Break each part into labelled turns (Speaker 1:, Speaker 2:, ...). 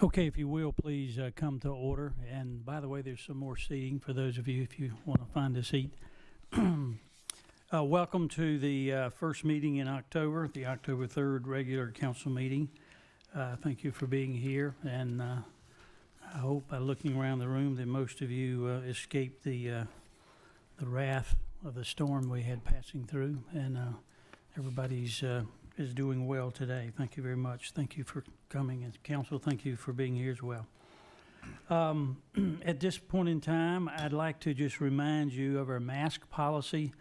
Speaker 1: Okay, if you will, please come to order. And by the way, there's some more seating for those of you if you want to find a seat. Welcome to the first meeting in October, the October 3rd regular council meeting. Thank you for being here. And I hope by looking around the room that most of you escaped the wrath of the storm we had passing through. And everybody's is doing well today. Thank you very much. Thank you for coming. And council, thank you for being here as well. At this point in time, I'd like to just remind you of our mask policy.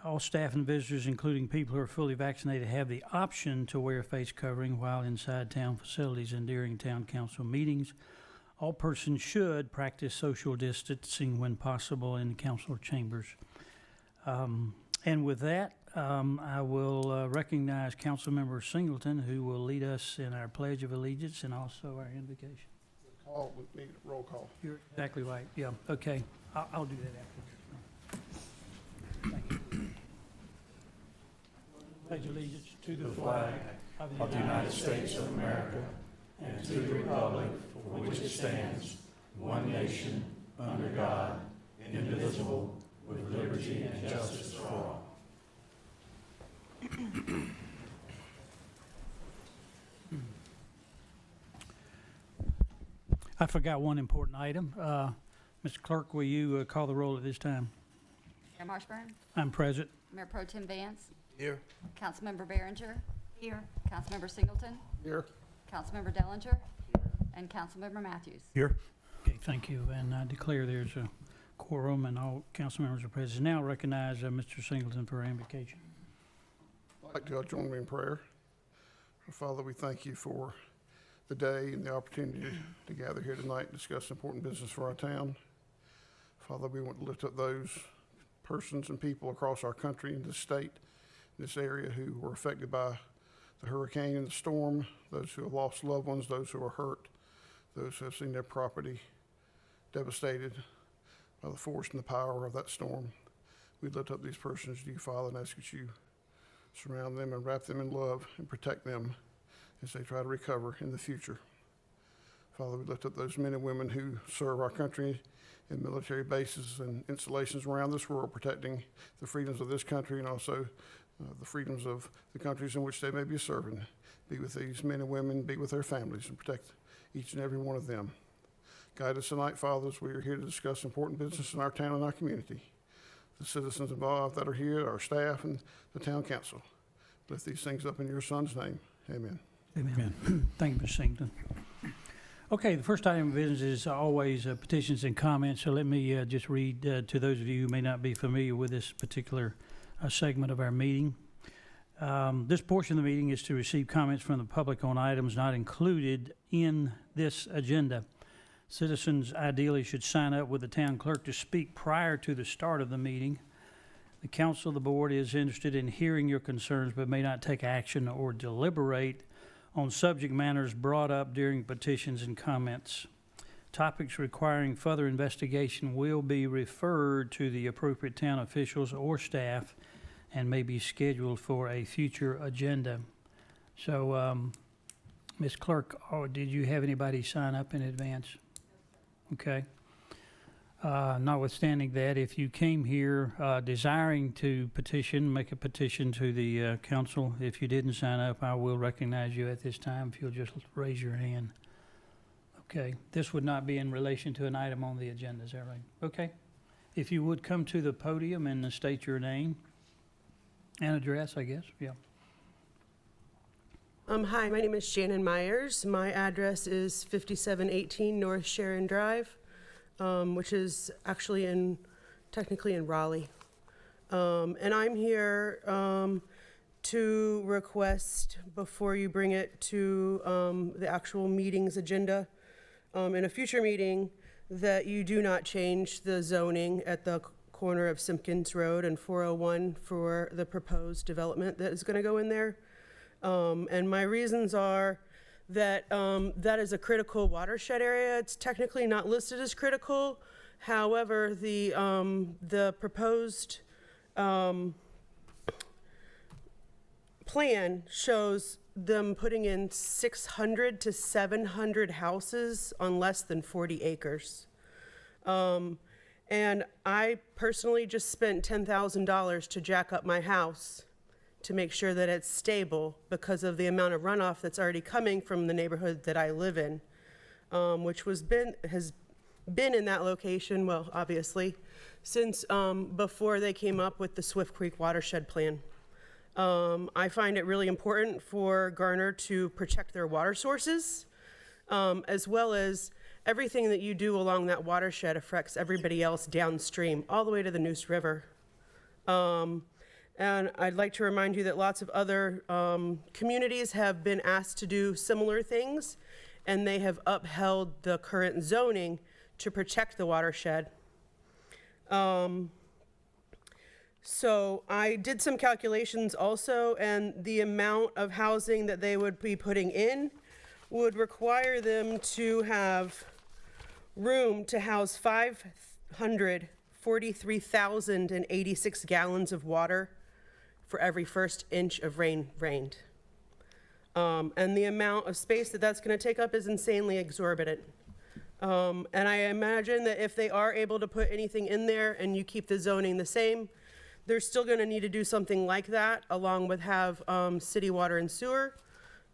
Speaker 1: All staff and visitors, including people who are fully vaccinated, have the option to wear a face covering while inside town facilities and during town council meetings. All persons should practice social distancing when possible in the council chambers. And with that, I will recognize Councilmember Singleton, who will lead us in our Pledge of Allegiance and also our invocation.
Speaker 2: We need a roll call.
Speaker 1: You're exactly right. Yeah, okay. I'll do that after. Thank you. Pledge allegiance to the flag
Speaker 3: of the United States of America and to the republic for which it stands, one nation, under God, indivisible, with liberty and justice for all.
Speaker 1: I forgot one important item. Mr. Clerk, will you call the roll at this time?
Speaker 4: Mayor Marshburn?
Speaker 1: I'm present.
Speaker 4: Mayor Pro Tem Vance?
Speaker 2: Here.
Speaker 4: Councilmember Behringer? Here. Councilmember Singleton?
Speaker 2: Here.
Speaker 4: Councilmember Dellinger? And Councilmember Matthews?
Speaker 2: Here.
Speaker 1: Okay, thank you. And I declare there's a quorum and all council members are present. Now recognize Mr. Singleton for invocation.
Speaker 2: I'd like to join me in prayer. Father, we thank you for the day and the opportunity to gather here tonight and discuss important business for our town. Father, we want to lift up those persons and people across our country and this state, this area who were affected by the hurricane and the storm, those who have lost loved ones, those who are hurt, those who have seen their property devastated by the force and the power of that storm. We lift up these persons to you, Father, and ask that you surround them and wrap them in love and protect them as they try to recover in the future. Father, we lift up those men and women who serve our country in military bases and installations around this world, protecting the freedoms of this country and also the freedoms of the countries in which they may be serving. Be with these men and women, be with their families, and protect each and every one of them. Guide us tonight, Father, as we are here to discuss important business in our town and our community. The citizens involved that are here, our staff, and the town council. Lift these things up in your son's name. Amen.
Speaker 1: Amen. Thank you, Mr. Singleton. Okay, the first item of business is always petitions and comments. So let me just read to those of you who may not be familiar with this particular segment of our meeting. This portion of the meeting is to receive comments from the public on items not included in this agenda. Citizens ideally should sign up with the town clerk to speak prior to the start of the meeting. The council, the board, is interested in hearing your concerns but may not take action or deliberate on subject matters brought up during petitions and comments. Topics requiring further investigation will be referred to the appropriate town officials or staff and may be scheduled for a future agenda. So, Ms. Clerk, did you have anybody sign up in advance? Okay. Notwithstanding that, if you came here desiring to petition, make a petition to the council. If you didn't sign up, I will recognize you at this time if you'll just raise your hand. Okay. This would not be in relation to an item on the agenda, is that right? Okay. If you would come to the podium and state your name and address, I guess. Yeah.
Speaker 5: Hi, my name is Shannon Myers. My address is 5718 North Sharon Drive, which is actually technically in Raleigh. And I'm here to request, before you bring it to the actual meeting's agenda, in a future meeting, that you do not change the zoning at the corner of Simpkins Road and 401 for the proposed development that is going to go in there. And my reasons are that that is a critical watershed area. It's technically not listed as critical. However, the proposed plan shows them putting in 600 to 700 houses on less than 40 acres. And I personally just spent $10,000 to jack up my house to make sure that it's stable because of the amount of runoff that's already coming from the neighborhood that I live in, which has been in that location, well, obviously, since before they came up with the Swift Creek Watershed Plan. I find it really important for Garner to protect their water sources, as well as everything that you do along that watershed affects everybody else downstream, all the way to the Neuse River. And I'd like to remind you that lots of other communities have been asked to do similar things, and they have upheld the current zoning to protect the watershed. So I did some calculations also, and the amount of housing that they would be putting in would require them to have room to house 543,086 gallons of water for every first inch of rain rained. And the amount of space that that's going to take up is insanely exorbitant. And I imagine that if they are able to put anything in there and you keep the zoning the same, they're still going to need to do something like that, along with have city water and sewer.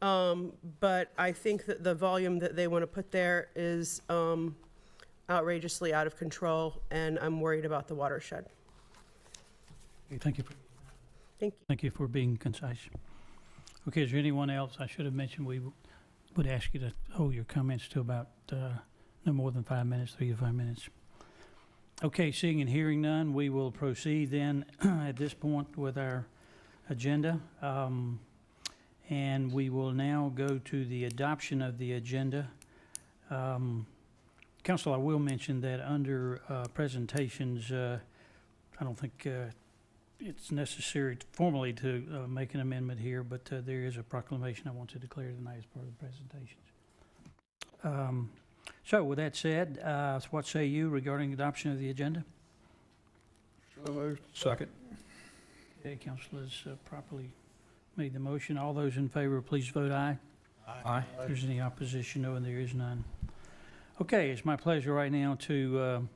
Speaker 5: But I think that the volume that they want to put there is outrageously out of control, and I'm worried about the watershed.
Speaker 1: Okay, thank you.
Speaker 5: Thank you.
Speaker 1: Thank you for being concise. Okay, is there anyone else? I should have mentioned we would ask you to hold your comments to about no more than 5 minutes, 3 to 5 minutes. Okay, seeing and hearing none, we will proceed then at this point with our agenda. And we will now go to the adoption of the agenda. Council, I will mention that under presentations, I don't think it's necessary formally to make an amendment here, but there is a proclamation I want to declare tonight as part of the presentations. So with that said, what say you regarding adoption of the agenda?
Speaker 2: So moved.
Speaker 3: Second.
Speaker 1: Okay, Council has properly made the motion. All those in favor, please vote aye.
Speaker 3: Aye.
Speaker 1: If there's any opposition, no, and there is none. Okay, it's my pleasure right now to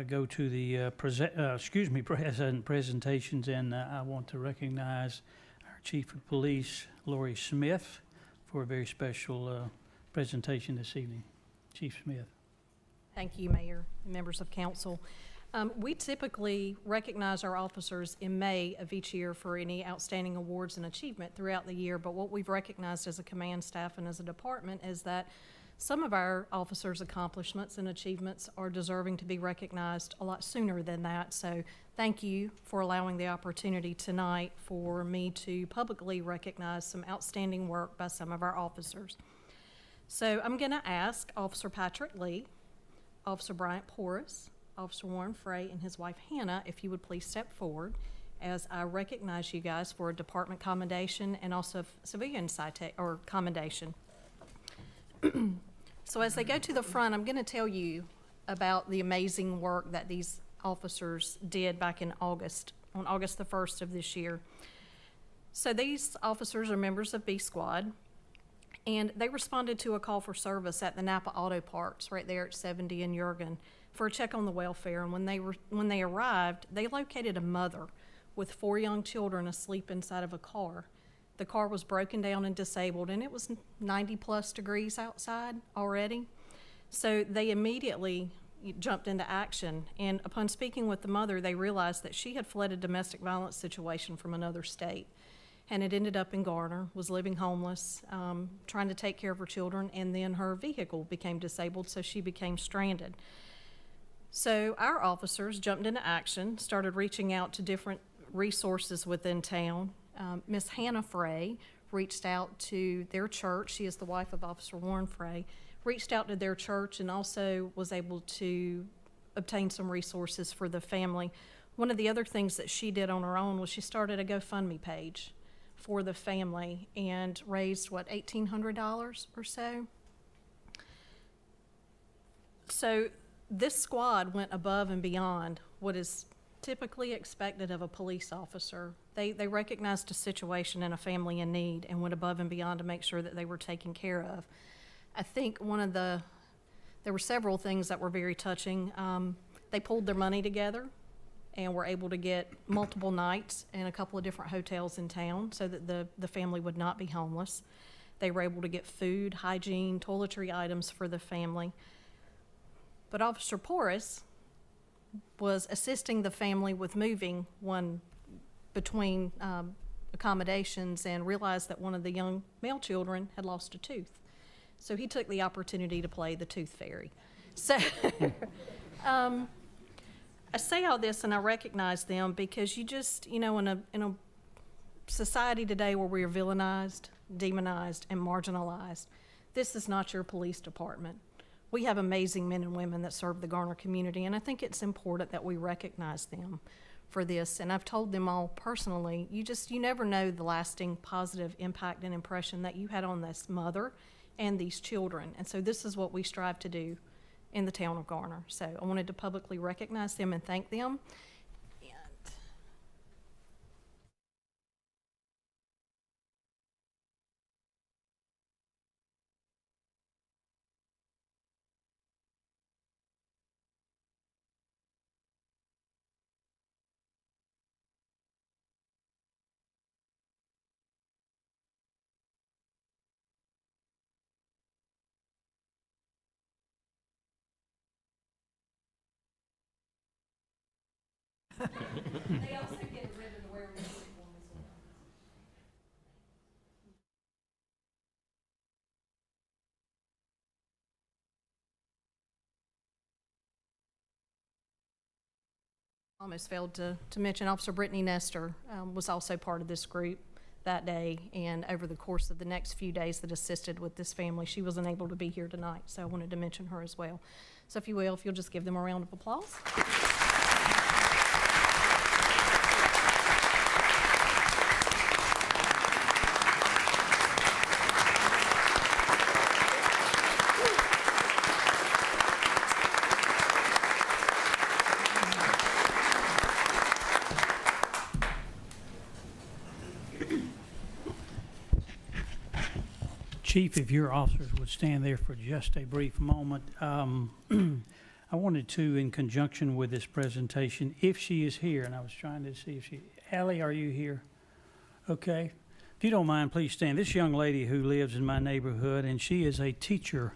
Speaker 1: go to the presentations, and I want to recognize our Chief of Police, Lori Smith, for a very special presentation this evening. Chief Smith.
Speaker 6: Thank you, Mayor and members of council. We typically recognize our officers in May of each year for any outstanding awards and achievement throughout the year, but what we've recognized as a command staff and as a department is that some of our officers' accomplishments and achievements are deserving to be recognized a lot sooner than that. So thank you for allowing the opportunity tonight for me to publicly recognize some outstanding work by some of our officers. So I'm going to ask Officer Patrick Lee, Officer Bryant Porras, Officer Warren Frey, and his wife Hannah, if you would please step forward as I recognize you guys for a department commendation and also civilian commendation. So as they go to the front, I'm going to tell you about the amazing work that these officers did back in August, on August the 1st of this year. So these officers are members of B Squad, and they responded to a call for service at the Napa Auto Parts right there at 70 and Jurgen for a check on the welfare. And when they arrived, they located a mother with 4 young children asleep inside of a car. The car was broken down and disabled, and it was 90+ degrees outside already. So they immediately jumped into action, and upon speaking with the mother, they realized that she had fled a domestic violence situation from another state and had ended up in Garner, was living homeless, trying to take care of her children, and then her vehicle became disabled, so she became stranded. So our officers jumped into action, started reaching out to different resources within town. Miss Hannah Frey reached out to their church. She is the wife of Officer Warren Frey, reached out to their church and also was able to obtain some resources for the family. One of the other things that she did on her own was she started a GoFundMe page for the family and raised, what, $1,800 or so? So this squad went above and beyond what is typically expected of a police officer. They recognized a situation in a family in need and went above and beyond to make sure that they were taken care of. I think there were several things that were very touching. They pulled their money together and were able to get multiple nights in a couple of different hotels in town so that the family would not be homeless. They were able to get food, hygiene, toiletry items for the family. But Officer Porras was assisting the family with moving one between accommodations and realized that one of the young male children had lost a tooth. So he took the opportunity to play the tooth fairy. So I say all this and I recognize them because you just, in a society today where we are villainized, demonized, and marginalized, this is not your police department. We have amazing men and women that serve the Garner community, and I think it's important that we recognize them for this. And I've told them all personally, you never know the lasting positive impact and impression that you had on this mother and these children. And so this is what we strive to do in the town of Garner. So I wanted to publicly recognize them and thank them. They also get a ribbon to wear in the uniform as well. Almost failed to mention Officer Brittany Nestor was also part of this group that day, and over the course of the next few days that assisted with this family. She wasn't able to be here tonight, so I wanted to mention her as well. So if you'll just give them a round of applause.
Speaker 1: Chief, if your officers would stand there for just a brief moment. I wanted to, in conjunction with this presentation, if she is here, and I was trying to see if Allie, are you here? Okay. If you don't mind, please stand. This young lady who lives in my neighborhood, and she is a teacher,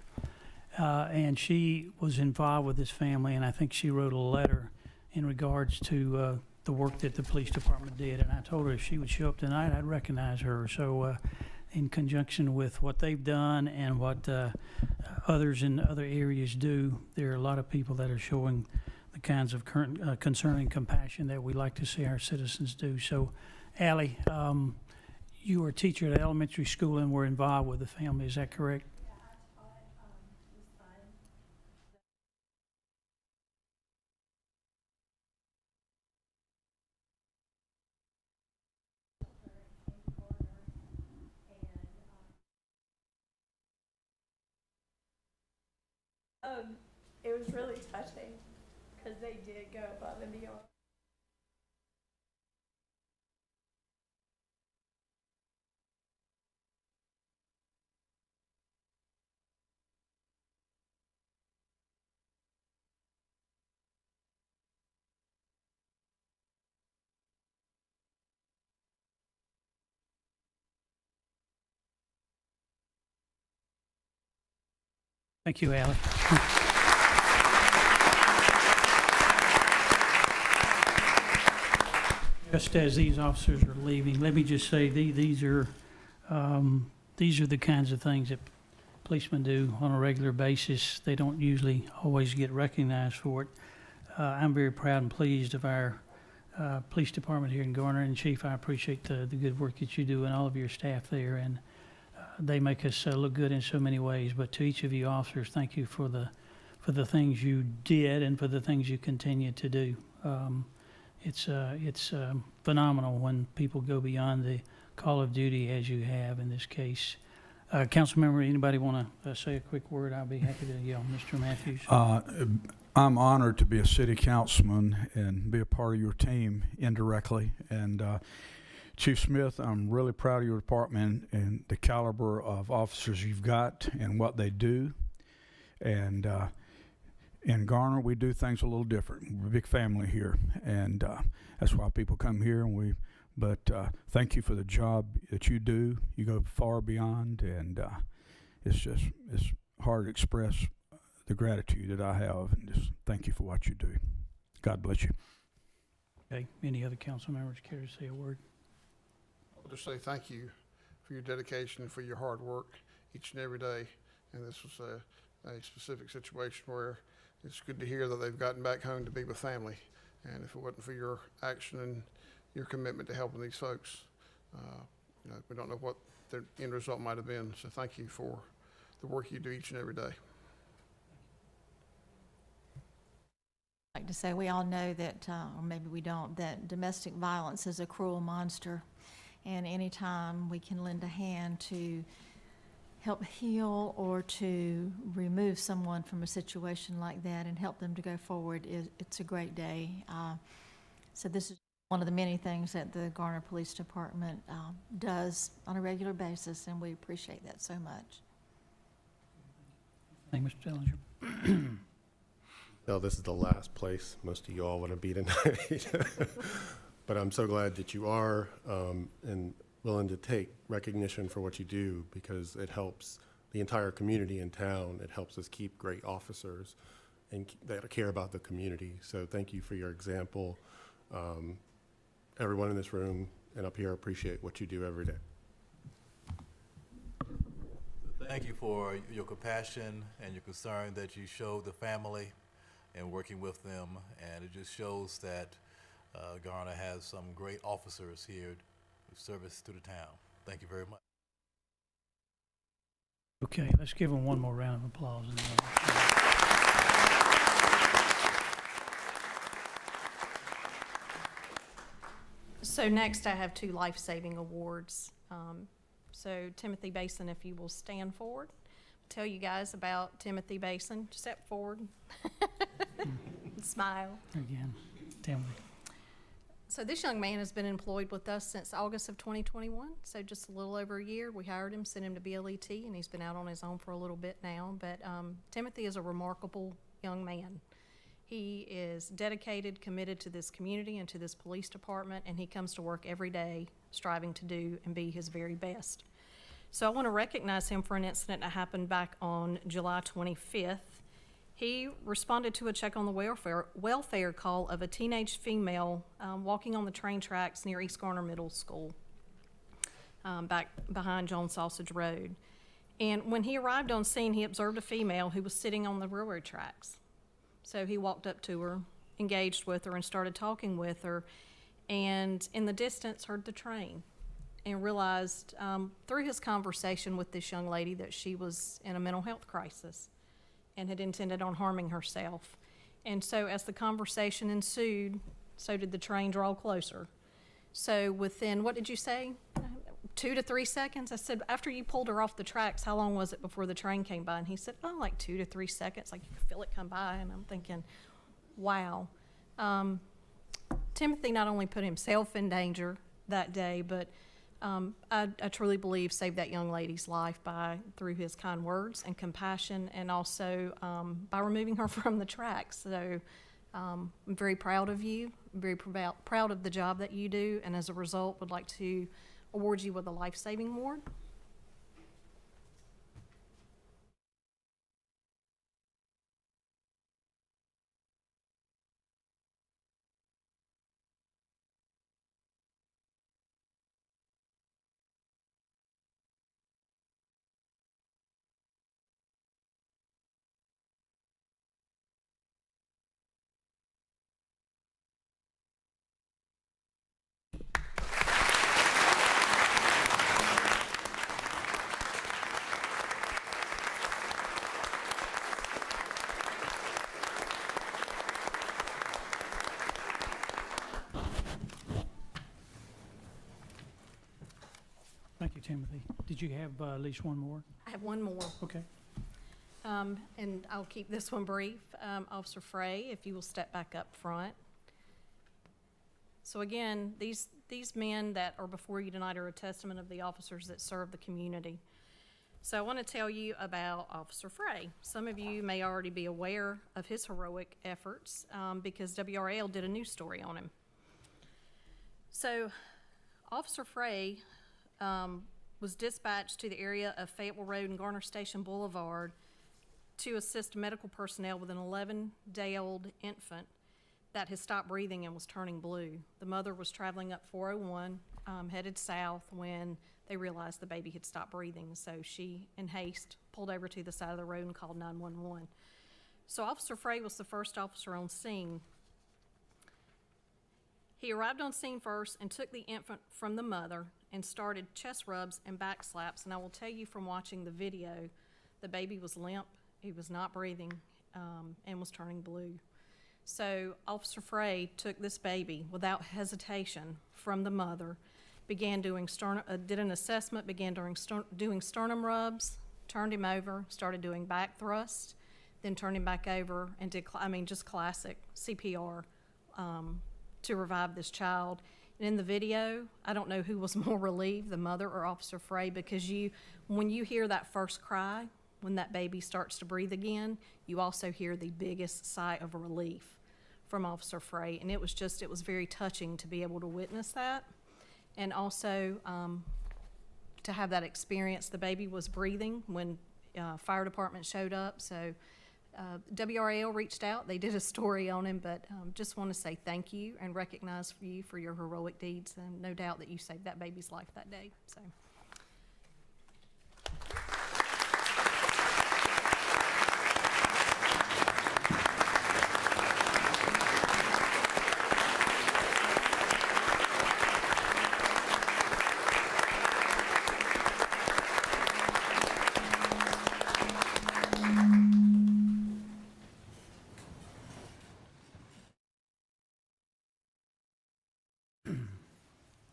Speaker 1: and she was involved with this family, and I think she wrote a letter in regards to the work that the police department did, and I told her if she would show up tonight, I'd recognize her. So in conjunction with what they've done and what others in other areas do, there are a lot of people that are showing the kinds of concern and compassion that we like to see our citizens do. So, Allie, you were a teacher at elementary school and were involved with the family, is that correct?
Speaker 6: Yeah, I taught this time.
Speaker 7: It was really touching because they did go above and beyond.
Speaker 1: Thank you, Allie. Just as these officers are leaving, let me just say these are the kinds of things that policemen do on a regular basis. They don't usually always get recognized for it. I'm very proud and pleased of our police department here in Garner, and Chief, I appreciate the good work that you do and all of your staff there, and they make us look good in so many ways. But to each of you officers, thank you for the things you did and for the things you continue to do. It's phenomenal when people go beyond the call of duty as you have in this case. Council member, anybody want to say a quick word? I'll be happy to yell. Mr. Matthews.
Speaker 8: I'm honored to be a city councilman and be a part of your team indirectly. And Chief Smith, I'm really proud of your department and the caliber of officers you've got and what they do. And in Garner, we do things a little different. We're a big family here, and that's why people come here. And thank you for the job that you do. You go far beyond, and it's hard to express the gratitude that I have, and just thank you for what you do. God bless you.
Speaker 1: Okay, any other council members care to say a word?
Speaker 2: I'll just say thank you for your dedication and for your hard work each and every day. And this was a specific situation where it's good to hear that they've gotten back home to be with family. And if it wasn't for your action and your commitment to helping these folks, we don't know what the end result might have been. So thank you for the work you do each and every day.
Speaker 9: I'd like to say we all know that, or maybe we don't, that domestic violence is a cruel monster. And anytime we can lend a hand to help heal or to remove someone from a situation like that and help them to go forward, it's a great day. So this is one of the many things that the Garner Police Department does on a regular basis, and we appreciate that so much.
Speaker 1: Thank you, Mr. Dillinger.
Speaker 10: No, this is the last place most of you all want to be tonight. But I'm so glad that you are and willing to take recognition for what you do, because it helps the entire community in town. It helps us keep great officers and that care about the community. So thank you for your example. Everyone in this room and up here appreciate what you do every day.
Speaker 3: Thank you for your compassion and your concern that you showed the family and working with them, and it just shows that Garner has some great officers here who service to the town. Thank you very much.
Speaker 1: Okay, let's give them one more round of applause.
Speaker 6: So next I have 2 life-saving awards. So Timothy Basin, if you will stand forward, tell you guys about Timothy Basin. Step forward. Smile.
Speaker 1: Again, Timothy.
Speaker 6: So this young man has been employed with us since August of 2021, so just a little over a year. We hired him, sent him to BLET, and he's been out on his own for a little bit now. But Timothy is a remarkable young man. He is dedicated, committed to this community and to this police department, and he comes to work every day striving to do and be his very best. So I want to recognize him for an incident that happened back on July 25th. He responded to a check on the welfare call of a teenage female walking on the train tracks near East Garner Middle School, back behind John Sausage Road. And when he arrived on scene, he observed a female who was sitting on the railroad tracks. So he walked up to her, engaged with her, and started talking with her, and in the distance heard the train and realized through his conversation with this young lady that she was in a mental health crisis and had intended on harming herself. And so as the conversation ensued, so did the train draw closer. So within, what did you say, 2 to 3 seconds? I said, after you pulled her off the tracks, how long was it before the train came by? And he said, oh, like 2 to 3 seconds. Like, you could feel it come by. And I'm thinking, wow. Timothy not only put himself in danger that day, but I truly believe saved that young lady's life through his kind words and compassion, and also by removing her from the tracks. So I'm very proud of you, very proud of the job that you do, and as a result would like to award you with a life-saving award.
Speaker 1: Thank you, Timothy. Did you have at least one more?
Speaker 6: I have one more.
Speaker 1: Okay.
Speaker 6: And I'll keep this one brief. Officer Frey, if you will step back up front. So again, these men that are before you tonight are a testament of the officers that serve the community. So I want to tell you about Officer Frey. Some of you may already be aware of his heroic efforts because WRAL did a news story on him. So Officer Frey was dispatched to the area of Fayetteville Road and Garner Station Boulevard to assist medical personnel with an 11-day-old infant that has stopped breathing and was turning blue. The mother was traveling up 401, headed south, when they realized the baby had stopped breathing. So she, in haste, pulled over to the side of the road and called 911. So Officer Frey was the first officer on scene. He arrived on scene first and took the infant from the mother and started chest rubs and back slaps. And I will tell you from watching the video, the baby was limp, he was not breathing, and was turning blue. So Officer Frey took this baby without hesitation from the mother, began doing did an assessment, began doing sternum rubs, turned him over, started doing back thrusts, then turned him back over and did, just classic CPR to revive this child. And in the video, I don't know who was more relieved, the mother or Officer Frey, because when you hear that first cry, when that baby starts to breathe again, you also hear the biggest sigh of relief from Officer Frey. And it was very touching to be able to witness that. And also to have that experience. The baby was breathing when fire department showed up. So WRAL reached out. They did a story on him, but just want to say thank you and recognize you for your heroic deeds. And no doubt that you saved that baby's life that day. So.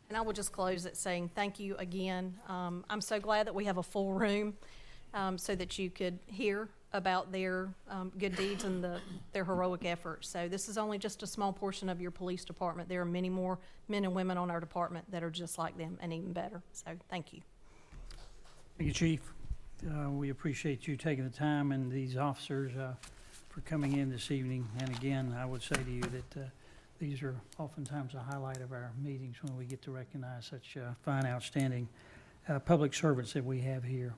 Speaker 6: And I will just close it saying thank you again. I'm so glad that we have a full room so that you could hear about their good deeds and their heroic efforts. So this is only just a small portion of your police department. There are many more men and women on our department that are just like them and even better. So thank you.
Speaker 1: Thank you, Chief. We appreciate you taking the time and these officers for coming in this evening. And again, I would say to you that these are oftentimes a highlight of our meetings when we get to recognize such fine, outstanding public servants that we have here.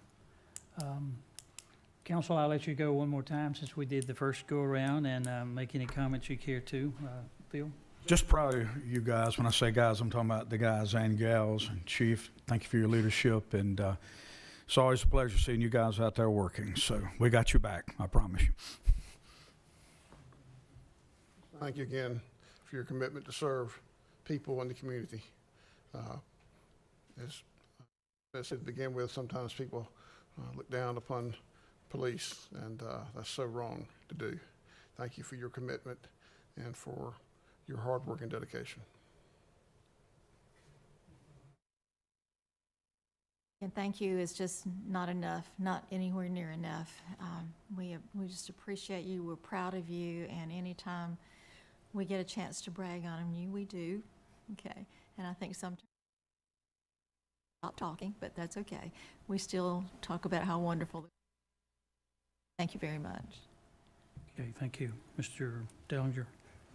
Speaker 1: Council, I'll let you go one more time since we did the first go around and make any comments you care to. Phil?
Speaker 8: Just proud of you guys. When I say guys, I'm talking about the guys and gals. And Chief, thank you for your leadership. And it's always a pleasure seeing you guys out there working. So we got you back, I promise you.
Speaker 2: Thank you again for your commitment to serve people in the community. As I said to begin with, sometimes people look down upon police, and that's so wrong to do. Thank you for your commitment and for your hard work and dedication.
Speaker 9: And thank you is just not enough, not anywhere near enough. We just appreciate you. We're proud of you, and anytime we get a chance to brag on you, we do. Okay, and I think sometimes stop talking, but that's okay. We still talk about how wonderful. Thank you very much.
Speaker 1: Okay, thank you. Mr. Dellinger?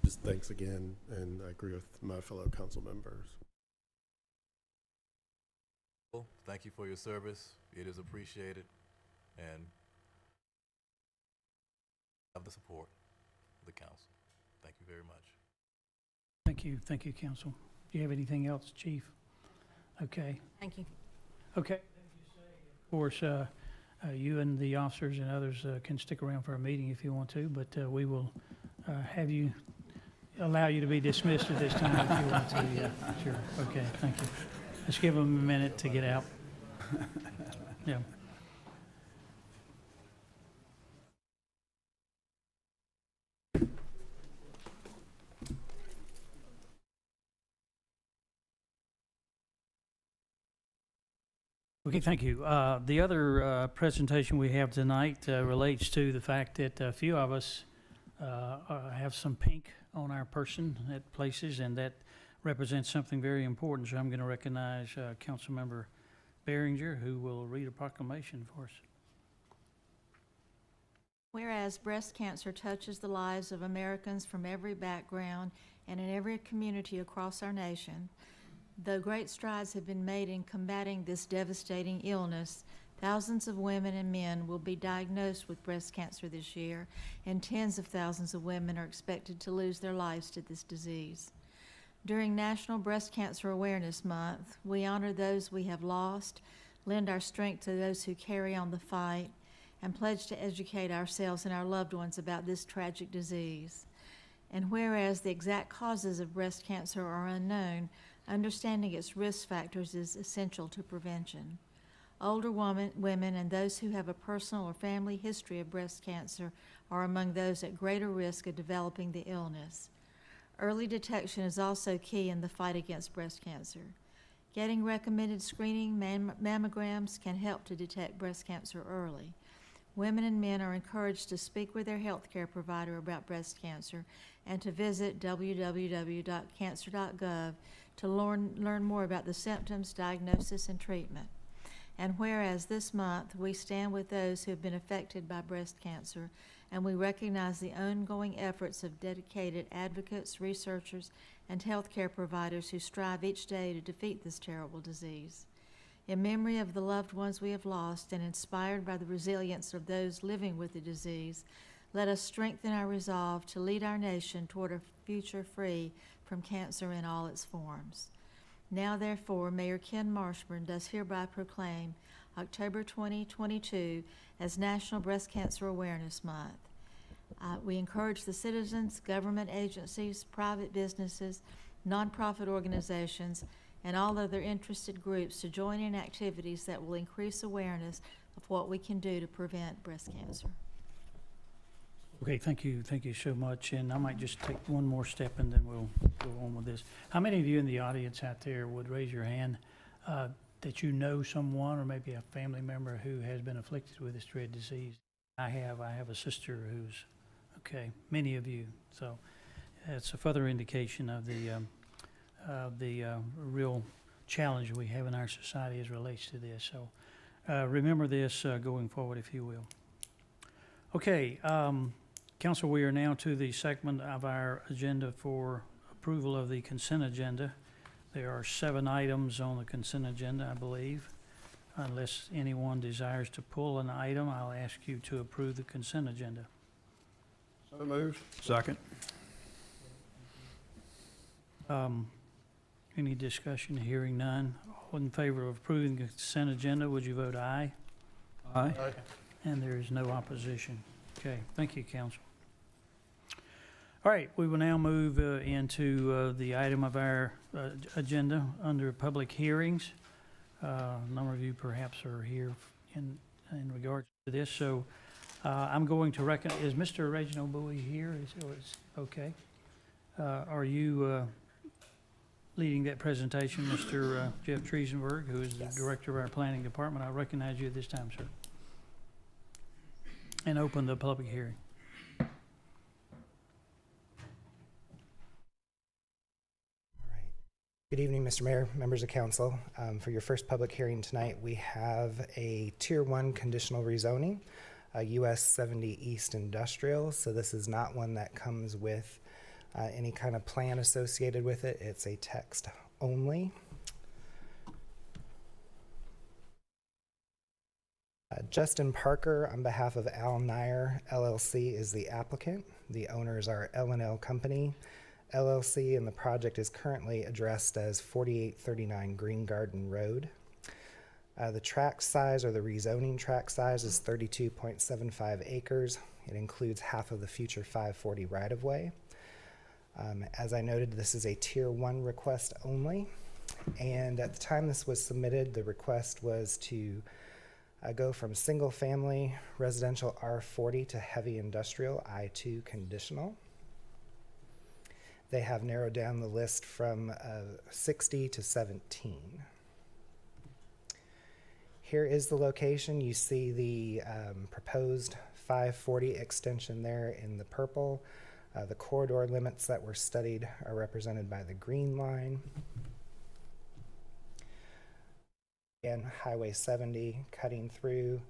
Speaker 10: Just thanks again, and I agree with my fellow council members.
Speaker 3: Thank you for your service. It is appreciated, and have the support of the council. Thank you very much.
Speaker 1: Thank you, Council. Do you have anything else, Chief? Okay.
Speaker 6: Thank you.
Speaker 1: Okay. Of course, you and the officers and others can stick around for a meeting if you want to, but we will allow you to be dismissed at this time if you want to. Yeah, sure. Okay, thank you. Let's give them a minute to get out. Yeah. Okay, thank you. The other presentation we have tonight relates to the fact that a few of us have some pink on our person at places, and that represents something very important. So I'm going to recognize Councilmember Behringer, who will read a proclamation for us.
Speaker 9: Whereas breast cancer touches the lives of Americans from every background and in every community across our nation, though great strides have been made in combating this devastating illness, thousands of women and men will be diagnosed with breast cancer this year, and tens of thousands of women are expected to lose their lives to this disease. During National Breast Cancer Awareness Month, we honor those we have lost, lend our strength to those who carry on the fight, and pledge to educate ourselves and our loved ones about this tragic disease. And whereas the exact causes of breast cancer are unknown, understanding its risk factors is essential to prevention. Older women and those who have a personal or family history of breast cancer are among those at greater risk of developing the illness. Early detection is also key in the fight against breast cancer. Getting recommended screening mammograms can help to detect breast cancer early. Women and men are encouraged to speak with their healthcare provider about breast cancer and to visit www.GarnerNC.gov to learn more about the symptoms, diagnosis, and treatment. And whereas this month we stand with those who have been affected by breast cancer, and we recognize the ongoing efforts of dedicated advocates, researchers, and healthcare providers who strive each day to defeat this terrible disease. In memory of the loved ones we have lost and inspired by the resilience of those living with the disease, let us strengthen our resolve to lead our nation toward a future free from cancer in all its forms. Now, therefore, Mayor Ken Marshburn does hereby proclaim October 2022 as National Breast Cancer Awareness Month. We encourage the citizens, government agencies, private businesses, nonprofit organizations, and all other interested groups to join in activities that will increase awareness of what we can do to prevent breast cancer.
Speaker 1: Okay, thank you so much. And I might just take one more step and then we'll go on with this. How many of you in the audience out there would raise your hand that you know someone or maybe a family member who has been afflicted with this dread disease? I have a sister who's, okay, many of you. So it's a further indication of the real challenge we have in our society as it relates to this. So remember this going forward, if you will. Okay, Council, we are now to the segment of our agenda for approval of the consent agenda. There are 7 items on the consent agenda, I believe. Unless anyone desires to pull an item, I'll ask you to approve the consent agenda.
Speaker 2: So moved.
Speaker 8: Second.
Speaker 1: Any discussion? Hearing none. All in favor of approving the consent agenda, would you vote aye?
Speaker 8: Aye.
Speaker 2: Aye.
Speaker 1: And there is no opposition. Okay, thank you, Council. All right, we will now move into the item of our agenda under public hearings. A number of you perhaps are here in regards to this, so I'm going to is Mr. Reginald Bowie here? Okay. Are you leading that presentation, Mr. Jeff Triesenberg, who is the Director of our Planning Department? I recognize you at this time, sir. And open the public hearing.
Speaker 11: Good evening, Mr. Mayor, members of council. For your first public hearing tonight, we have a Tier 1 conditional rezoning, US 70 East Industrial. So this is not one that comes with any kind of plan associated with it. It's a text only. Justin Parker, on behalf of Al Nair LLC, is the applicant. The owners are L&L Company LLC, and the project is currently addressed as 4839 Green Garden Road. The tract size, or the rezoning tract size, is 32.75 acres. It includes half of the future 540 right-of-way. As I noted, this is a Tier 1 request only, and at the time this was submitted, the request was to go from single-family residential R40 to heavy industrial I2 conditional. They have narrowed down the list from 60 to 17. Here is the location. You see the proposed 540 extension there in the purple. The corridor limits that were studied are represented by the green line. And Highway 70 cutting through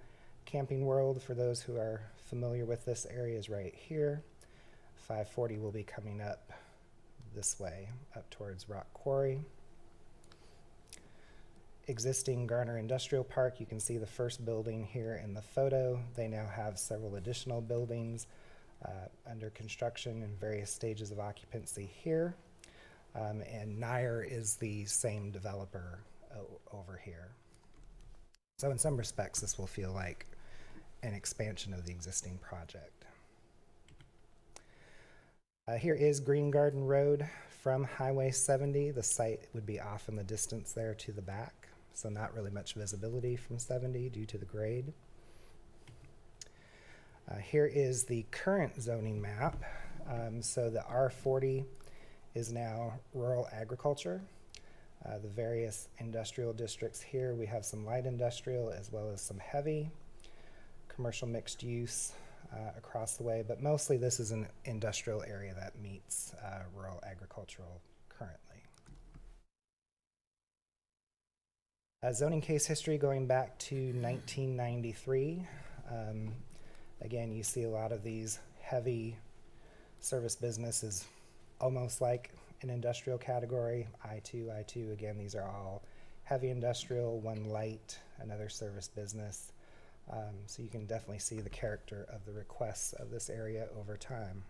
Speaker 11: Camping World, for those who are familiar with this area, is right here. 540 will be coming up this way, up towards Rock Quarry. Existing Garner Industrial Park, you can see the first building here in the photo. They now have several additional buildings under construction in various stages of occupancy here. And Nair is the same developer over here. So in some respects, this will feel like an expansion of the existing project. Here is Green Garden Road from Highway 70. The site would be off in the distance there to the back, so not really much visibility from 70 due to the grade. Here is the current zoning map. So the R40 is now rural agriculture. The various industrial districts here, we have some light industrial as well as some heavy. Commercial mixed use across the way, but mostly this is an industrial area that meets rural agricultural currently. Zoning case history going back to 1993. Again, you see a lot of these heavy service businesses, almost like an industrial category. I2, again, these are all heavy industrial, one light, another service business. So you can definitely see the character of the requests of this area over time.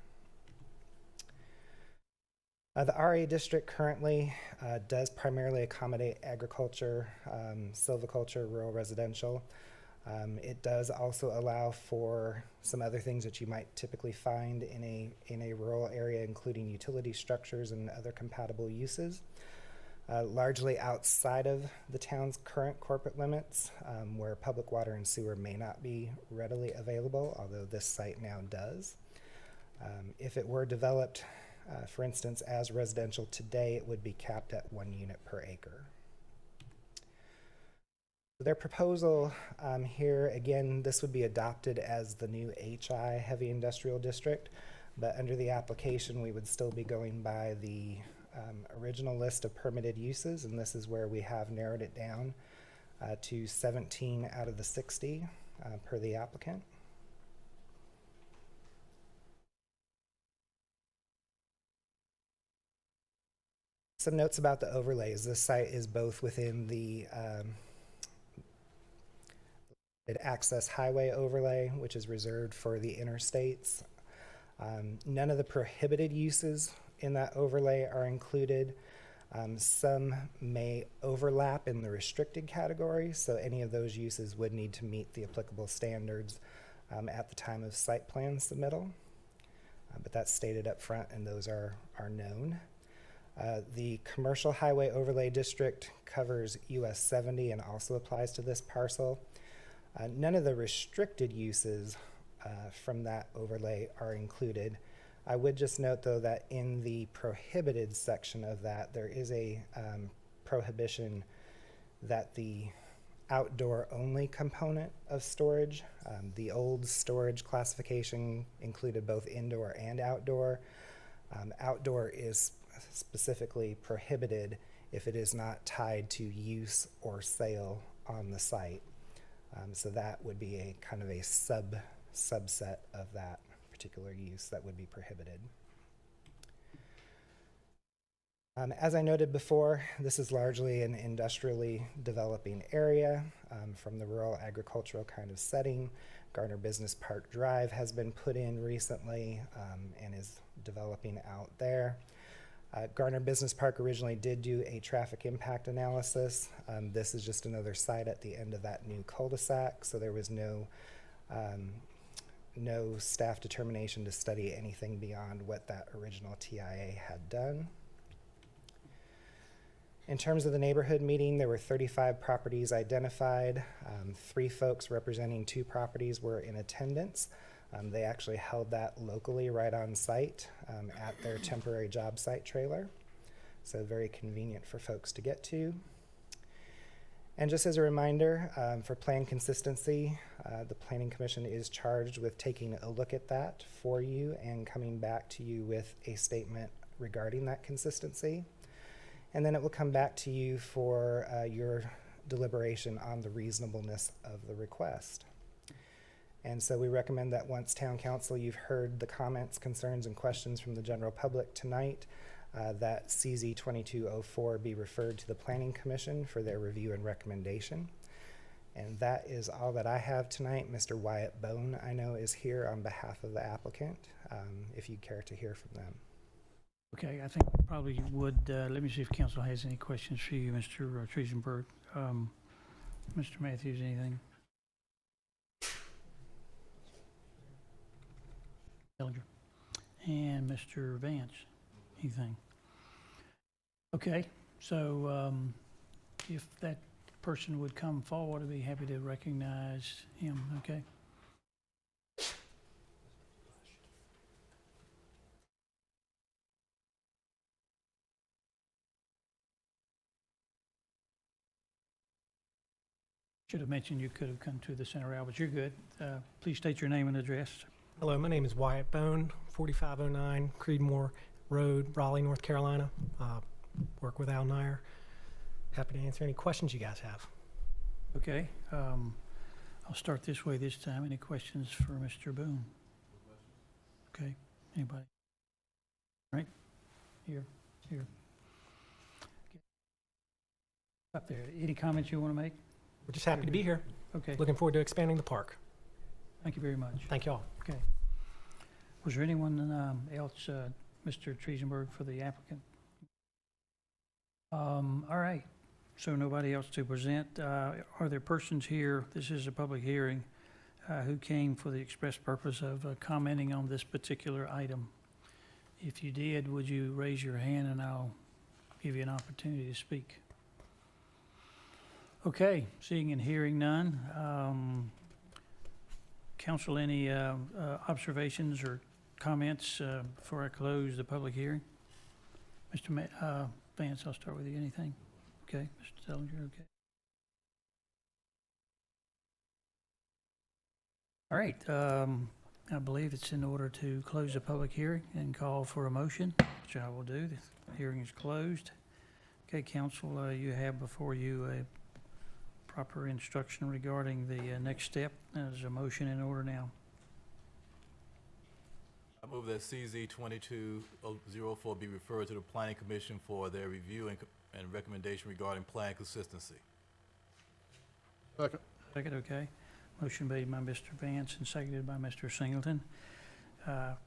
Speaker 11: The RA district currently does primarily accommodate agriculture, silviculture, rural residential. It does also allow for some other things that you might typically find in a rural area, including utility structures and other compatible uses. Largely outside of the town's current corporate limits, where public water and sewer may not be readily available, although this site now does. If it were developed, for instance, as residential today, it would be capped at 1 unit per acre. Their proposal here, again, this would be adopted as the new HI, Heavy Industrial District, but under the application, we would still be going by the original list of permitted uses, and this is where we have narrowed it down to 17 out of the 60 per the applicant. Some notes about the overlays. This site is both within the access highway overlay, which is reserved for the interstates. None of the prohibited uses in that overlay are included. Some may overlap in the restricted category, so any of those uses would need to meet the applicable standards at the time of site plan submittal. But that's stated up front, and those are known. The commercial highway overlay district covers US 70 and also applies to this parcel. None of the restricted uses from that overlay are included. I would just note, though, that in the prohibited section of that, there is a prohibition that the outdoor-only component of storage, the old storage classification included both indoor and outdoor. Outdoor is specifically prohibited if it is not tied to use or sale on the site. So that would be a kind of a subset of that particular use that would be prohibited. As I noted before, this is largely an industrially developing area from the rural agricultural kind of setting. Garner Business Park Drive has been put in recently and is developing out there. Garner Business Park originally did do a traffic impact analysis. This is just another site at the end of that new cul-de-sac, so there was no staff determination to study anything beyond what that original TIA had done. In terms of the neighborhood meeting, there were 35 properties identified. 3 folks representing 2 properties were in attendance. They actually held that locally right on site at their temporary job site trailer. So very convenient for folks to get to. And just as a reminder, for plan consistency, the Planning Commission is charged with taking a look at that for you and coming back to you with a statement regarding that consistency. And then it will come back to you for your deliberation on the reasonableness of the request. And so we recommend that once Town Council, you've heard the comments, concerns, and questions from the general public tonight, that CZ 2204 be referred to the Planning Commission for their review and recommendation. And that is all that I have tonight. Mr. Wyatt Bone, I know, is here on behalf of the applicant, if you'd care to hear from them.
Speaker 1: Okay, I think probably you would, let me see if council has any questions for you, Mr. Triesenberg. Mr. Matthews, anything? Bellinger. And Mr. Vance, anything? Okay, so if that person would come forward, I'd be happy to recognize him, okay? Should have mentioned you could have come to the center aisle, but you're good. Please state your name and address.
Speaker 12: Hello, my name is Wyatt Bone, 4509 Creedmoor Road, Raleigh, North Carolina. Work with Al Nair. Happy to answer any questions you guys have.
Speaker 1: Okay, I'll start this way this time. Any questions for Mr. Boone? Okay, anybody? Right, here. Okay. Up there, any comments you want to make?
Speaker 12: We're just happy to be here.
Speaker 1: Okay,
Speaker 12: Looking forward to expanding the park.
Speaker 1: thank you very much.
Speaker 12: Thank you all.
Speaker 1: Okay. Was there anyone else, Mr. Triesenberg, for the applicant? All right, so nobody else to present. Are there persons here, this is a public hearing, who came for the express purpose of commenting on this particular item? If you did, would you raise your hand and I'll give you an opportunity to speak? Okay, seeing and hearing none. Council, any observations or comments before I close the public hearing? Mr. Vance, I'll start with you. Anything? Okay, Mr. Dellinger, okay. All right, I believe it's in order to close the public hearing and call for a motion, which I will do. The hearing is closed. Okay, council, you have before you a proper instruction regarding the next step. There's a motion in order now.
Speaker 3: I move that CZ 2204 be referred to the Planning Commission for their review and recommendation regarding plan consistency.
Speaker 2: Second.
Speaker 1: Second, okay. Motion made by Mr. Vance and seconded by Mr. Singleton.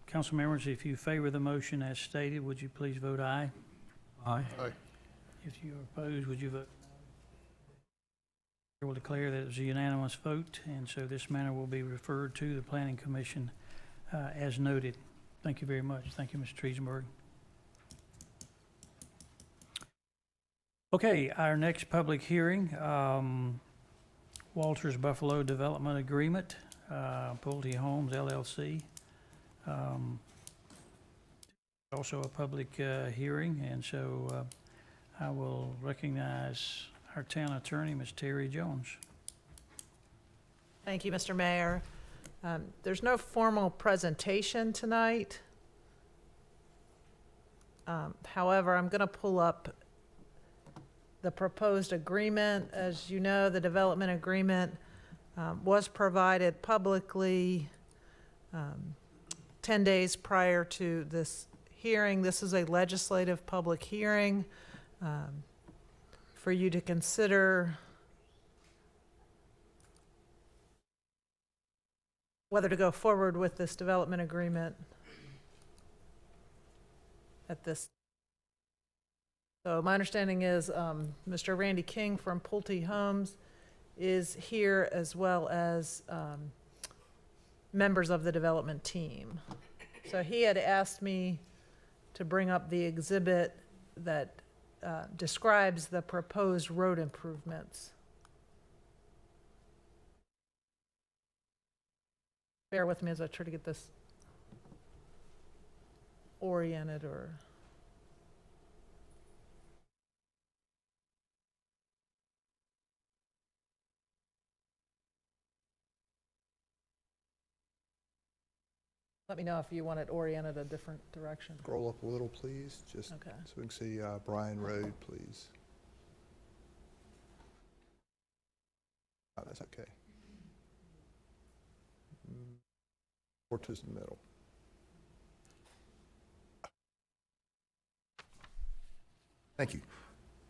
Speaker 1: Council members, if you favor the motion as stated, would you please vote aye?
Speaker 8: Aye.
Speaker 2: Aye.
Speaker 1: If you are opposed, would you vote? I will declare that it was a unanimous vote, and so this matter will be referred to the Planning Commission as noted. Thank you very much. Thank you, Mr. Triesenberg. Okay, our next public hearing, Walters Buffalo Development Agreement, Pulte Homes LLC. Also a public hearing, and so I will recognize our town attorney, Ms. Terry Jones.
Speaker 13: Thank you, Mr. Mayor. There's no formal presentation tonight. However, I'm going to pull up the proposed agreement. As you know, the development agreement was provided publicly 10 days prior to this hearing. This is a legislative public hearing for you to consider whether to go forward with this development agreement at this. So my understanding is Mr. Randy King from Pulte Homes is here, as well as members of the development team. So he had asked me to bring up the exhibit that describes the proposed road improvements. Bear with me as I try to get this oriented or... Let me know if you want it oriented a different direction.
Speaker 14: Scroll up a little, please, just
Speaker 13: Okay.
Speaker 14: so we can see Bryan Road, please. Oh, that's okay. Or to the middle. Thank you.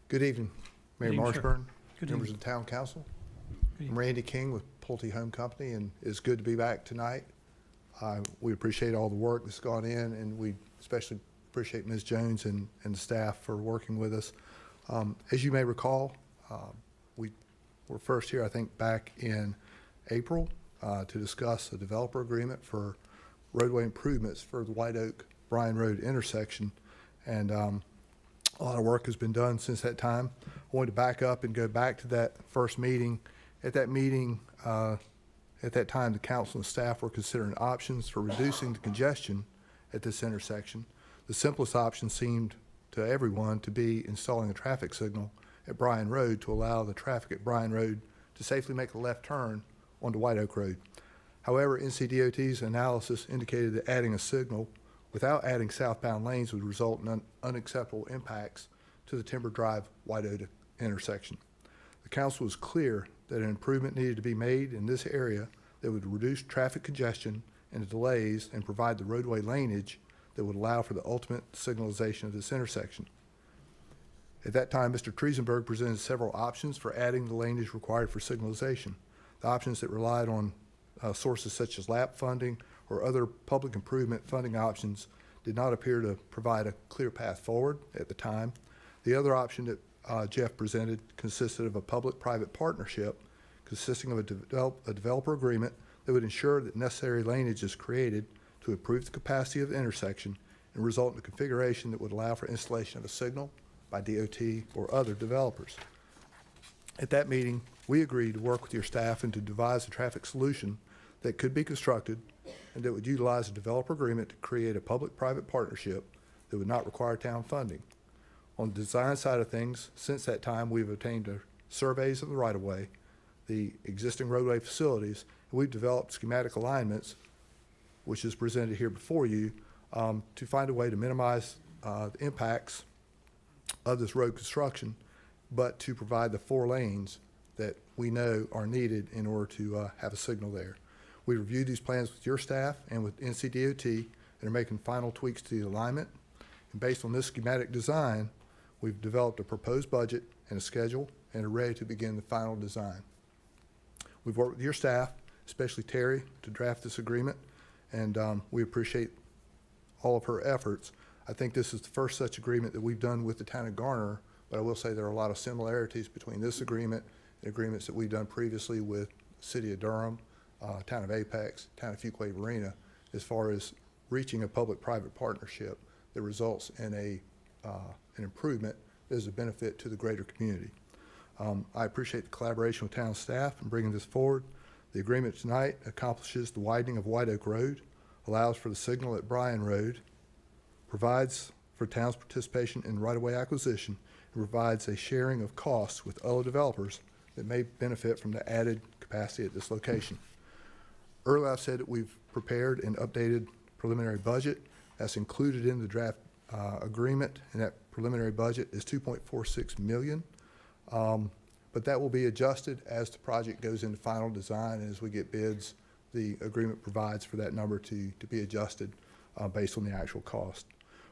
Speaker 14: Good evening, Mayor
Speaker 1: Good evening, sir.
Speaker 14: Marshburn,
Speaker 1: Good
Speaker 14: members
Speaker 1: evening.
Speaker 14: of the Town Council.
Speaker 1: Good
Speaker 14: I'm Randy King with Pulte Home Company, and it's good to be back tonight. We appreciate all the work that's gone in, and we especially appreciate Ms. Jones and the staff for working with us. As you may recall, we were first here, I think, back in April to discuss a developer agreement for roadway improvements for the White Oak Bryan Road intersection. And a lot of work has been done since that time. I wanted to back up and go back to that first meeting. At that meeting, at that time, the council and staff were considering options for reducing the congestion at this intersection. The simplest option seemed to everyone to be installing a traffic signal at Bryan Road to allow the traffic at Bryan Road to safely make a left turn onto White Oak Road. However, NCDOT's analysis indicated that adding a signal without adding southbound lanes would result in unacceptable impacts to the Timber Drive White Oak intersection. The council was clear that an improvement needed to be made in this area that would reduce traffic congestion and the delays and provide the roadway laneage that would allow for the ultimate signalization of this intersection. At that time, Mr. Triesenberg presented several options for adding the laneage required for signalization. The options that relied on sources such as LAP funding or other public improvement funding options did not appear to provide a clear path forward at the time. The other option that Jeff presented consisted of a public-private partnership consisting of a developer agreement that would ensure that necessary laneage is created to improve the capacity of the intersection and result in a configuration that would allow for installation of a signal by DOT or other developers. At that meeting, we agreed to work with your staff and to devise a traffic solution that could be constructed and that would utilize a developer agreement to create a public-private partnership that would not require town funding. On the design side of things, since that time, we've obtained surveys of the right-of-way, the existing roadway facilities, and we've developed schematic alignments, which is presented here before you, to find a way to minimize the impacts of this road construction, but to provide the 4 lanes that we know are needed in order to have a signal there. We reviewed these plans with your staff and with NCDOT and are making final tweaks to the alignment. And based on this schematic design, we've developed a proposed budget and a schedule and are ready to begin the final design. We've worked with your staff, especially Terry, to draft this agreement, and we appreciate all of her efforts. I think this is the first such agreement that we've done with the town of Garner, but I will say there are a lot of similarities between this agreement and agreements that we've done previously with the City of Durham, Town of Apex, Town of Fuquay Varina, as far as reaching a public-private partnership that results in an improvement that is a benefit to the greater community. I appreciate the collaboration with town staff in bringing this forward. The agreement tonight accomplishes the widening of White Oak Road, allows for the signal at Bryan Road, provides for town's participation in right-of-way acquisition, and provides a sharing of costs with other developers that may benefit from the added capacity at this location. Earlier, I've said that we've prepared an updated preliminary budget that's included in the draft agreement, and that preliminary budget is $2.46 million. But that will be adjusted as the project goes into final design, and as we get bids, the agreement provides for that number to be adjusted based on the actual cost.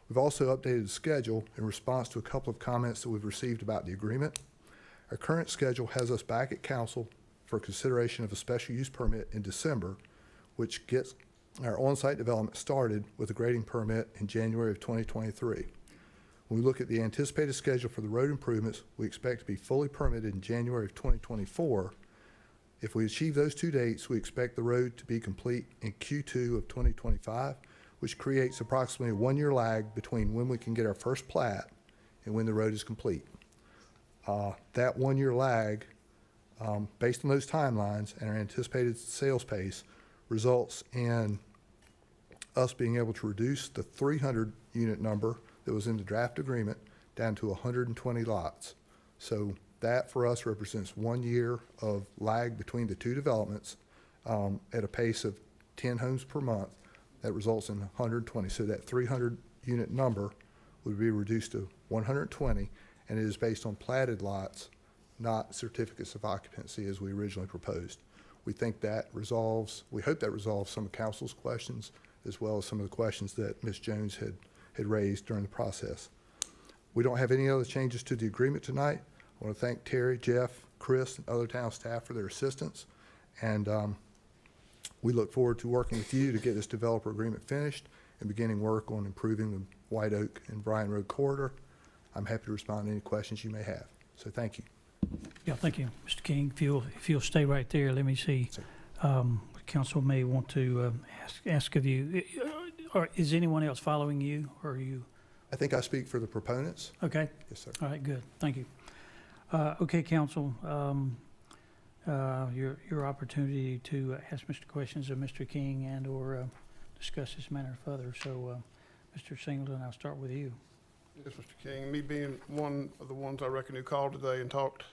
Speaker 14: We've also updated the schedule in response to a couple of comments that we've received about the agreement. Our current schedule has us back at council for consideration of a special use permit in December, which gets our on-site development started with a grading permit in January of 2023. When we look at the anticipated schedule for the road improvements, we expect to be fully permitted in January of 2024. If we achieve those 2 dates, we expect the road to be complete in Q2 of 2025, which creates approximately a 1-year lag between when we can get our first plat and when the road is complete. That 1-year lag, based on those timelines and our anticipated sales pace, results in us being able to reduce the 300 unit number that was in the draft agreement down to 120 lots. So that for us represents 1 year of lag between the two developments at a pace of 10 homes per month, That results in 120. So that 300 unit number would be reduced to 120, and it is based on platted lots, not certificates of occupancy as we originally proposed. We think that resolves, we hope that resolves some of council's questions, as well as some of the questions that Ms. Jones had raised during the process. We don't have any other changes to the agreement tonight. I want to thank Terry, Jeff, Chris, and other town staff for their assistance. And we look forward to working with you to get this developer agreement finished and beginning work on improving the White Oak and Bryan Road corridor. I'm happy to respond to any questions you may have. So thank you.
Speaker 1: Yeah, thank you, Mr. King. If you'll stay right there, let me see. Council may want to ask of you, or is anyone else following you, or are you?
Speaker 14: I think I speak for the proponents.
Speaker 1: Okay.
Speaker 14: Yes, sir.
Speaker 1: All right, good. Thank you. Okay, council, your opportunity to ask Mr. questions of Mr. King and or discuss this matter further. So, Mr. Singleton, I'll start with you.
Speaker 2: Yes, Mr. King. Me being one of the ones I reckon who called today and talked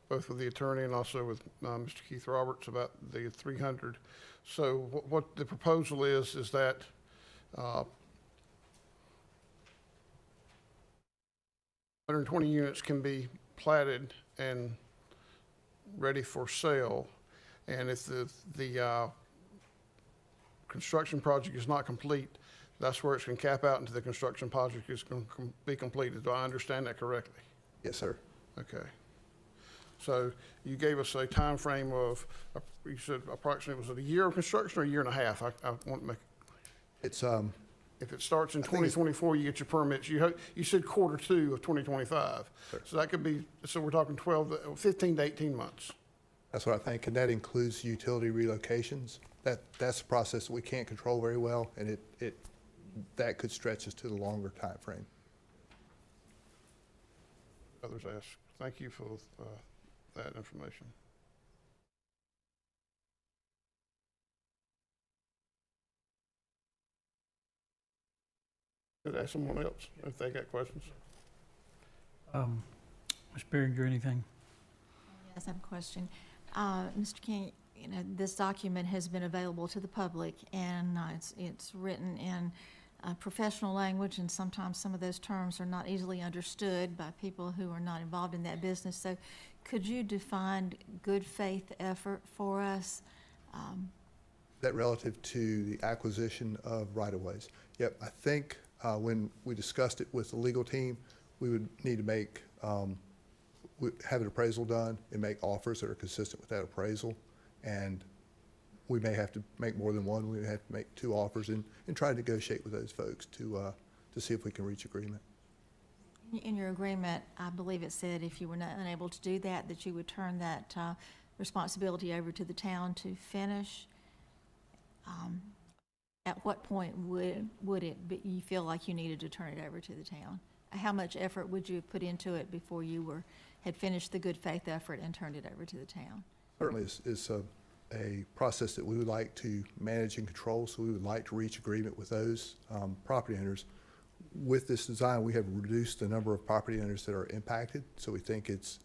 Speaker 2: both with the attorney and also with Mr. Keith Roberts about the 300. So what the proposal is that 120 units can be platted and ready for sale. And if the construction project is not complete, that's where it's going to cap out until the construction project is going to be completed. Do I understand that correctly?
Speaker 14: Yes, sir.
Speaker 2: Okay. So you gave us a time frame of, you said approximately, was it a year of construction or a year and a half? I want to make.
Speaker 14: It's,
Speaker 2: if it starts in 2024, you get your permits. You said Q2 of 2025.
Speaker 14: Sure.
Speaker 2: So that could be, so we're talking 15 to 18 months.
Speaker 14: that's what I think, and that includes utility relocations. That's a process that we can't control very well, and that could stretch us to the longer time frame.
Speaker 2: Others ask. Thank you for that information. Could ask someone else if they got questions.
Speaker 1: Ms. Behringer, anything?
Speaker 9: Yes, I have a question. Mr. King, this document has been available to the public, and it's written in professional language, and sometimes some of those terms are not easily understood by people who are not involved in that business. So could you define good faith effort for us?
Speaker 14: That relative to the acquisition of right-of-ways. Yep, I think when we discussed it with the legal team, we would need to make, have an appraisal done and make offers that are consistent with that appraisal. And we may have to make more than one. We may have to make 2 offers and try to negotiate with those folks to see if we can reach agreement.
Speaker 9: In your agreement, I believe it said if you were not unable to do that, that you would turn that responsibility over to the town to finish. At what point would it be, you feel like you needed to turn it over to the town? How much effort would you have put into it before you had finished the good faith effort and turned it over to the town?
Speaker 14: Certainly it's a process that we would like to manage and control, so we would like to reach agreement with those property owners. With this design, we have reduced the number of property owners that are impacted, so we think it's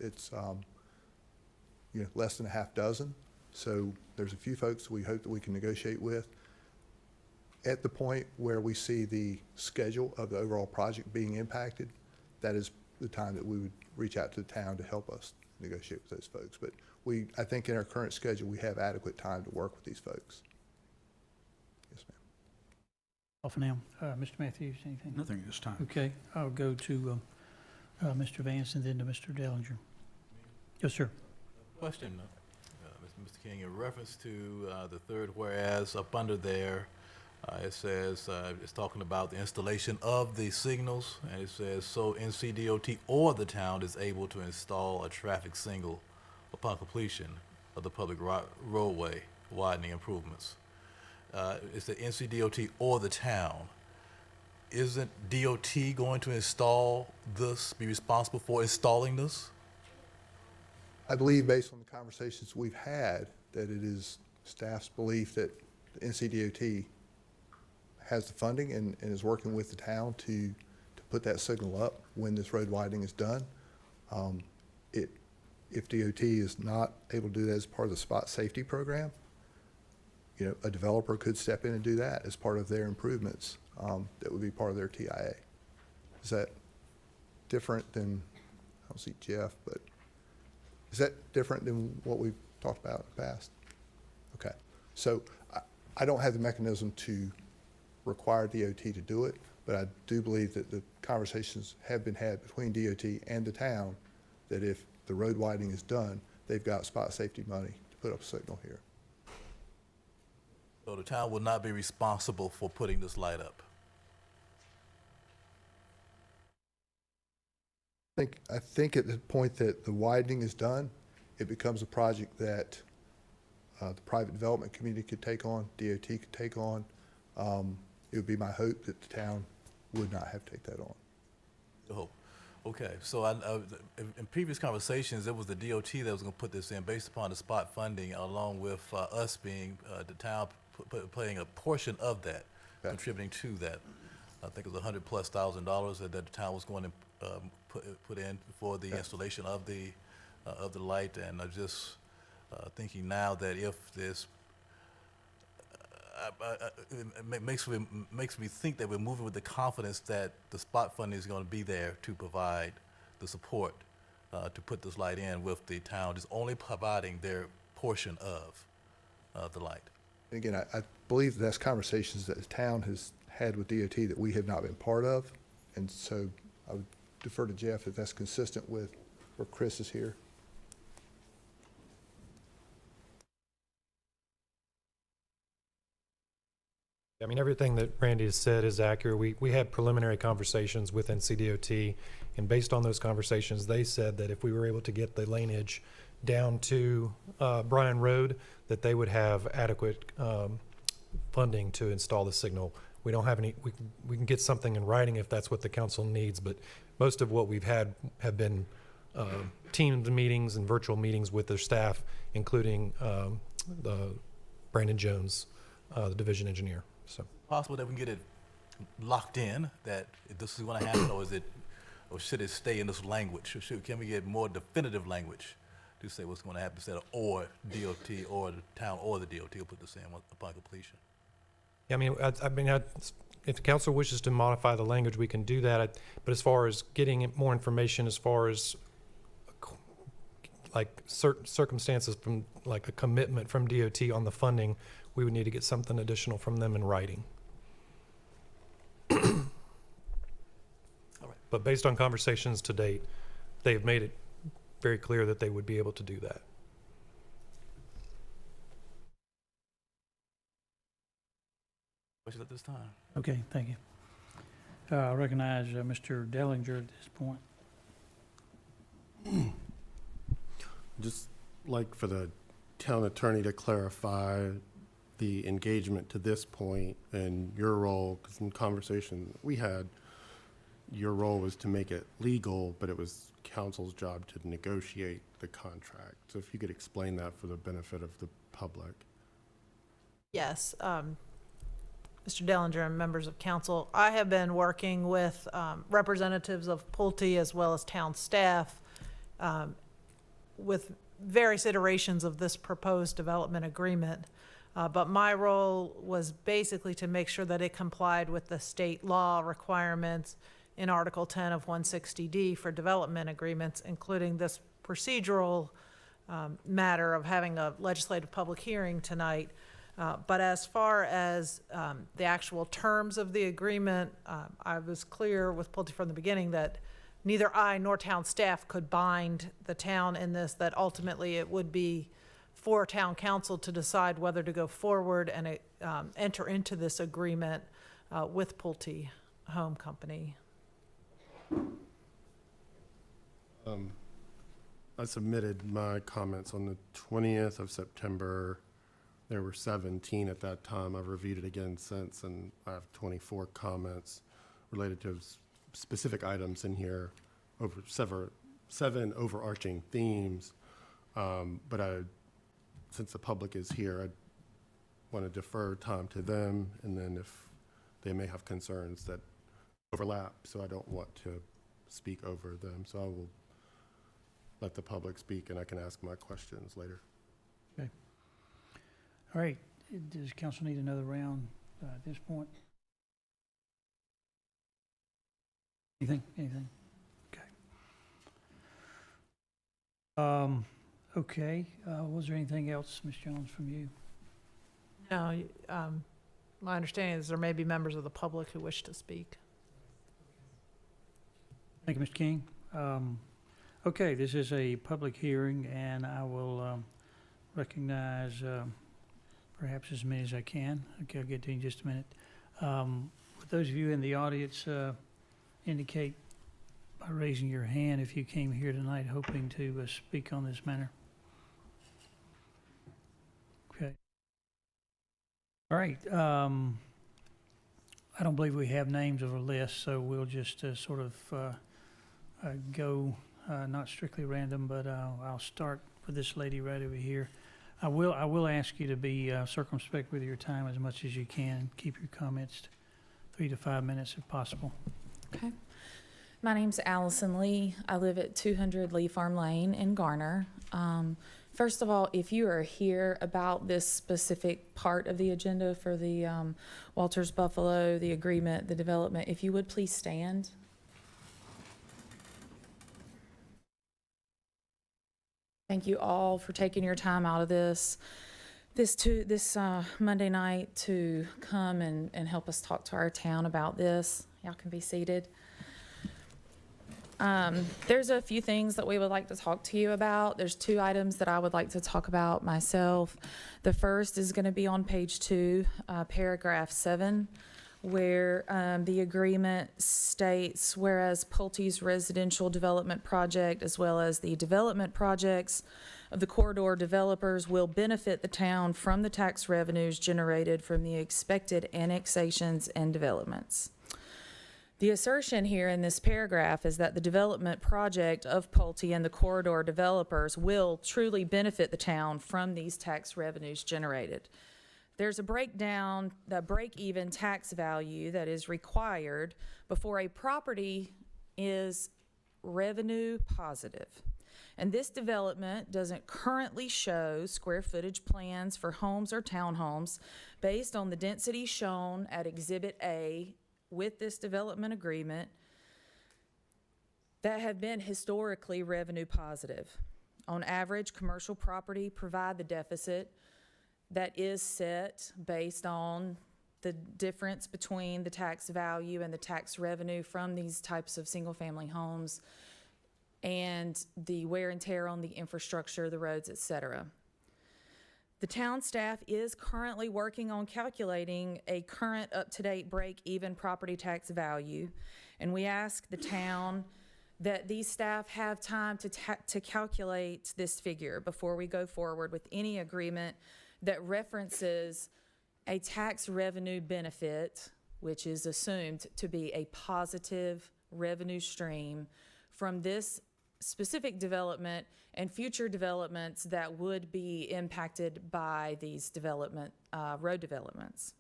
Speaker 14: less than a half dozen. So there's a few folks we hope that we can negotiate with. At the point where we see the schedule of the overall project being impacted, that is the time that we would reach out to the town to help us negotiate with those folks. But I think in our current schedule, we have adequate time to work with these folks. Yes, ma'am.
Speaker 1: Off now. Mr. Matthews, anything?
Speaker 8: Nothing this time.
Speaker 1: Okay, I'll go to Mr. Vance and then to Mr. Dellinger. Yes, sir.
Speaker 3: Question, Mr. King, in reference to the third whereas up under there, it says, it's talking about the installation of the signals, and it says, so NCDOT or the town is able to install a traffic signal upon completion of the public roadway widening improvements. It's the NCDOT or the town. Isn't DOT going to install this, be responsible for installing this?
Speaker 14: I believe based on the conversations we've had that it is staff's belief that the NCDOT has the funding and is working with the town to put that signal up when this road widening is done. If DOT is not able to do that as part of the spot safety program, a developer could step in and do that as part of their improvements. That would be part of their TIA. Is that different than, I don't see Jeff, but is that different than what we've talked about in the past? Okay. So I don't have the mechanism to require DOT to do it, but I do believe that the conversations have been had between DOT and the town that if the road widening is done, they've got spot safety money to put up a signal here.
Speaker 3: So the town will not be responsible for putting this light up?
Speaker 14: I think at the point that the widening is done, it becomes a project that the private development community could take on, DOT could take on. It would be my hope that the town would not have to take that on.
Speaker 3: I hope. Okay, so in previous conversations, it was the DOT that was going to put this in based upon the spot funding, along with us being the town playing a portion of that,
Speaker 14: Okay.
Speaker 3: contributing to that. I think it was $100,000+ that the town was going to put in for the installation of the light, and I'm just thinking now that if this it makes me think that we're moving with the confidence that the spot funding is going to be there to provide the support to put this light in, with the town just only providing their portion of the light.
Speaker 14: And again, I believe that's conversations that the town has had with DOT that we have not been part of. And so I would defer to Jeff if that's consistent with where Chris is here.
Speaker 15: I mean, everything that Randy has said is accurate. We had preliminary conversations with NCDOT, and based on those conversations, they said that if we were able to get the laneage down to Bryan Road, that they would have adequate funding to install the signal. We don't have any, we can get something in writing if that's what the council needs, but most of what we've had have been Teams meetings and virtual meetings with their staff, including Brandon Jones, the division engineer. So
Speaker 3: Possible that we can get it locked in, that this is going to happen, or should it stay in this language? Can we get more definitive language to say what's going to happen instead of or DOT or the town or the DOT will put this in upon completion?
Speaker 15: yeah, I mean, if the council wishes to modify the language, we can do that. But as far as getting more information, as far as like certain circumstances from like a commitment from DOT on the funding, we would need to get something additional from them in writing.
Speaker 3: All right.
Speaker 15: But based on conversations to date, they've made it very clear that they would be able to do that.
Speaker 3: Questions at this time?
Speaker 1: Okay, thank you. I recognize Mr. Dellinger at this point.
Speaker 10: Just like for the town attorney to clarify the engagement to this point and your role, because in conversation we had, your role was to make it legal, but it was council's job to negotiate the contract. So if you could explain that for the benefit of the public.
Speaker 13: Yes, Mr. Dellinger and members of council, I have been working with representatives of Pulte as well as town staff with various iterations of this proposed development agreement. But my role was basically to make sure that it complied with the state law requirements in Article 10 of 160D for development agreements, including this procedural matter of having a legislative public hearing tonight. But as far as the actual terms of the agreement, I was clear with Pulte from the beginning that neither I nor town staff could bind the town in this, that ultimately it would be for town council to decide whether to go forward and enter into this agreement with Pulte Home Company.
Speaker 10: I submitted my comments on the 20th of September. There were 17 at that time. I've reviewed it again since, and I have 24 comments related to specific items in here over seven overarching themes. But since the public is here, I want to defer time to them, and then if they may have concerns that overlap, so I don't want to speak over them. So I will let the public speak, and I can ask my questions later.
Speaker 1: Okay. All right. Does council need another round at this point? Anything? Okay. Okay, was there anything else, Ms. Jones, from you?
Speaker 13: No, my understanding is there may be members of the public who wish to speak.
Speaker 1: Thank you, Mr. King. Okay, this is a public hearing, and I will recognize perhaps as many as I can. Okay, I'll get to you in just a minute. With those of you in the audience, indicate by raising your hand if you came here tonight hoping to speak on this matter. Okay. All right. I don't believe we have names of a list, so we'll just sort of go not strictly random, but I'll start with this lady right over here. I will ask you to be circumspect with your time as much as you can. Keep your comments 3 to 5 minutes if possible.
Speaker 16: Okay. My name's Allison Lee. I live at 200 Lee Farm Lane in Garner. First of all, if you are here about this specific part of the agenda for the Walters Buffalo, the agreement, the development, if you would please stand. Thank you all for taking your time out of this Monday night to come and help us talk to our town about this. Y'all can be seated. There's a few things that we would like to talk to you about. There's 2 items that I would like to talk about myself. The first is going to be on page 2, paragraph 7, where the agreement states, whereas Pulte's residential development project as well as the development projects of the corridor developers will benefit the town from the tax revenues generated from the expected annexations and developments. The assertion here in this paragraph is that the development project of Pulte and the corridor developers will truly benefit the town from these tax revenues generated. There's a breakdown, the break-even tax value that is required before a property is revenue positive. And this development doesn't currently show square footage plans for homes or townhomes based on the density shown at Exhibit A with this development agreement that have been historically revenue positive. On average, commercial property provide the deficit that is set based on the difference between the tax value and the tax revenue from these types of single-family homes and the wear and tear on the infrastructure, the roads, etc. The town staff is currently working on calculating a current up-to-date break-even property tax value, and we ask the town that these staff have time to calculate this figure before we go forward with any agreement that references a tax revenue benefit, which is assumed to be a positive revenue stream from this specific development and future developments that would be impacted by these road developments.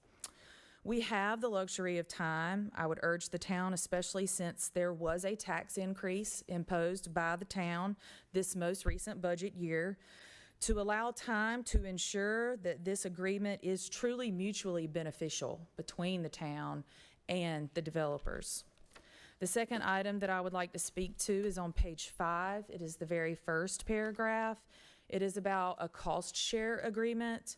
Speaker 16: We have the luxury of time. I would urge the town, especially since there was a tax increase imposed by the town this most recent budget year, to allow time to ensure that this agreement is truly mutually beneficial between the town and the developers. The second item that I would like to speak to is on page 5. It is the very first paragraph. It is about a cost share agreement.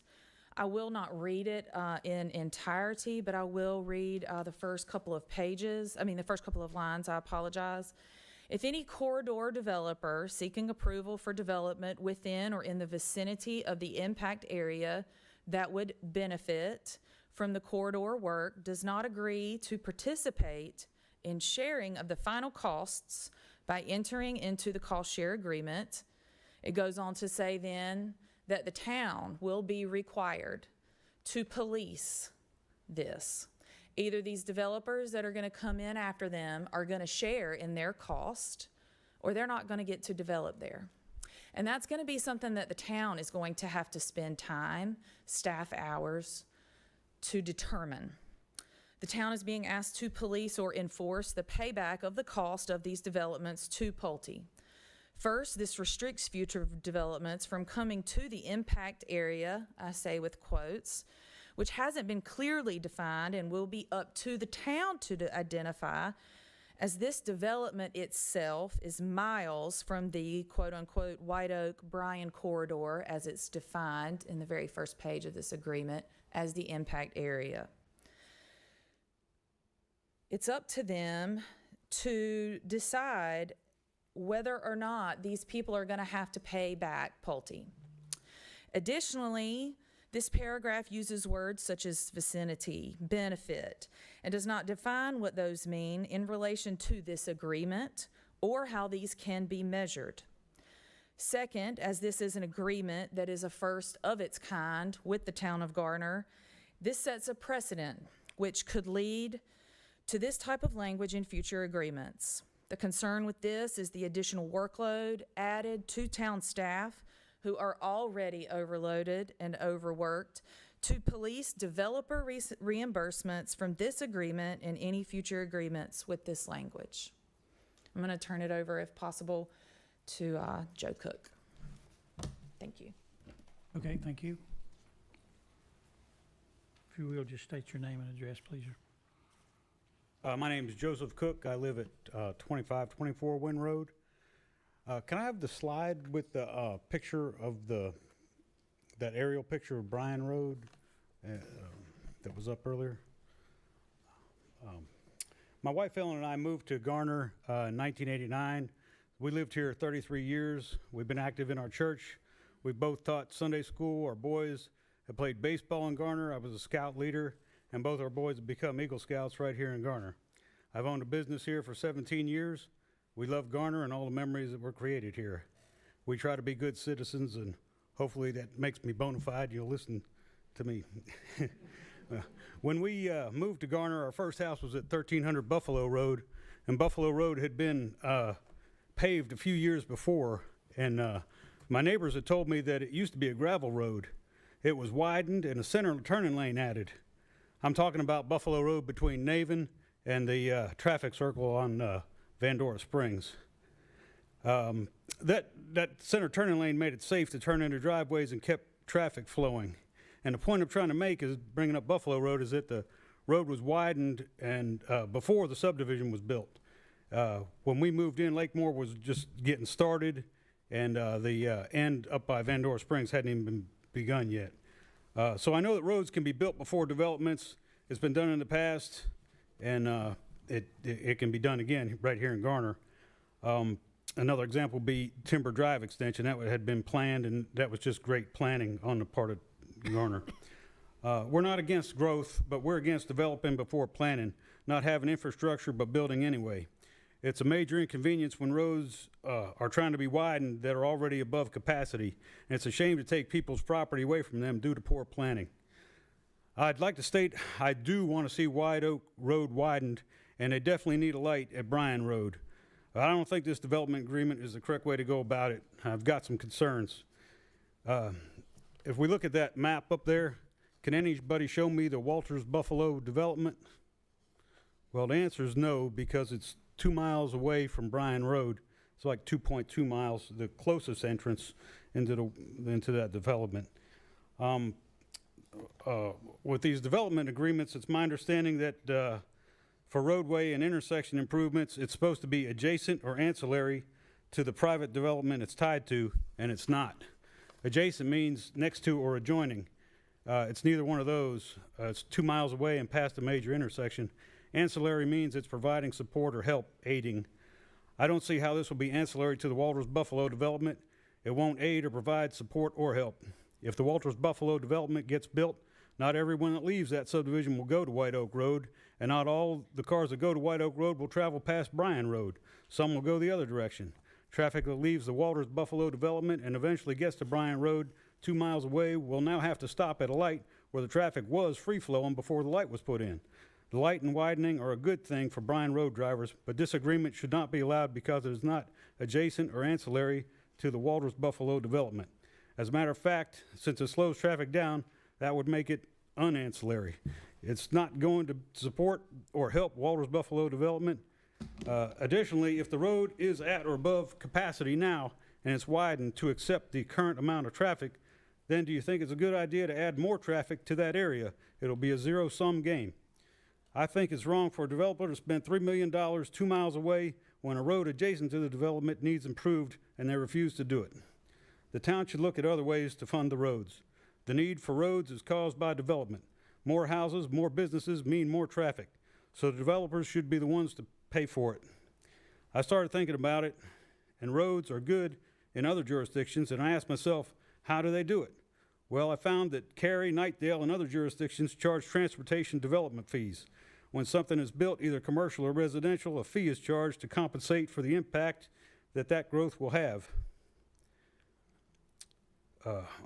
Speaker 16: I will not read it in entirety, but I will read the first couple of lines, I apologize. If any corridor developer seeking approval for development within or in the vicinity of the impact area that would benefit from the corridor work does not agree to participate in sharing of the final costs by entering into the cost share agreement, it goes on to say then that the town will be required to police this. Either these developers that are going to come in after them are going to share in their cost, or they're not going to get to develop there. And that's going to be something that the town is going to have to spend time, staff hours, to determine. The town is being asked to police or enforce the payback of the cost of these developments to Pulte. First, this restricts future developments from coming to the impact area, I say with quotes, which hasn't been clearly defined and will be up to the town to identify, as this development itself is miles from the quote-unquote White Oak Bryan corridor as it's defined in the very first page of this agreement as the impact area. It's up to them to decide whether or not these people are going to have to pay back Pulte. Additionally, this paragraph uses words such as vicinity, benefit, and does not define what those mean in relation to this agreement or how these can be measured. Second, as this is an agreement that is a first of its kind with the town of Garner, this sets a precedent which could lead to this type of language in future agreements. The concern with this is the additional workload added to town staff who are already overloaded and overworked to police developer reimbursements from this agreement and any future agreements with this language. I'm going to turn it over, if possible, to Joe Cook. Thank you.
Speaker 1: Okay, thank you. If you will, just state your name and address, please.
Speaker 17: My name is Joseph Cook. I live at 2524 Wynn Road. Can I have the slide with the picture of that aerial picture of Bryan Road that was up earlier? My wife Ellen and I moved to Garner in 1989. We lived here 33 years. We've been active in our church. We both taught Sunday school. Our boys have played baseball in Garner. I was a scout leader, and both our boys have become Eagle Scouts right here in Garner. I've owned a business here for 17 years. We love Garner and all the memories that were created here. We try to be good citizens, and hopefully that makes me bona fide. You'll listen to me. When we moved to Garner, our first house was at 1300 Buffalo Road, and Buffalo Road had been paved a few years before, and my neighbors had told me that it used to be a gravel road. It was widened and a center turning lane added. I'm talking about Buffalo Road between Naven and the traffic circle on Vandora Springs. That center turning lane made it safe to turn into driveways and kept traffic flowing. And the point I'm trying to make is bringing up Buffalo Road is that the road was widened and before the subdivision was built. When we moved in, Lakemore was just getting started, and the end up by Vandora Springs hadn't even been begun yet. So I know that roads can be built before developments. It's been done in the past, and it can be done again right here in Garner. Another example would be Timber Drive extension. That had been planned, and that was just great planning on the part of Garner. We're not against growth, but we're against developing before planning, not having infrastructure, but building anyway. It's a major inconvenience when roads are trying to be widened that are already above capacity, and it's a shame to take people's property away from them due to poor planning. I'd like to state I do want to see White Oak Road widened, and they definitely need a light at Bryan Road. I don't think this development agreement is the correct way to go about it. I've got some concerns. If we look at that map up there, can anybody show me the Walters Buffalo development? Well, the answer is no, because it's 2 miles away from Bryan Road. It's like 2.2 miles, the closest entrance into that development. With these development agreements, it's my understanding that for roadway and intersection improvements, it's supposed to be adjacent or ancillary to the private development it's tied to, and it's not. Adjacent means next to or adjoining. It's neither one of those. It's 2 miles away and past a major intersection. Ancillary means it's providing support or help, aiding. I don't see how this will be ancillary to the Walters Buffalo development. It won't aid or provide support or help. If the Walters Buffalo development gets built, not everyone that leaves that subdivision will go to White Oak Road, and not all the cars that go to White Oak Road will travel past Bryan Road. Some will go the other direction. Traffic that leaves the Walters Buffalo development and eventually gets to Bryan Road 2 miles away will now have to stop at a light where the traffic was free-flowing before the light was put in. The light and widening are a good thing for Bryan Road drivers, but this agreement should not be allowed because it is not adjacent or ancillary to the Walters Buffalo development. As a matter of fact, since it slows traffic down, that would make it unancillary. It's not going to support or help Walters Buffalo development. Additionally, if the road is at or above capacity now and it's widened to accept the current amount of traffic, then do you think it's a good idea to add more traffic to that area? It'll be a zero-sum game. I think it's wrong for a developer to spend $3 million 2 miles away when a road adjacent to the development needs improved and they refuse to do it. The town should look at other ways to fund the roads. The need for roads is caused by development. More houses, more businesses mean more traffic. So the developers should be the ones to pay for it. I started thinking about it, and roads are good in other jurisdictions, and I asked myself, how do they do it? Well, I found that Cary, Knightdale, and other jurisdictions charge transportation development fees. When something is built, either commercial or residential, a fee is charged to compensate for the impact that growth will have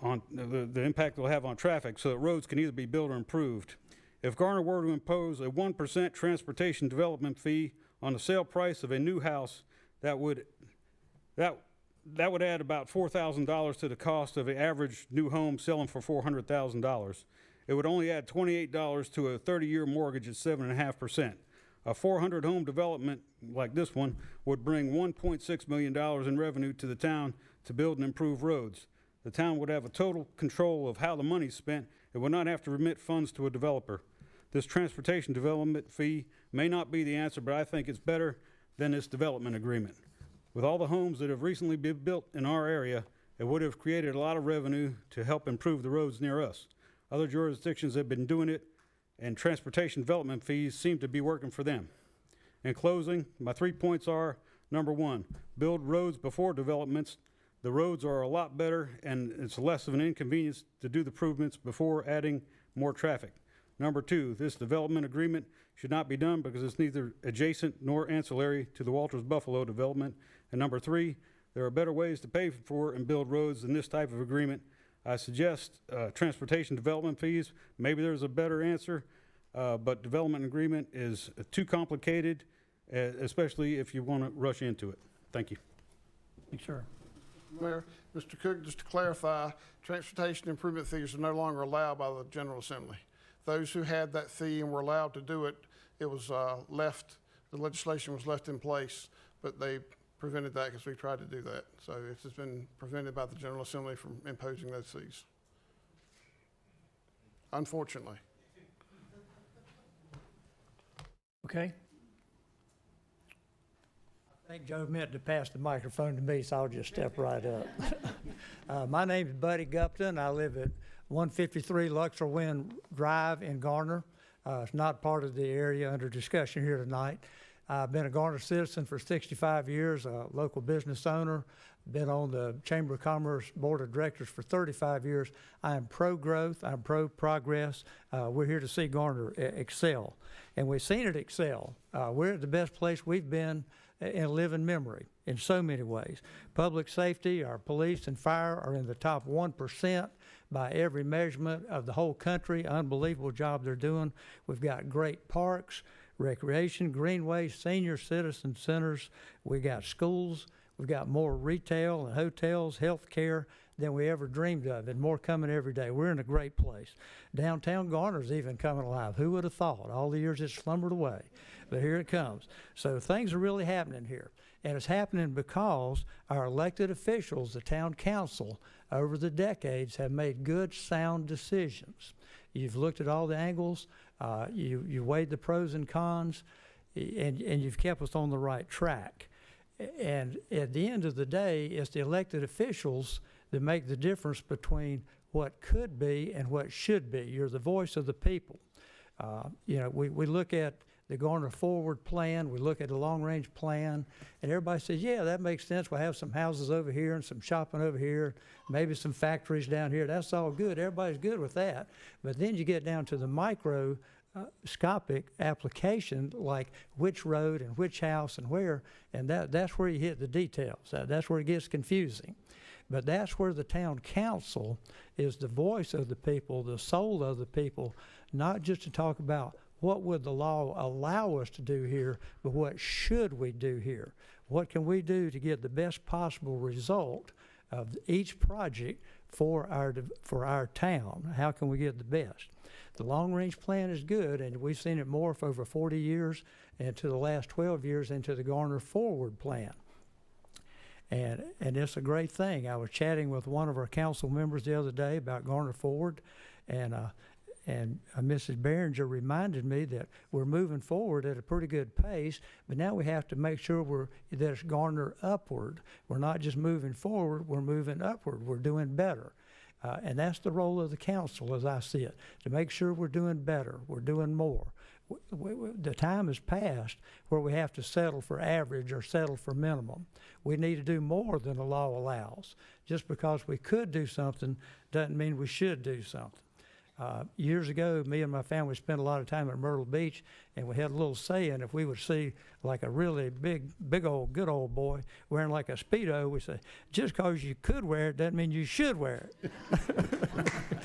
Speaker 17: on the impact it will have on traffic, so that roads can either be built or improved. If Garner were to impose a 1% transportation development fee on the sale price of a new house, that would add about $4,000 to the cost of an average new home selling for $400,000. It would only add $28 to a 30-year mortgage at 7.5%. A 400-home development like this one would bring $1.6 million in revenue to the town to build and improve roads. The town would have a total control of how the money's spent and would not have to remit funds to a developer. This transportation development fee may not be the answer, but I think it's better than this development agreement. With all the homes that have recently been built in our area, it would have created a lot of revenue to help improve the roads near us. Other jurisdictions have been doing it, and transportation development fees seem to be working for them. In closing, my 3 points are, number one, build roads before developments. The roads are a lot better, and it's less of an inconvenience to do the improvements before adding more traffic. Number two, this development agreement should not be done because it's neither adjacent nor ancillary to the Walters Buffalo development. And number three, there are better ways to pay for and build roads than this type of agreement. I suggest transportation development fees. Maybe there's a better answer, but development agreement is too complicated, especially if you want to rush into it. Thank you.
Speaker 1: Thanks, sir.
Speaker 2: Mayor, Mr. Cook, just to clarify, transportation improvement fees are no longer allowed by the General Assembly. Those who had that fee and were allowed to do it, it was left, the legislation was left in place, but they prevented that because we tried to do that. So it has been prevented by the General Assembly from imposing those fees, unfortunately.
Speaker 18: Okay. I think Joe meant to pass the microphone to me, so I'll just step right up. My name is Buddy Gupton. I live at 153 Luxor Wind Drive in Garner. It's not part of the area under discussion here tonight. I've been a Garner citizen for 65 years, a local business owner, been on the Chamber of Commerce Board of Directors for 35 years. I am pro-growth, I'm pro-progress. We're here to see Garner excel, and we've seen it excel. We're at the best place we've been in living memory in so many ways. Public safety, our police and fire are in the top 1% by every measurement of the whole country. Unbelievable job they're doing. We've got great parks, recreation, greenways, senior citizen centers. We got schools. We've got more retail and hotels, health care than we ever dreamed of, and more coming every day. We're in a great place. Downtown Garner's even coming alive. Who would have thought? All the years it slumbered away, but here it comes. So things are really happening here, and it's happening because our elected officials, the town council, over the decades have made good, sound decisions. You've looked at all the angles, you weighed the pros and cons, and you've kept us on the right track. And at the end of the day, it's the elected officials that make the difference between what could be and what should be. You're the voice of the people. We look at the Garner Forward plan, we look at the long-range plan, and everybody says, yeah, that makes sense. We'll have some houses over here and some shopping over here, maybe some factories down here. That's all good. Everybody's good with that. But then you get down to the microscopic application, like which road and which house and where, and that's where you hit the details. That's where it gets confusing. But that's where the town council is the voice of the people, the soul of the people, not just to talk about what would the law allow us to do here, but what should we do here? What can we do to get the best possible result of each project for our town? How can we get the best? The long-range plan is good, and we've seen it morph over 40 years and to the last 12 years into the Garner Forward plan. And it's a great thing. I was chatting with one of our council members the other day about Garner Forward, and Mrs. Behringer reminded me that we're moving forward at a pretty good pace, but now we have to make sure that it's Garner upward. We're not just moving forward, we're moving upward. We're doing better. And that's the role of the council, as I see it, to make sure we're doing better, we're doing more. The time has passed where we have to settle for average or settle for minimum. We need to do more than the law allows. Just because we could do something doesn't mean we should do something. Years ago, me and my family spent a lot of time at Myrtle Beach, and we had a little saying: if we would see like a really big old good old boy wearing like a Speedo, we say, just because you could wear it doesn't mean you should wear it.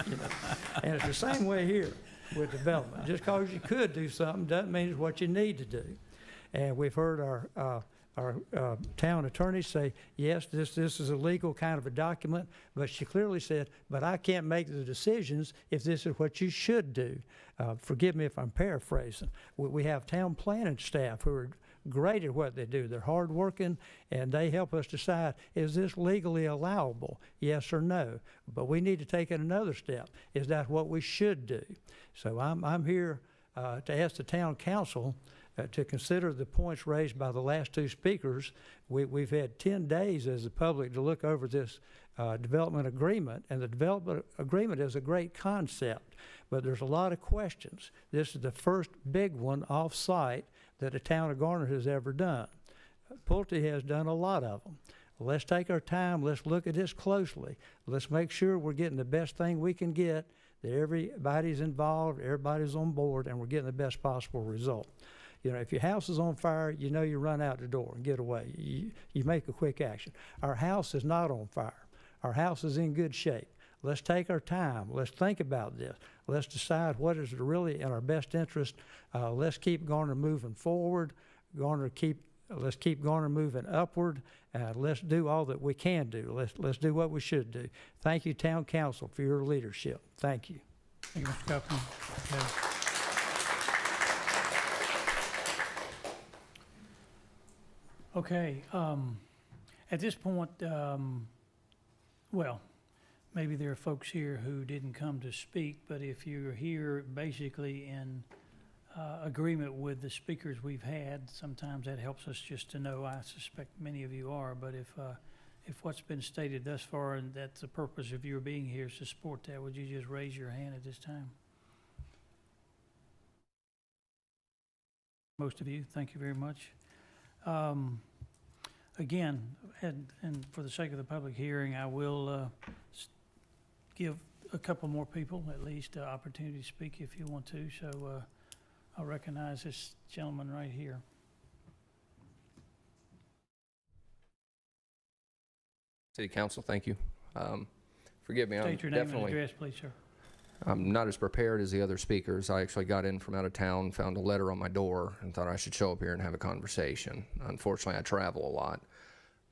Speaker 18: You know? And it's the same way here with development. Just because you could do something doesn't mean it's what you need to do. And we've heard our town attorney say, yes, this is a legal kind of a document, but she clearly said, but I can't make the decisions if this is what you should do. Forgive me if I'm paraphrasing. We have town planning staff who are great at what they do. They're hardworking, and they help us decide, is this legally allowable, yes or no? But we need to take it another step. Is that what we should do? So I'm here to ask the town council to consider the points raised by the last two speakers. We've had 10 days as the public to look over this development agreement, and the development agreement is a great concept, but there's a lot of questions. This is the first big one off-site that the town of Garner has ever done. Pulte has done a lot of them. Let's take our time, let's look at this closely. Let's make sure we're getting the best thing we can get, that everybody's involved, everybody's on board, and we're getting the best possible result. You know, if your house is on fire, you know you run out the door and get away. You make a quick action. Our house is not on fire. Our house is in good shape. Let's take our time. Let's think about this. Let's decide what is really in our best interest. Let's keep Garner moving forward. Let's keep Garner moving upward. Let's do all that we can do. Let's do what we should do. Thank you, Town Council, for your leadership. Thank you.
Speaker 1: Thank you, Mr. Copeland. Okay. Okay, at this point, well, maybe there are folks here who didn't come to speak, but if you're here basically in agreement with the speakers we've had, sometimes that helps us just to know. I suspect many of you are, but if what's been stated thus far and that the purpose of your being here is to support that, would you just raise your hand at this time? Most of you, thank you very much. Again, and for the sake of the public hearing, I will give a couple more people at least an opportunity to speak if you want to. So I'll recognize this gentleman right here.
Speaker 19: City Council, thank you. Forgive me,
Speaker 1: State your name and address, please, sir.
Speaker 19: I'm not as prepared as the other speakers. I actually got in from out of town, found a letter on my door, and thought I should show up here and have a conversation. Unfortunately, I travel a lot.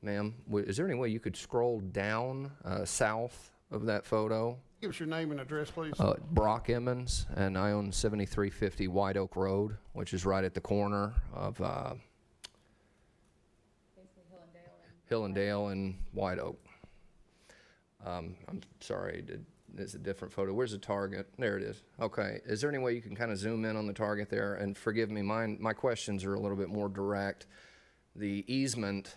Speaker 19: Ma'am, is there any way you could scroll down south of that photo?
Speaker 2: Give us your name and address, please.
Speaker 19: Brock Emmons, and I own 7350 White Oak Road, which is right at the corner of Hillendale and White Oak. I'm sorry, it's a different photo. Where's the target? There it is. Okay. Is there any way you can kind of zoom in on the target there? And forgive me, my questions are a little bit more direct. The easement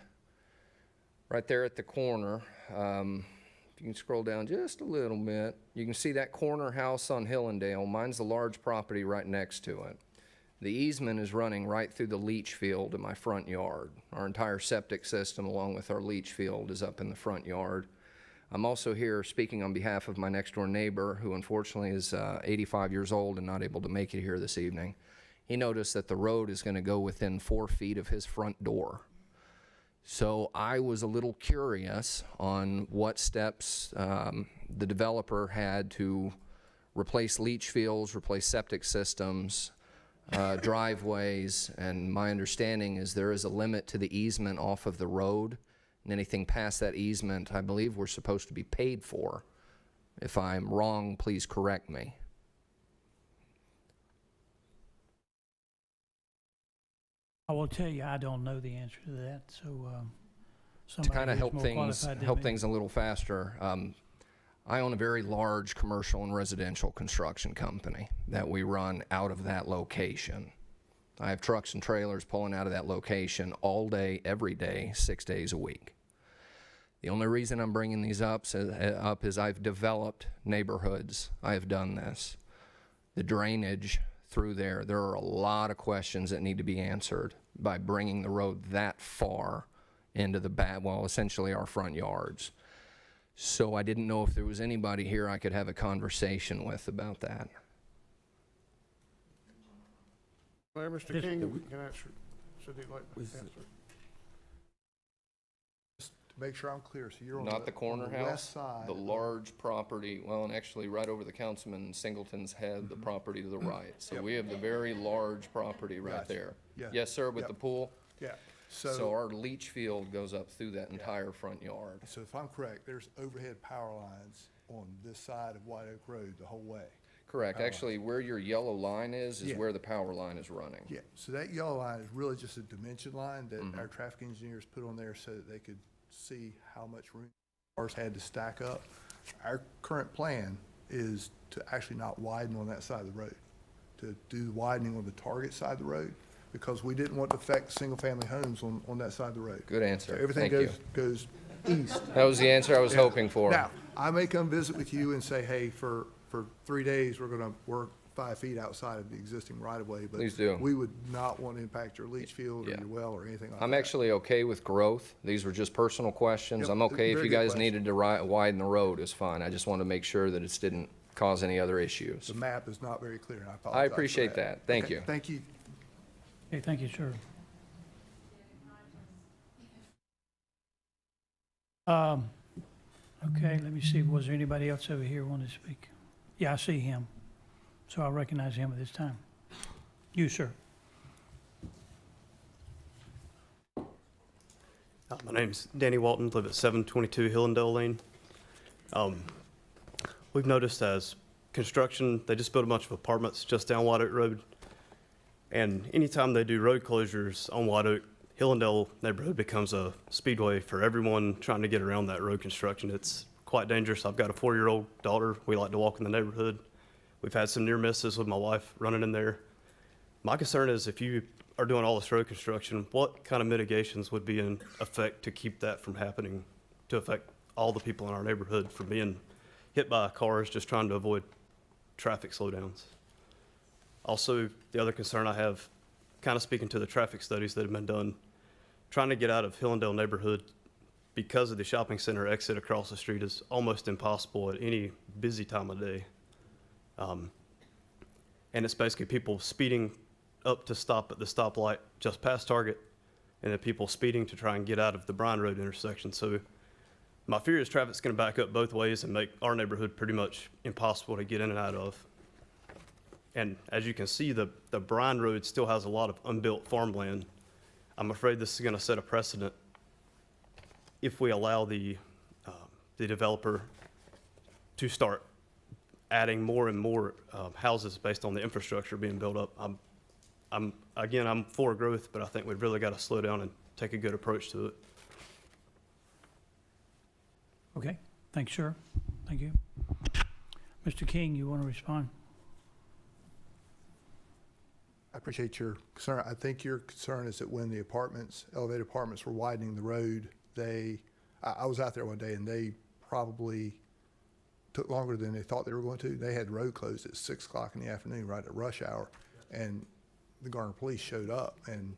Speaker 19: right there at the corner, if you can scroll down just a little bit, you can see that corner house on Hillendale. Mine's the large property right next to it. The easement is running right through the leach field in my front yard. Our entire septic system along with our leach field is up in the front yard. I'm also here speaking on behalf of my next door neighbor, who unfortunately is 85 years old and not able to make it here this evening. He noticed that the road is going to go within 4 feet of his front door. So I was a little curious on what steps the developer had to replace leach fields, replace septic systems, driveways, and my understanding is there is a limit to the easement off of the road. And anything past that easement, I believe we're supposed to be paid for. If I'm wrong, please correct me.
Speaker 1: I will tell you, I don't know the answer to that. somebody
Speaker 19: kind of
Speaker 1: who's
Speaker 19: help
Speaker 1: more
Speaker 19: things
Speaker 1: qualified than me.
Speaker 19: a little faster, I own a very large commercial and residential construction company that we run out of that location. I have trucks and trailers pulling out of that location all day, every day, 6 days a week. The only reason I'm bringing these up is I've developed neighborhoods. I have done this. The drainage through there are a lot of questions that need to be answered by bringing the road that far into essentially our front yards. So I didn't know if there was anybody here I could have a conversation with about that.
Speaker 2: Mayor, Mr. King, can answer. Should he like to answer?
Speaker 14: Just to make sure I'm clear, so you're on
Speaker 19: Not the corner
Speaker 14: on the
Speaker 19: house,
Speaker 14: west side.
Speaker 19: the large property, well, and actually right over the Councilman Singleton's head, the property to the right. So we have the very large property right
Speaker 14: Gotcha.
Speaker 19: there.
Speaker 14: Yeah.
Speaker 19: Yes, sir, with
Speaker 14: Yep.
Speaker 19: the pool.
Speaker 14: Yeah.
Speaker 19: So our leach field goes up through that entire front yard.
Speaker 14: So if I'm correct, there's overhead power lines on this side of White Oak Road the whole way.
Speaker 19: Correct.
Speaker 14: Power
Speaker 19: Actually, where your yellow line is
Speaker 14: Yeah.
Speaker 19: where the power line is running.
Speaker 14: Yeah, so that yellow line is really just a dimension line that
Speaker 19: Mm-hmm.
Speaker 14: our traffic engineers put on there so that they could see how much room cars had to stack up. Our current plan is to actually not widen on that side of the road, to do the widening on the target side of the road, because we didn't want to affect single-family homes on that side of the road.
Speaker 19: Good answer.
Speaker 14: So everything
Speaker 19: Thank you.
Speaker 14: goes east.
Speaker 19: That was the answer I was hoping for.
Speaker 14: Now, I may come visit with you and say, hey, for 3 days, we're gonna work 5 feet outside of the existing right-of-way, but
Speaker 19: Please do.
Speaker 14: we would not want to impact your leach field or
Speaker 19: Yeah.
Speaker 14: your well or anything like that.
Speaker 19: I'm actually okay with growth. These were just personal questions.
Speaker 14: Yep,
Speaker 19: I'm okay if
Speaker 14: very
Speaker 19: you
Speaker 14: good
Speaker 19: guys
Speaker 14: question.
Speaker 19: needed to widen the road, it's fine. I just wanted to make sure that it didn't cause any other issues.
Speaker 14: The map is not very clear, and I apologize
Speaker 19: I
Speaker 14: for
Speaker 19: appreciate that. Thank
Speaker 14: Okay,
Speaker 19: you.
Speaker 14: Thank you.
Speaker 1: Okay, thank you, sir. Okay, let me see, was there anybody else over here want to speak? Yeah, I see him, so I'll recognize him at this time. You, sir.
Speaker 20: My name's Danny Walton, live at 722 Hillendale Lane. We've noticed as construction, they just built a bunch of apartments just down White Oak Road. And anytime they do road closures on White Oak, Hillendale neighborhood becomes a speedway for everyone trying to get around that road construction. It's quite dangerous. I've got a 4-year-old daughter. We like to walk in the neighborhood. We've had some near misses with my wife running in there. My concern is if you are doing all this road construction, what kind of mitigations would be in effect to keep that from happening, to affect all the people in our neighborhood from being hit by cars just trying to avoid traffic slowdowns? Also, the other concern I have, kind of speaking to the traffic studies that have been done, trying to get out of Hillendale neighborhood because of the shopping center exit across the street is almost impossible at any busy time of day. And it's basically people speeding up to stop at the stoplight just past Target, and then people speeding to try and get out of the Bryan Road intersection. So my fear is traffic's going to back up both ways and make our neighborhood pretty much impossible to get in and out of. And as you can see, the Bryan Road still has a lot of unbuilt farmland. I'm afraid this is going to set a precedent if we allow the developer to start adding more and more houses based on the infrastructure being built up. I'm for growth, but I think we've really got to slow down and take a good approach to it.
Speaker 1: Okay, thanks, sir. Thank you. Mr. King, you want to respond?
Speaker 14: I appreciate your concern. I think your concern is that when the elevated apartments were widening the road, I was out there one day and they probably took longer than they thought they were going to. They had the road closed at 6 o'clock in the afternoon, right at rush hour. And the Garner police showed up and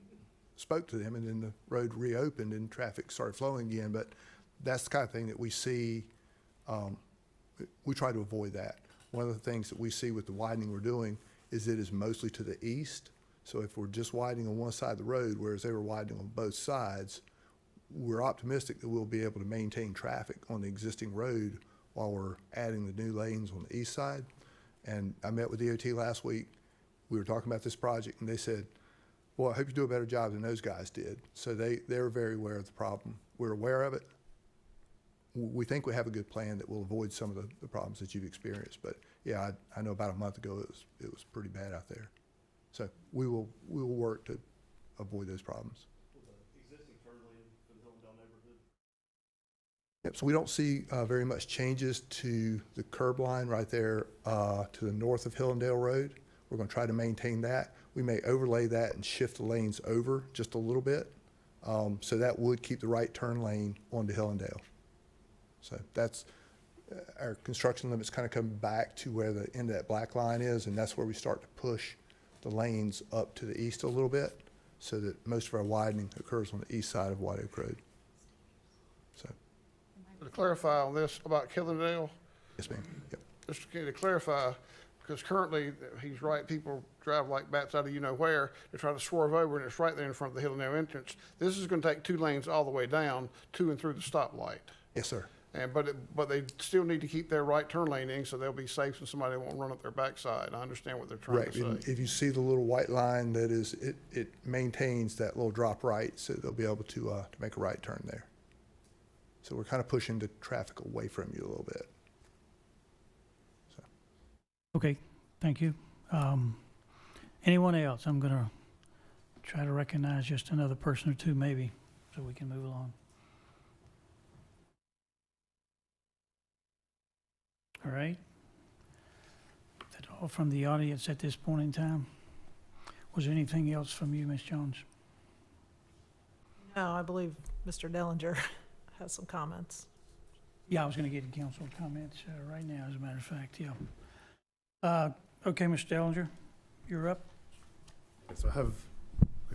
Speaker 14: spoke to them, and then the road reopened and traffic started flowing again. But that's the kind of thing that we see. We try to avoid that. One of the things that we see with the widening we're doing is it is mostly to the east. So if we're just widening on one side of the road, whereas they were widening on both sides, we're optimistic that we'll be able to maintain traffic on the existing road while we're adding the new lanes on the east side. And I met with DOT last week. We were talking about this project, and they said, well, I hope you do a better job than those guys did. So they're very aware of the problem. We're aware of it. We think we have a good plan that will avoid some of the problems that you've experienced. But yeah, I know about a month ago it was pretty bad out there. So we will work to avoid those problems. Yep, so we don't see very much changes to the curb line right there to the north of Hillendale Road. We're going to try to maintain that. We may overlay that and shift the lanes over just a little bit. So that would keep the right turn lane onto Hillendale. So that's our construction limits kind of come back to where the end of that black line is, and that's where we start to push the lanes up to the east a little bit so that most of our widening occurs on the east side of White Oak Road. So.
Speaker 2: To clarify on this about Killendale,
Speaker 14: Yes, ma'am. Yep.
Speaker 2: just to clarify, because currently, he's right, people drive like bats out of you-know-where to try to swerve over, and it's right there in front of the Hillendale entrance. This is going to take 2 lanes all the way down to and through the stoplight.
Speaker 14: Yes, sir.
Speaker 2: And, but they still need to keep their right turn lane in, so they'll be safe and somebody won't run up their backside. I understand what they're trying
Speaker 14: Right.
Speaker 2: to
Speaker 14: And
Speaker 2: say.
Speaker 14: if you see the little white line, that is, it maintains that little drop right, so they'll be able to make a right turn there. So we're kind of pushing the traffic away from you a little bit.
Speaker 1: Okay, thank you. Anyone else? I'm going to try to recognize just another person or two maybe, so we can move along. All right. That's all from the audience at this point in time. Was there anything else from you, Ms. Jones?
Speaker 13: No, I believe Mr. Dellinger has some comments.
Speaker 1: Yeah, I was going to get council comments right now, as a matter of fact, yeah. Okay, Mr. Dellinger, you're up.
Speaker 10: So I have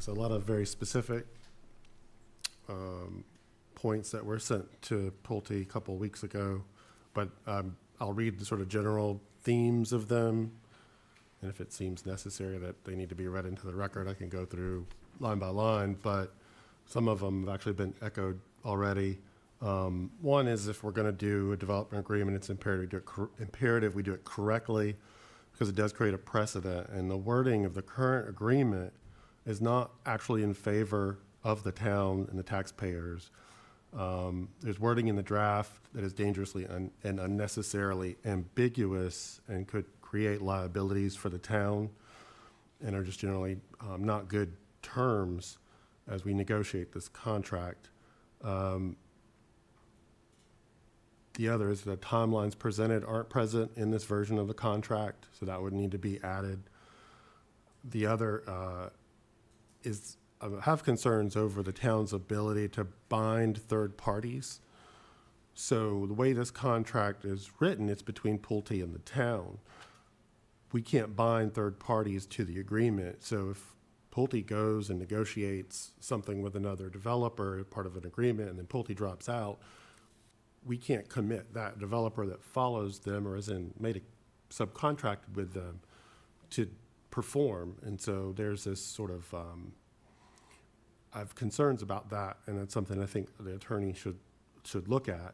Speaker 10: a lot of very specific points that were sent to Pulte a couple of weeks ago, but I'll read the sort of general themes of them, and if it seems necessary that they need to be read into the record, I can go through line by line, but some of them have actually been echoed already. One is, if we're going to do a development agreement, it's imperative we do it correctly, because it does create a precedent, and the wording of the current agreement is not actually in favor of the town and the taxpayers. There's wording in the draft that is dangerously and unnecessarily ambiguous and could create liabilities for the town, and are just generally not good terms as we negotiate this contract. The other is the timelines presented aren't present in this version of the contract, so that would need to be added. The other is I have concerns over the town's ability to bind third parties. So the way this contract is written, it's between Pulte and the town. We can't bind third parties to the agreement. So if Pulte goes and negotiates something with another developer, part of an agreement, and then Pulte drops out, we can't commit that developer that follows them or is made a subcontract with them to perform. And so there's this sort of, I have concerns about that, and that's something I think the attorney should look at.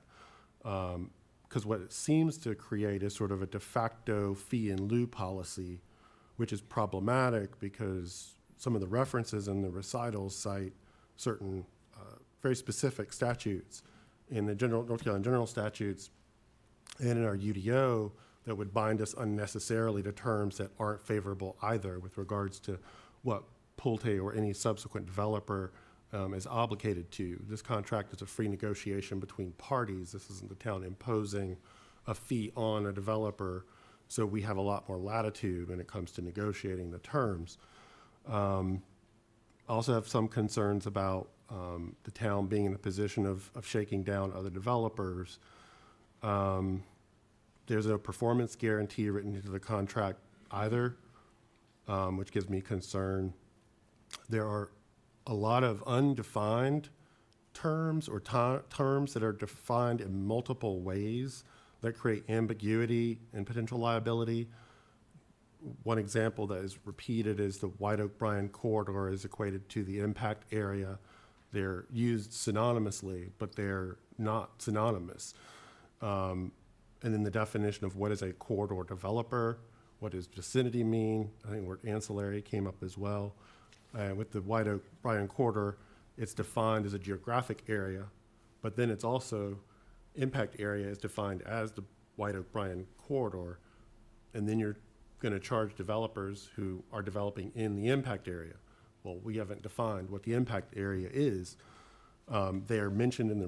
Speaker 10: Because what it seems to create is sort of a de facto fee in lieu policy, which is problematic because some of the references in the recitals cite certain very specific statutes in the North Carolina general statutes and in our UDO that would bind us unnecessarily to terms that aren't favorable either with regards to what Pulte or any subsequent developer is obligated to. This contract is a free negotiation between parties. This isn't the town imposing a fee on a developer, so we have a lot more latitude when it comes to negotiating the terms. I also have some concerns about the town being in a position of shaking down other developers. There's no performance guarantee written into the contract either, which gives me concern. There are a lot of undefined terms or terms that are defined in multiple ways that create ambiguity and potential liability. One example that is repeated is the White Oak Bryan corridor is equated to the impact area. They're used synonymously, but they're not synonymous. And then the definition of what is a corridor developer, what does vicinity mean? I think the word ancillary came up as well. With the White Oak Bryan corridor, it's defined as a geographic area, but then it's also impact area is defined as the White Oak Bryan corridor, and then you're going to charge developers who are developing in the impact area. Well, we haven't defined what the impact area is, They are mentioned in the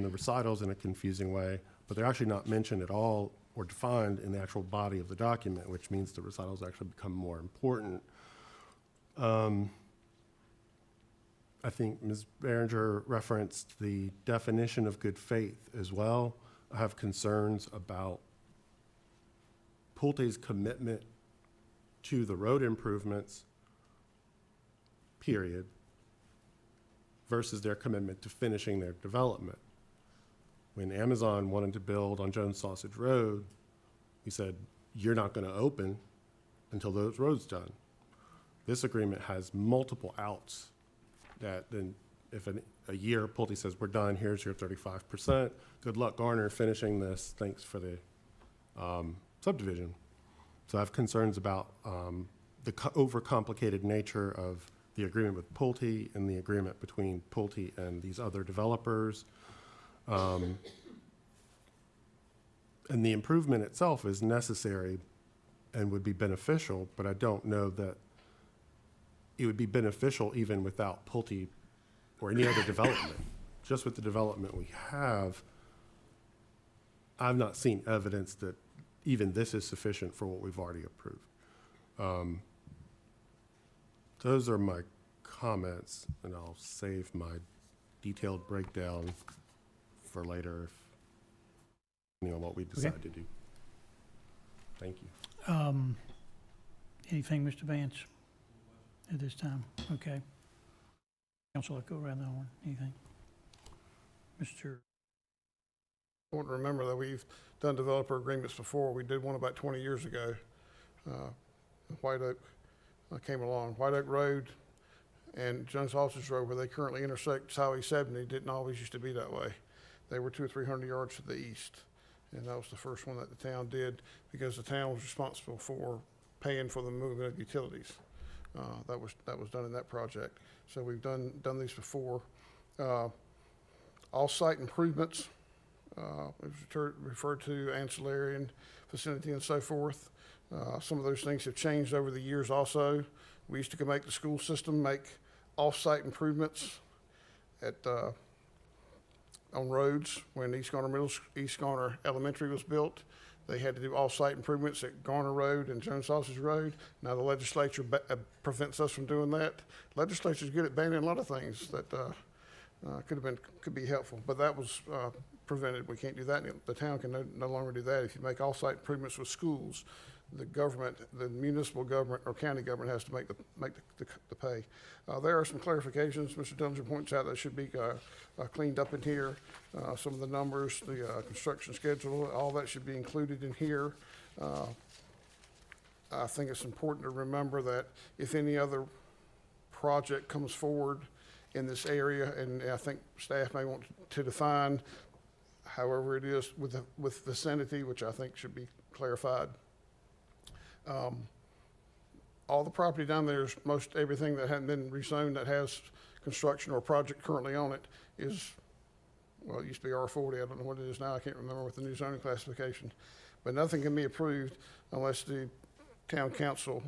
Speaker 10: recitals in a confusing way, but they're actually not mentioned at all or defined in the actual body of the document, which means the recitals actually become more important. I think Ms. Behringer referenced the definition of good faith as well. I have concerns about Pulte's commitment to the road improvements, period, versus their commitment to finishing their development. When Amazon wanted to build on Jones Sausage Road, we said, you're not going to open until those roads done. This agreement has multiple outs that then if a year Pulte says, we're done, here's your 35%, good luck, Garner, finishing this, thanks for the subdivision. So I have concerns about the overcomplicated nature of the agreement with Pulte and the agreement between Pulte and these other developers. And the improvement itself is necessary and would be beneficial, but I don't know that it would be beneficial even without Pulte or any other development. Just with the development we have, I've not seen evidence that even this is sufficient for what we've already approved. Those are my comments, and I'll save my detailed breakdown for later, depending on what we decide to do. Thank you.
Speaker 1: Anything, Mr. Vance, at this time? Okay. Council, let's go around the horn. Anything? Mr.
Speaker 2: I want to remember that we've done developer agreements before. We did one about 20 years ago. White Oak came along. White Oak Road and Jones Sausage Road, where they currently intersect Highway 70, didn't always used to be that way. They were 200 or 300 yards to the east. And that was the first one that the town did because the town was responsible for paying for the movement of utilities. That was done in that project. So we've done these before. All site improvements, it was referred to ancillary and vicinity and so forth. Some of those things have changed over the years also. We used to make the school system make off-site improvements at on roads. When East Garner Elementary was built, they had to do off-site improvements at Garner Road and Jones Sausage Road. Now the legislature prevents us from doing that. Legislature's good at banning a lot of things that could be helpful, but that was prevented. We can't do that. The town can no longer do that. If you make off-site improvements with schools, the government, the municipal government or county government has to make the pay. There are some clarifications. Mr. Dillinger points out that should be cleaned up in here. Some of the numbers, the construction schedule, all that should be included in here. I think it's important to remember that if any other project comes forward in this area, and I think staff may want to define however it is with vicinity, which I think should be clarified. All the property down there is most everything that hadn't been rezoned that has construction or project currently on it is, well, it used to be R40. I don't know what it is now. I can't remember with the new zoning classification. But nothing can be approved unless the town council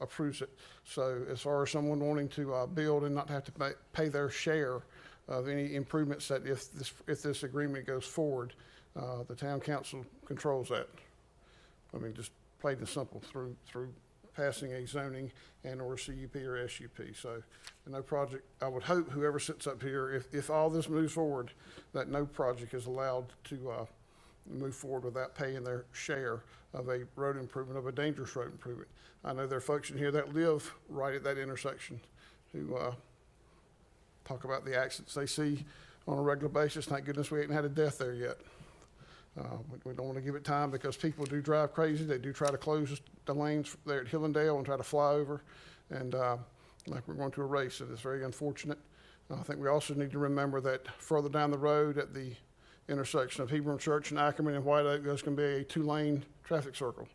Speaker 2: approves it. So as far as someone wanting to build and not have to pay their share of any improvements that if this agreement goes forward, the town council controls that. I mean, just plain and simple through passing a zoning and or CUP or SUP. So no project, I would hope whoever sits up here, if all this moves forward, that no project is allowed to move forward without paying their share of a road improvement, of a dangerous road improvement. I know there are folks in here that live right at that intersection who talk about the accidents they see on a regular basis. Thank goodness we ain't had a death there yet. We don't want to give it time because people do drive crazy. They do try to close the lanes there at Hillendale and try to fly over. And like we're going to a race, and it's very unfortunate. I think we also need to remember that further down the road at the intersection of Hebron Church and Ackerman and White Oak, there's going to be a 2-lane traffic circle,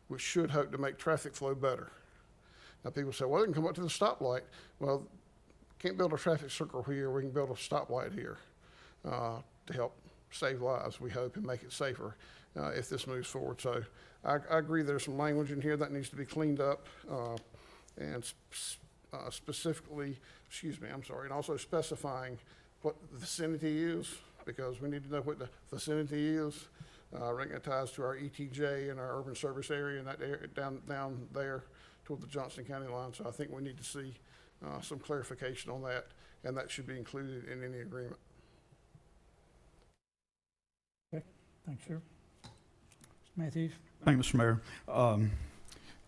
Speaker 2: which should hope to make traffic flow better. Now people say, well, they can come up to the stoplight. Well, can't build a traffic circle here. We can build a stoplight here to help save lives, we hope, and make it safer if this moves forward. So I agree there's some language in here that needs to be cleaned up. And specifically, and also specifying what the vicinity is, because we need to know what the vicinity is. I reckon it ties to our ETJ and our urban service area and that area down there toward the Johnson County line. So I think we need to see some clarification on that, and that should be included in any agreement.
Speaker 1: Okay, thanks, sir. Mr. Matthews?
Speaker 8: Thank you, Mr. Mayor.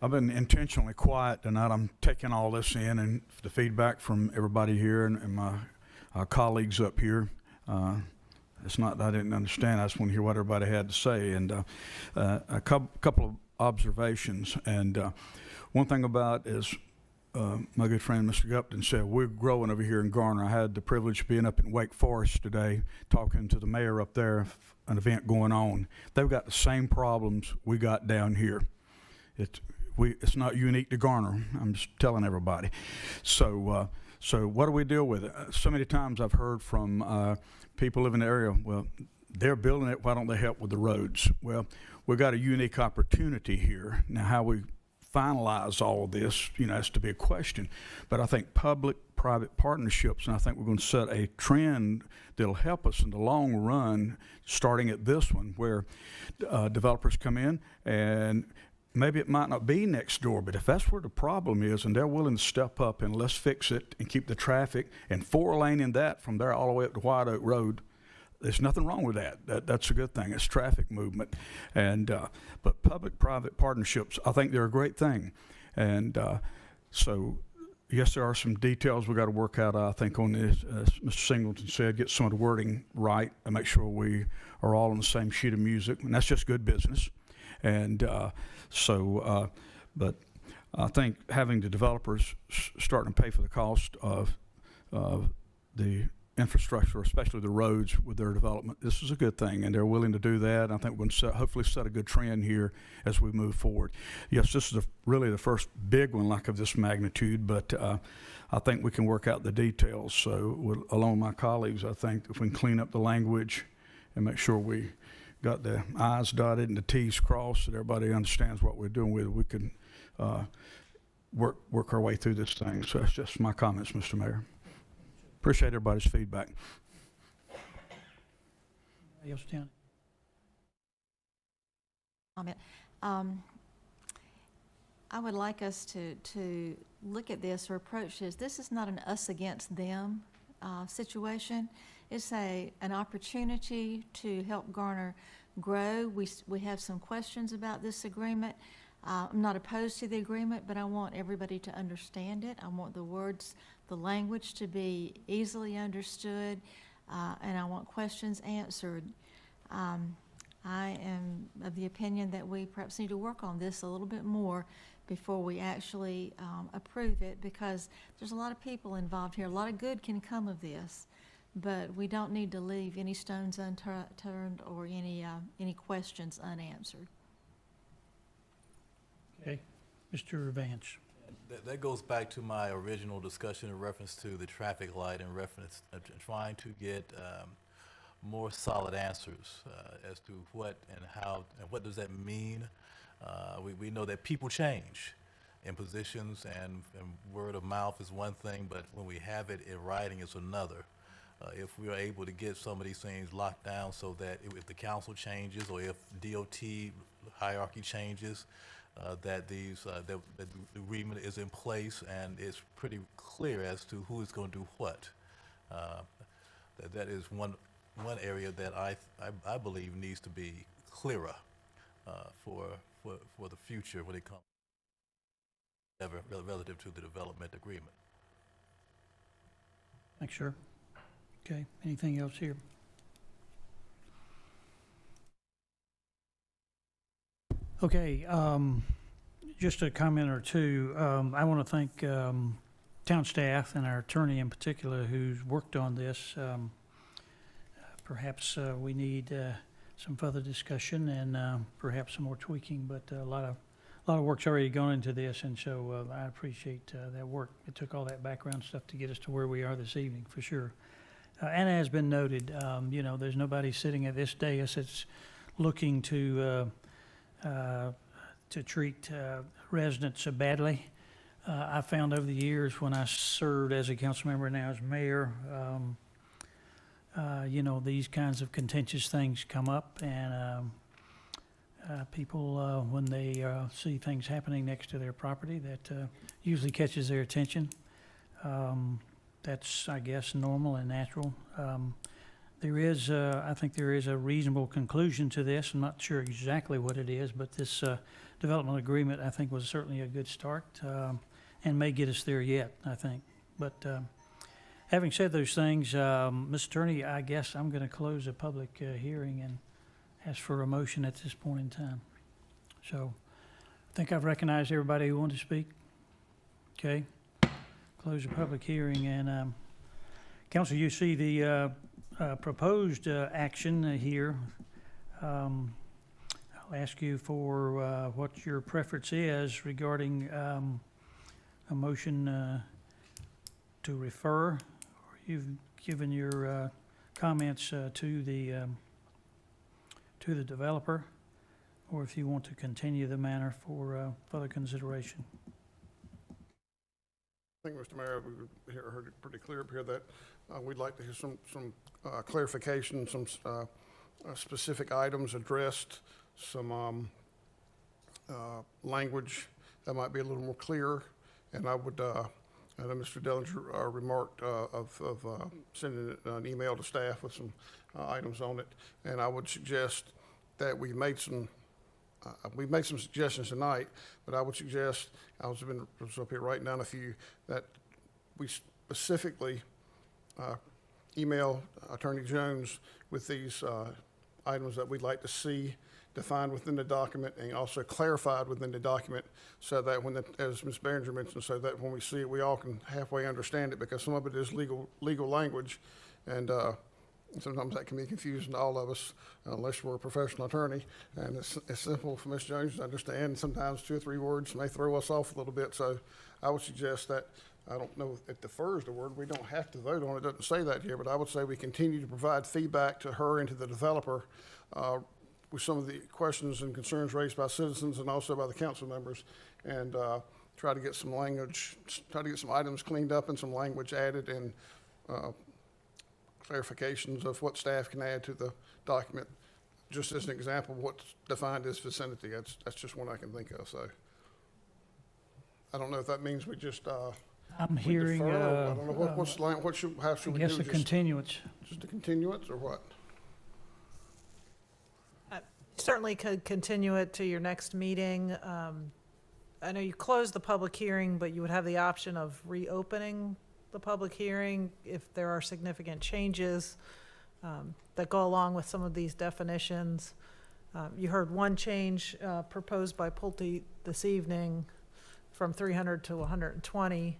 Speaker 8: I've been intentionally quiet tonight. I'm taking all this in and the feedback from everybody here and my colleagues up here. It's not that I didn't understand. I just want to hear what everybody had to say. And a couple of observations. And one thing about is my good friend Mr. Gupton said, we're growing over here in Garner. I had the privilege of being up in Wake Forest today talking to the mayor up there, an event going on. They've got the same problems we got down here. It's not unique to Garner. I'm just telling everybody. So what do we deal with it? So many times I've heard from people living in the area, well, they're building it, why don't they help with the roads? Well, we've got a unique opportunity here. Now, how we finalize all of this, has to be a question. But I think public-private partnerships, and I think we're going to set a trend that'll help us in the long run, starting at this one, where developers come in and maybe it might not be next door, but if that's where the problem is and they're willing to step up and let's fix it and keep the traffic and 4-laning that from there all the way up to White Oak Road, there's nothing wrong with that. That's a good thing. It's traffic movement. And but public-private partnerships, I think they're a great thing. And so, yes, there are some details we got to work out, I think, on this. As Mr. Singleton said, get some of the wording right and make sure we are all on the same sheet of music. And that's just good business. And but I think having the developers starting to pay for the cost of the infrastructure, especially the roads with their development, this is a good thing, and they're willing to do that. I think we're going to hopefully set a good trend here as we move forward. Yes, this is really the first big one like of this magnitude, but I think we can work out the details. So along with my colleagues, I think if we can clean up the language and make sure we got the I's dotted and the T's crossed, so that everybody understands what we're doing with it, we can work our way through this thing. So that's just my comments, Mr. Mayor. Appreciate everybody's feedback.
Speaker 1: Anybody else, Tiana?
Speaker 9: Comment. I would like us to look at this or approach this. This is not an us against them situation. It's an opportunity to help Garner grow. We have some questions about this agreement. I'm not opposed to the agreement, but I want everybody to understand it. I want the words, the language to be easily understood, and I want questions answered. I am of the opinion that we perhaps need to work on this a little bit more before we actually approve it, because there's a lot of people involved here. A lot of good can come of this, but we don't need to leave any stones unturned or any questions unanswered.
Speaker 1: Okay, Mr. Vance.
Speaker 3: That goes back to my original discussion in reference to the traffic light and reference trying to get more solid answers as to what and how and what does that mean. We know that people change in positions, and word of mouth is one thing, but when we have it in writing is another. If we are able to get some of these things locked down so that if the council changes or if DOT hierarchy changes, that the agreement is in place and it's pretty clear as to who is going to do what. That is one area that I believe needs to be clearer for the future when it comes relative to the development agreement.
Speaker 1: Thanks, sir. Okay, anything else here? Okay, just a comment or two. I want to thank town staff and our attorney in particular who's worked on this. Perhaps we need some further discussion and perhaps some more tweaking, but a lot of work's already gone into this, and so I appreciate that work. It took all that background stuff to get us to where we are this evening, for sure. And as been noted, there's nobody sitting at this dais that's looking to treat residents badly. I found over the years when I served as a council member and now as mayor, you know, these kinds of contentious things come up, and people, when they see things happening next to their property, that usually catches their attention. That's, I guess, normal and natural. There is, I think there is a reasonable conclusion to this. I'm not sure exactly what it is, but this development agreement, I think, was certainly a good start, and may get us there yet, I think. But having said those things, Mr. Attorney, I guess I'm going to close the public hearing and ask for a motion at this point in time. So I think I've recognized everybody who wanted to speak. Okay. Close the public hearing, and Council, you see the proposed action here. I'll ask you for what your preference is regarding a motion to refer. Or you've given your comments to the developer, or if you want to continue the matter for further consideration.
Speaker 2: I think, Mr. Mayor, we heard it pretty clear up here that we'd like to hear some clarification, some specific items addressed, some language that might be a little more clear. And I would, I know Mr. Dellinger remarked of sending an email to staff with some items on it. And I would suggest that we've made some suggestions tonight, but I would suggest, I was up here writing down a few, that we specifically email Attorney Jones with these items that we'd like to see defined within the document and also clarified within the document, so that when, as Ms. Behringer mentioned, so that when we see it, we all can halfway understand it, because some of it is legal language, and sometimes that can be confusing to all of us, unless we're a professional attorney. And it's simple for Ms. Jones to understand. Sometimes 2 or 3 words may throw us off a little bit. So I would suggest that, I don't know if it defers the word, we don't have to vote on it, it doesn't say that here, but I would say we continue to provide feedback to her and to the developer with some of the questions and concerns raised by citizens and also by the council members, and try to get some language, try to get some items cleaned up and some language added, and clarifications of what staff can add to the document, just as an example of what's defined as vicinity. That's just one I can think of. So I don't know if that means we just
Speaker 1: I'm hearing.
Speaker 2: I don't know how should we do?
Speaker 1: I guess a continuance.
Speaker 2: Just a continuance or what?
Speaker 13: Certainly could continue it to your next meeting. I know you closed the public hearing, but you would have the option of reopening the public hearing if there are significant changes that go along with some of these definitions. You heard one change proposed by Pulte this evening from 300 to 120.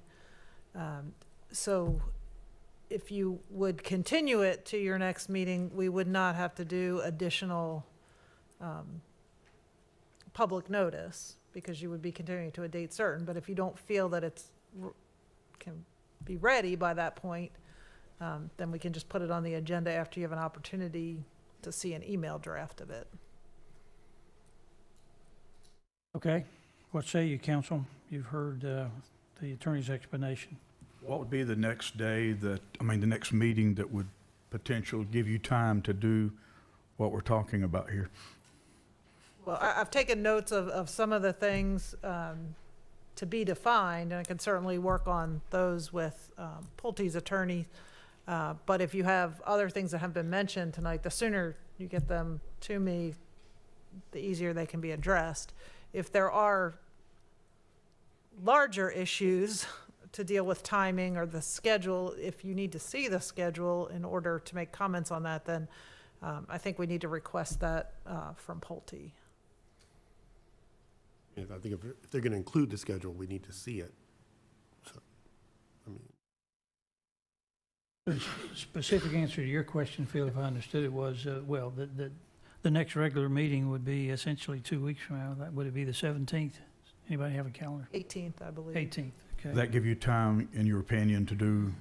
Speaker 13: So if you would continue it to your next meeting, we would not have to do additional public notice, because you would be continuing to a date certain. But if you don't feel that it's can be ready by that point, then we can just put it on the agenda after you have an opportunity to see an email draft of it.
Speaker 1: Okay. What say you, council? You've heard the attorney's explanation.
Speaker 8: What would be the next day the next meeting that would potentially give you time to do what we're talking about here?
Speaker 13: Well, I've taken notes of some of the things to be defined, and I can certainly work on those with Pulte's attorney. But if you have other things that have been mentioned tonight, the sooner you get them to me, the easier they can be addressed. If there are larger issues to deal with timing or the schedule, if you need to see the schedule in order to make comments on that, then I think we need to request that from Pulte.
Speaker 10: Yeah, I think if they're going to include the schedule, we need to see it. So,
Speaker 1: The specific answer to your question, Phil, if I understood it, was, well, the next regular meeting would be essentially 2 weeks from now. That would it be the 17th? Anybody have a calendar?
Speaker 13: 18th, I believe.
Speaker 1: 18th, okay.
Speaker 8: Does that give you time, in your opinion, to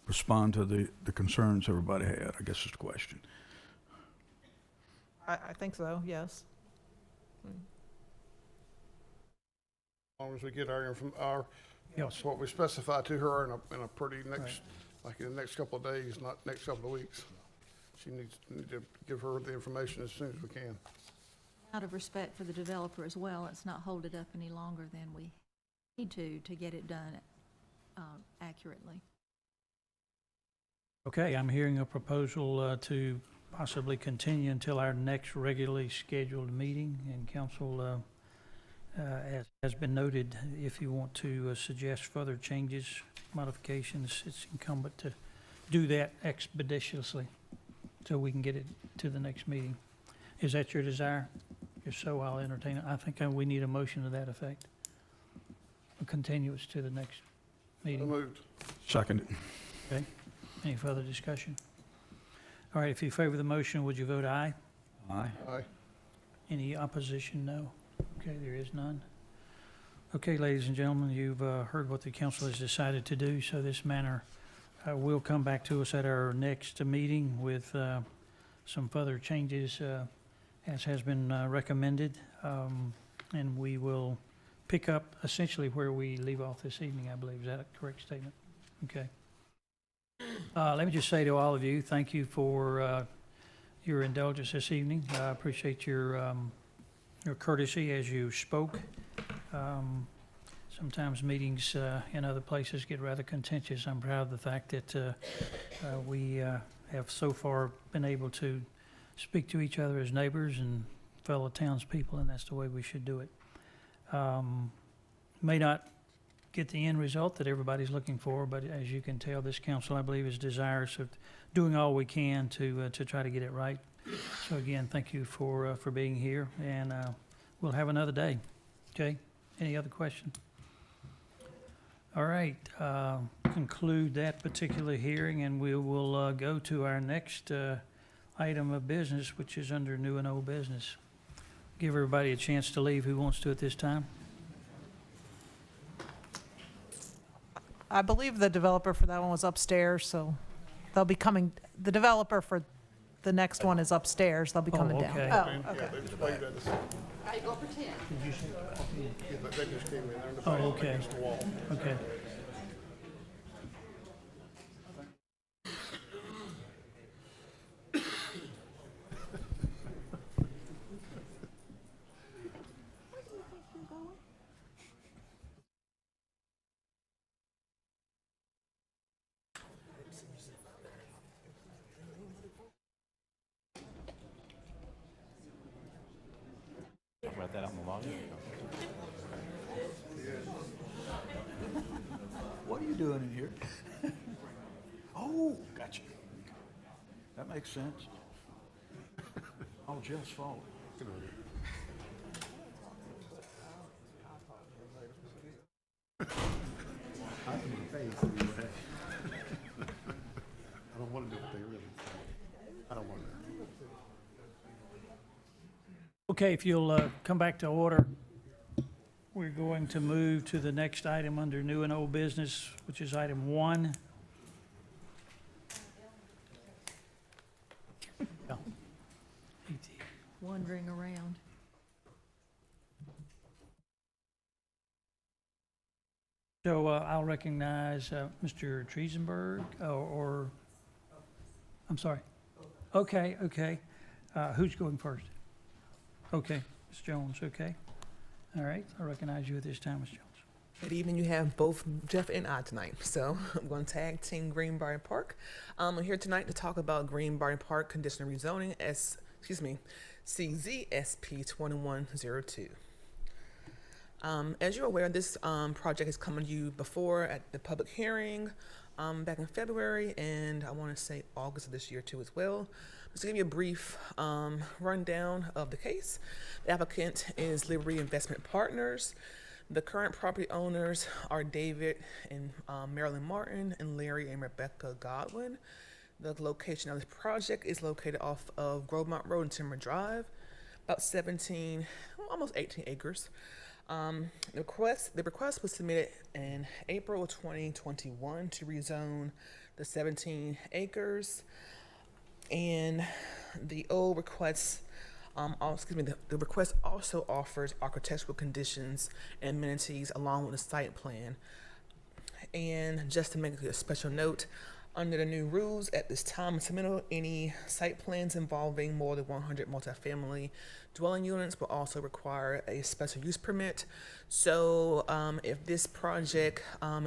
Speaker 8: respond to the concerns everybody had, I guess is the question.
Speaker 13: I think so, yes.
Speaker 2: How long as we get our,
Speaker 1: Yes.
Speaker 2: what we specify to her in a pretty next, like in the next couple of days, not next couple of weeks. She need to give her the information as soon as we can.
Speaker 9: Out of respect for the developer as well, let's not hold it up any longer than we need to get it done accurately.
Speaker 1: Okay, I'm hearing a proposal to possibly continue until our next regularly scheduled meeting, and council, as has been noted, if you want to suggest further changes, modifications, it's incumbent to do that expeditiously so we can get it to the next meeting. Is that your desire? If so, I'll entertain it. I think we need a motion to that effect. A continuance to the next
Speaker 2: So
Speaker 1: meeting.
Speaker 2: moved.
Speaker 8: Second.
Speaker 1: Okay. Any further discussion? All right, if you favor the motion, would you vote aye?
Speaker 8: Aye.
Speaker 2: Aye.
Speaker 1: Any opposition? No. Okay, there is none. Okay, ladies and gentlemen, you've heard what the council has decided to do, so this matter will come back to us at our next meeting with some further changes as has been recommended, and we will pick up essentially where we leave off this evening, I believe. Is that a correct statement? Okay. Let me just say to all of you, thank you for your indulgence this evening. I appreciate your courtesy as you spoke. Sometimes meetings in other places get rather contentious. I'm proud of the fact that we have so far been able to speak to each other as neighbors and fellow townspeople, and that's the way we should do it. May not get the end result that everybody's looking for, but as you can tell, this council, I believe, is desirous of doing all we can to try to get it right. So again, thank you for being here, and we'll have another day. Okay? Any other question? All right. Conclude that particular hearing, and we will go to our next item of business, which is under new and old business. Give everybody a chance to leave who wants to at this time.
Speaker 13: I believe the developer for that one was upstairs, so they'll be coming, the developer for the next one is upstairs, they'll be coming down.
Speaker 1: okay.
Speaker 13: Oh, okay.
Speaker 2: Yeah, they just waved at us.
Speaker 4: How you gonna pretend?
Speaker 2: Yeah, but they just came in. They're in the
Speaker 1: Oh,
Speaker 2: back
Speaker 1: okay.
Speaker 2: against the wall.
Speaker 1: Okay.
Speaker 3: Write that out in the log.
Speaker 8: What are you doing in here? Oh, gotcha. That makes sense. I'll just follow.
Speaker 10: I don't want to do what they really say. I don't want to.
Speaker 1: Okay, if you'll come back to order, we're going to move to the next item under new and old business, which is item 1. Yeah.
Speaker 9: Wandering around.
Speaker 1: So I'll recognize Mr. Triesenberg, or, I'm sorry. Okay, okay. Who's going first? Okay, Ms. Jones, okay. All right, I recognize you at this time, Ms. Jones.
Speaker 21: Good evening. You have both Jeff and I tonight. So I'm going to tag team Greenbrier Park. I'm here tonight to talk about Greenbrier Park conditional rezoning CZSP 2102. As you're aware, this project has come to you before at the public hearing back in February, and I want to say August of this year too as well. Just to give you a brief rundown of the case. The applicant is Liberty Investment Partners. The current property owners are David and Marilyn Martin and Larry and Rebecca Godwin. The location of this project is located off of Grovemont Road and Timber Drive, about 17, almost 18 acres. The request was submitted in April of 2021 to rezone the 17 acres. And the old request The request also offers architectural conditions and amenities along with the site plan. And just to make a special note, under the new rules at this time, submittal any site plans involving more than 100 multifamily dwelling units will also require a special use permit. So if this project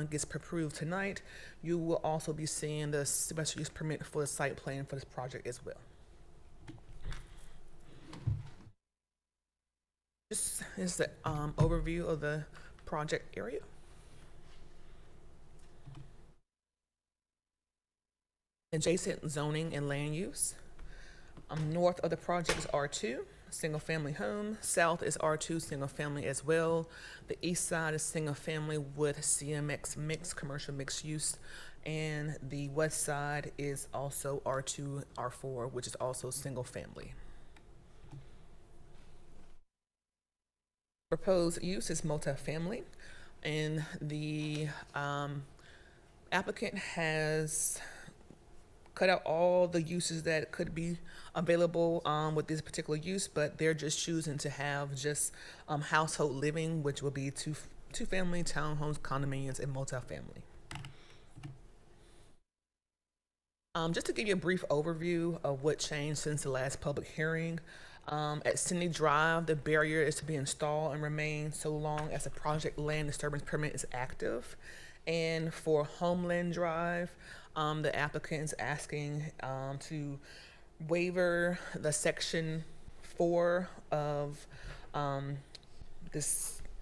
Speaker 21: gets approved tonight, you will also be seeing the special use permit for the site plan for this project as well. This is the overview of the project area. Adjacent zoning and land use. North of the project is R2, single family home. South is R2, single family as well. The east side is single family with CMX mixed, commercial mixed use. And the west side is also R2, R4, which is also single family. Proposed use is multifamily, and the applicant has cut out all the uses that could be available with this particular use, but they're just choosing to have just household living, which will be two-family townhomes, condominiums, and multifamily. Just to give you a brief overview of what changed since the last public hearing, at Cindy Drive, the barrier is to be installed and remain so long as the project land disturbance permit is active. And for Homeland Drive, the applicant is asking to waiver the section 4 of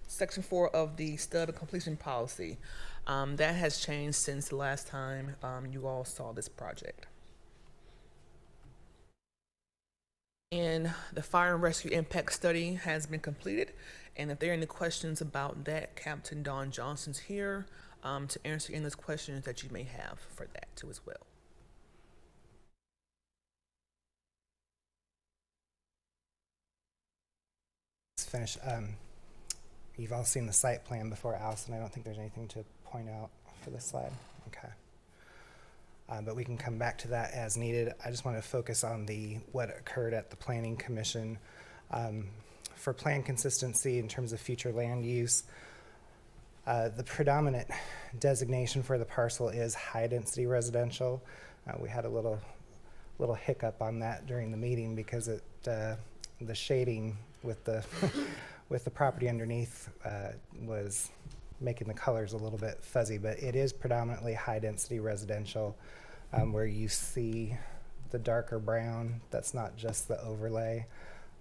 Speaker 21: section 4 of the stub completion policy. That has changed since the last time you all saw this project. And the fire and rescue impact study has been completed. And if there are any questions about that, Captain Don Johnson's here to answer any of those questions that you may have for that too as well.
Speaker 11: Let's finish. You've all seen the site plan before, Allison. I don't think there's anything to point out for this slide. Okay. But we can come back to that as needed. I just want to focus on what occurred at the Planning Commission. For plan consistency in terms of future land use, the predominant designation for the parcel is high-density residential. We had a little hiccup on that during the meeting because the shading with the with the property underneath was making the colors a little bit fuzzy, but it is predominantly high-density residential, where you see the darker brown. That's not just the overlay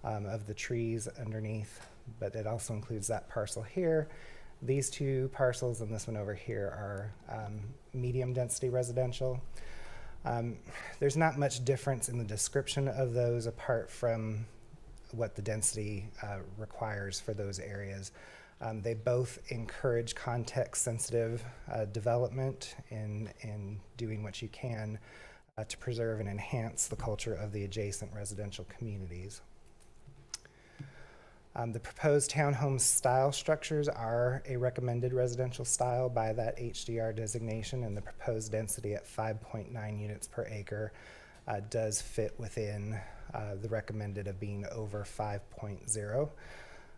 Speaker 11: of the trees underneath, but it also includes that parcel here. These two parcels and this one over here are medium-density residential. There's not much difference in the description of those apart from what the density requires for those areas. They both encourage context-sensitive development in doing what you can to preserve and enhance the culture of the adjacent residential communities. The proposed townhome style structures are a recommended residential style by that HDR designation, and the proposed density at 5.9 units per acre does fit within the recommended of being over 5.0.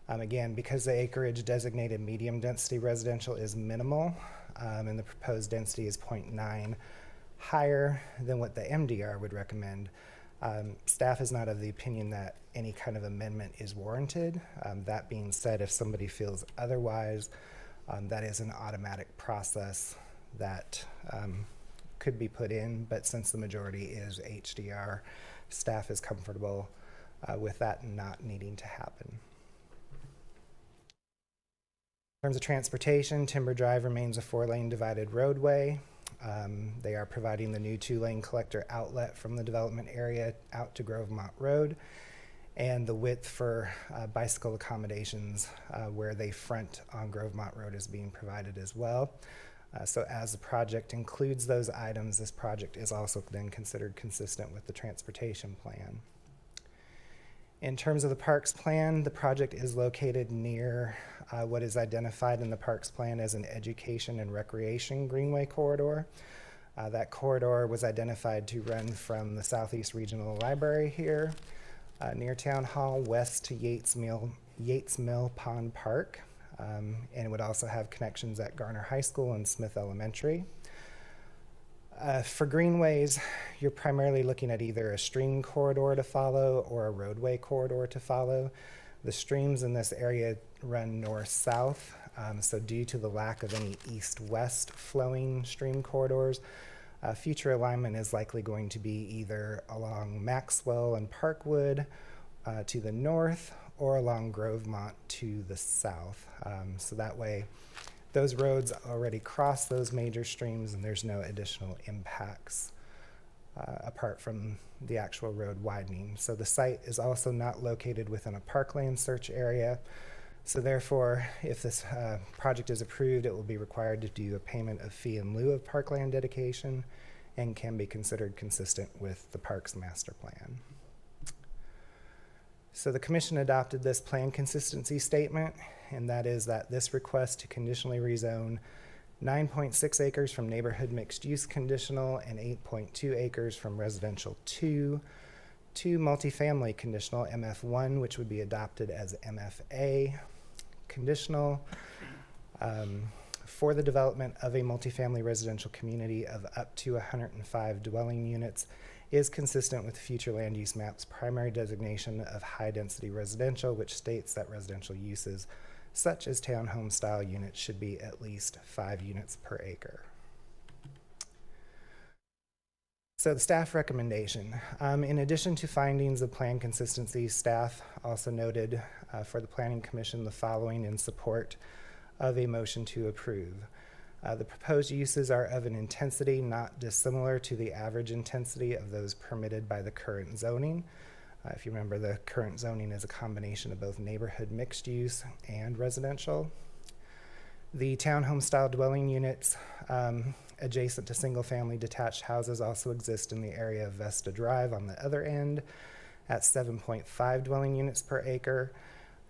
Speaker 11: Again, because the acreage designated medium density residential is minimal, and the proposed density is 0.9, higher than what the MDR would recommend, staff is not of the opinion that any kind of amendment is warranted. That being said, if somebody feels otherwise, that is an automatic process that could be put in, but since the majority is HDR, staff is comfortable with that not needing to happen. In terms of transportation, Timber Drive remains a 4-lane divided roadway. They are providing the new 2-lane collector outlet from the development area out to Grovemont Road, and the width for bicycle accommodations where they front on Grovemont Road is being provided as well. So as the project includes those items, this project is also then considered consistent with the transportation plan. In terms of the parks plan, the project is located near what is identified in the parks plan as an education and recreation greenway corridor. That corridor was identified to run from the Southeast Regional Library here near Town Hall, west to Yates Mill Pond Park, and it would also have connections at Garner High School and Smith Elementary. For greenways, you're primarily looking at either a stream corridor to follow or a roadway corridor to follow. The streams in this area run north-south, so due to the lack of any east-west flowing stream corridors, future alignment is likely going to be either along Maxwell and Parkwood to the north or along Grovemont to the south. So that way, those roads already cross those major streams and there's no additional impacts apart from the actual road widening. So the site is also not located within a parkland search area. So therefore, if this project is approved, it will be required to do a payment of fee in lieu of parkland dedication and can be considered consistent with the park's master plan. So the commission adopted this plan consistency statement, and that is that this request to conditionally rezone 9.6 acres from neighborhood mixed use conditional and 8.2 acres from residential 2 to multifamily conditional MF1, which would be adopted as MFA conditional for the development of a multifamily residential community of up to 105 dwelling units is consistent with future land use map's primary designation of high density residential, which states that residential uses such as townhome style units should be at least 5 units per acre. So the staff recommendation, in addition to findings of plan consistency, staff also noted for the Planning Commission the following in support of a motion to approve. The proposed uses are of an intensity not dissimilar to the average intensity of those permitted by the current zoning. If you remember, the current zoning is a combination of both neighborhood mixed use and residential. The townhome style dwelling units adjacent to single family detached houses also exist in the area of Vesta Drive on the other end at 7.5 dwelling units per acre.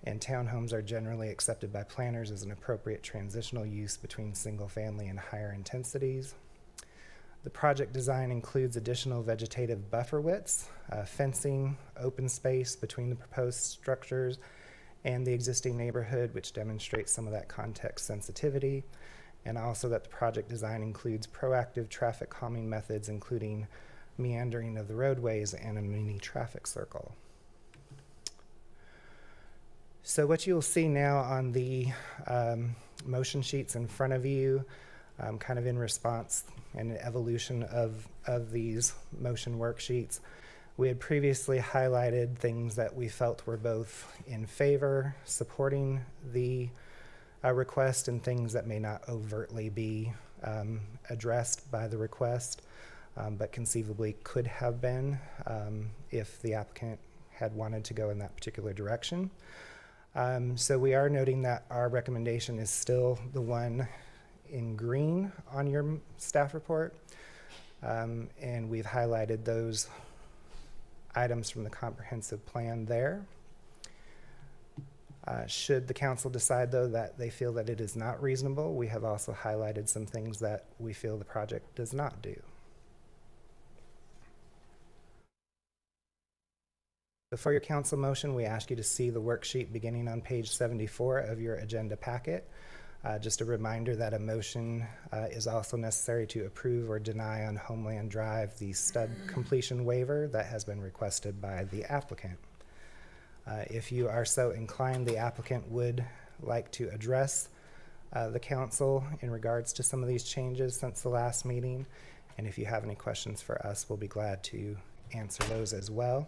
Speaker 11: And townhomes are generally accepted by planners as an appropriate transitional use between single family and higher intensities. The project design includes additional vegetative buffer widths, fencing, open space between the proposed structures and the existing neighborhood, which demonstrates some of that context sensitivity, and also that the project design includes proactive traffic calming methods, including meandering of the roadways and a mini traffic circle. So what you'll see now on the motion sheets in front of you, kind of in response and evolution of these motion worksheets, we had previously highlighted things that we felt were both in favor, supporting the request, and things that may not overtly be addressed by the request, but conceivably could have been if the applicant had wanted to go in that particular direction. So we are noting that our recommendation is still the one in green on your staff report, and we've highlighted those items from the comprehensive plan there. Should the council decide, though, that they feel that it is not reasonable, we have also highlighted some things that we feel the project does not do. For your council motion, we ask you to see the worksheet beginning on page 74 of your agenda packet. Just a reminder that a motion is also necessary to approve or deny on Homeland Drive the stud completion waiver that has been requested by the applicant. If you are so inclined, the applicant would like to address the council in regards to some of these changes since the last meeting. And if you have any questions for us, we'll be glad to answer those as well.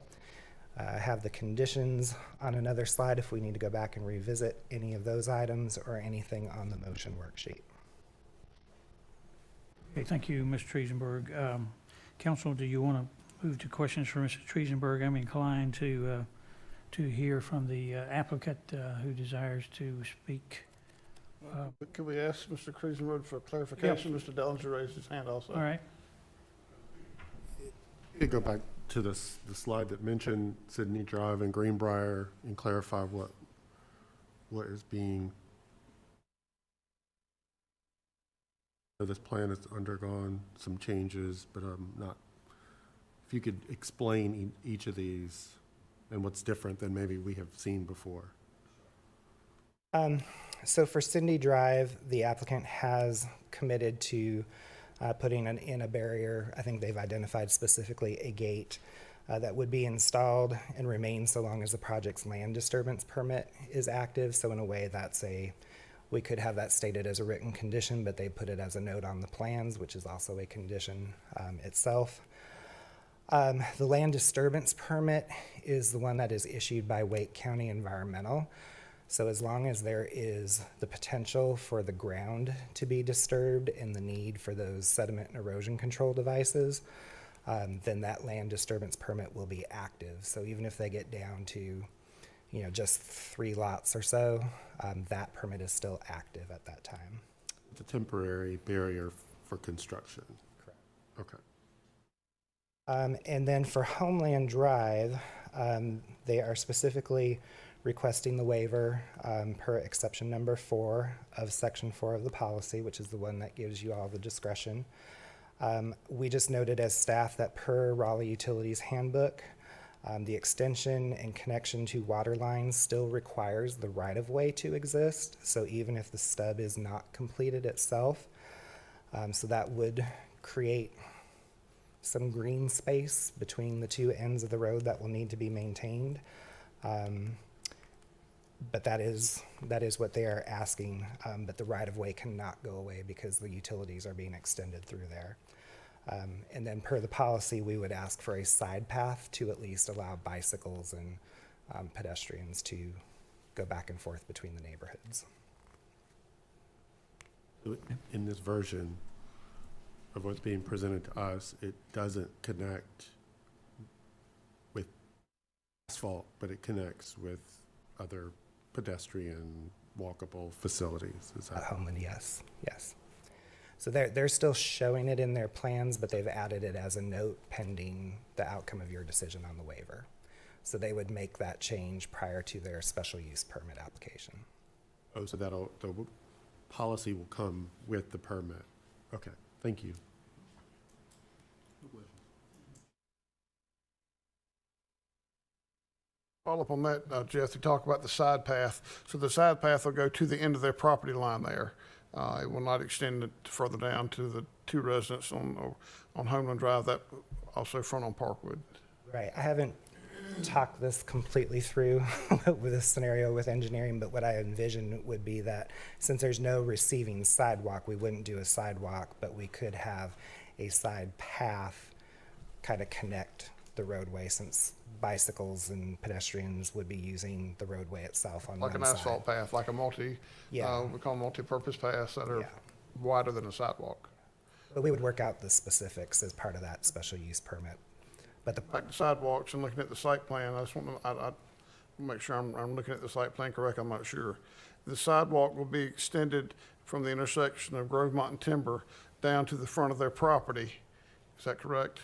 Speaker 11: I have the conditions on another slide if we need to go back and revisit any of those items or anything on the motion worksheet.
Speaker 1: Okay, thank you, Mr. Triesenberg. Council, do you want to move to questions for Mr. Triesenberg? I'm inclined to hear from the applicant who desires to speak.
Speaker 2: Could we ask Mr. Triesenberg for clarification? Yep. Mr. Dellinger raised his hand also.
Speaker 1: All right.
Speaker 10: You could go back to the slide that mentioned Sydney Drive and Greenbrier and clarify what is being. So this plan has undergone some changes, but not. If you could explain each of these and what's different than maybe we have seen before?
Speaker 11: So for Cindy Drive, the applicant has committed to putting in a barrier. I think they've identified specifically a gate that would be installed and remain so long as the project's land disturbance permit is active. So in a way, we could have that stated as a written condition, but they put it as a note on the plans, which is also a condition itself. The land disturbance permit is the one that is issued by Wake County Environmental. So as long as there is the potential for the ground to be disturbed and the need for those sediment and erosion control devices, then that land disturbance permit will be active. So even if they get down to, just 3 lots or so, that permit is still active at that time.
Speaker 10: It's a temporary barrier for construction.
Speaker 11: Correct.
Speaker 10: Okay.
Speaker 11: And then for Homeland Drive, they are specifically requesting the waiver per exception number 4 of section 4 of the policy, which is the one that gives you all the discretion. We just noted as staff that per Raleigh Utilities Handbook, the extension and connection to water lines still requires the right-of-way to exist. So even if the stub is not completed itself, so that would create some green space between the 2 ends of the road that will need to be maintained. But that is what they are asking, but the right-of-way cannot go away because the utilities are being extended through there. And then per the policy, we would ask for a side path to at least allow bicycles and pedestrians to go back and forth between the neighborhoods.
Speaker 10: In this version of what's being presented to us, it doesn't connect with asphalt, but it connects with other pedestrian walkable facilities. Is that
Speaker 11: Homeland, yes. So they're still showing it in their plans, but they've added it as a note pending the outcome of your decision on the waiver. So they would make that change prior to their special use permit application.
Speaker 10: Oh, so the policy will come with the permit. Okay, thank you.
Speaker 2: Follow up on that, Jeff, you talk about the side path. So the side path will go to the end of their property line there. It will not extend it further down to the 2 residents on Homeland Drive, that also front on Parkwood.
Speaker 11: Right, I haven't talked this completely through with this scenario with engineering, but what I envision would be that since there's no receiving sidewalk, we wouldn't do a sidewalk, but we could have a side path kind of connect the roadway, since bicycles and pedestrians would be using the roadway itself on
Speaker 2: Like
Speaker 11: one
Speaker 2: an
Speaker 11: side.
Speaker 2: asphalt path, like a we call multi-purpose paths that are wider than a sidewalk.
Speaker 11: But we would work out the specifics as part of that special use permit. But
Speaker 2: Like the sidewalks and looking at the site plan, I just want to, I make sure I'm looking at the site plan correct, I'm not sure. The sidewalk will be extended from the intersection of Grovemont and Timber down to the front of their property. Is that correct?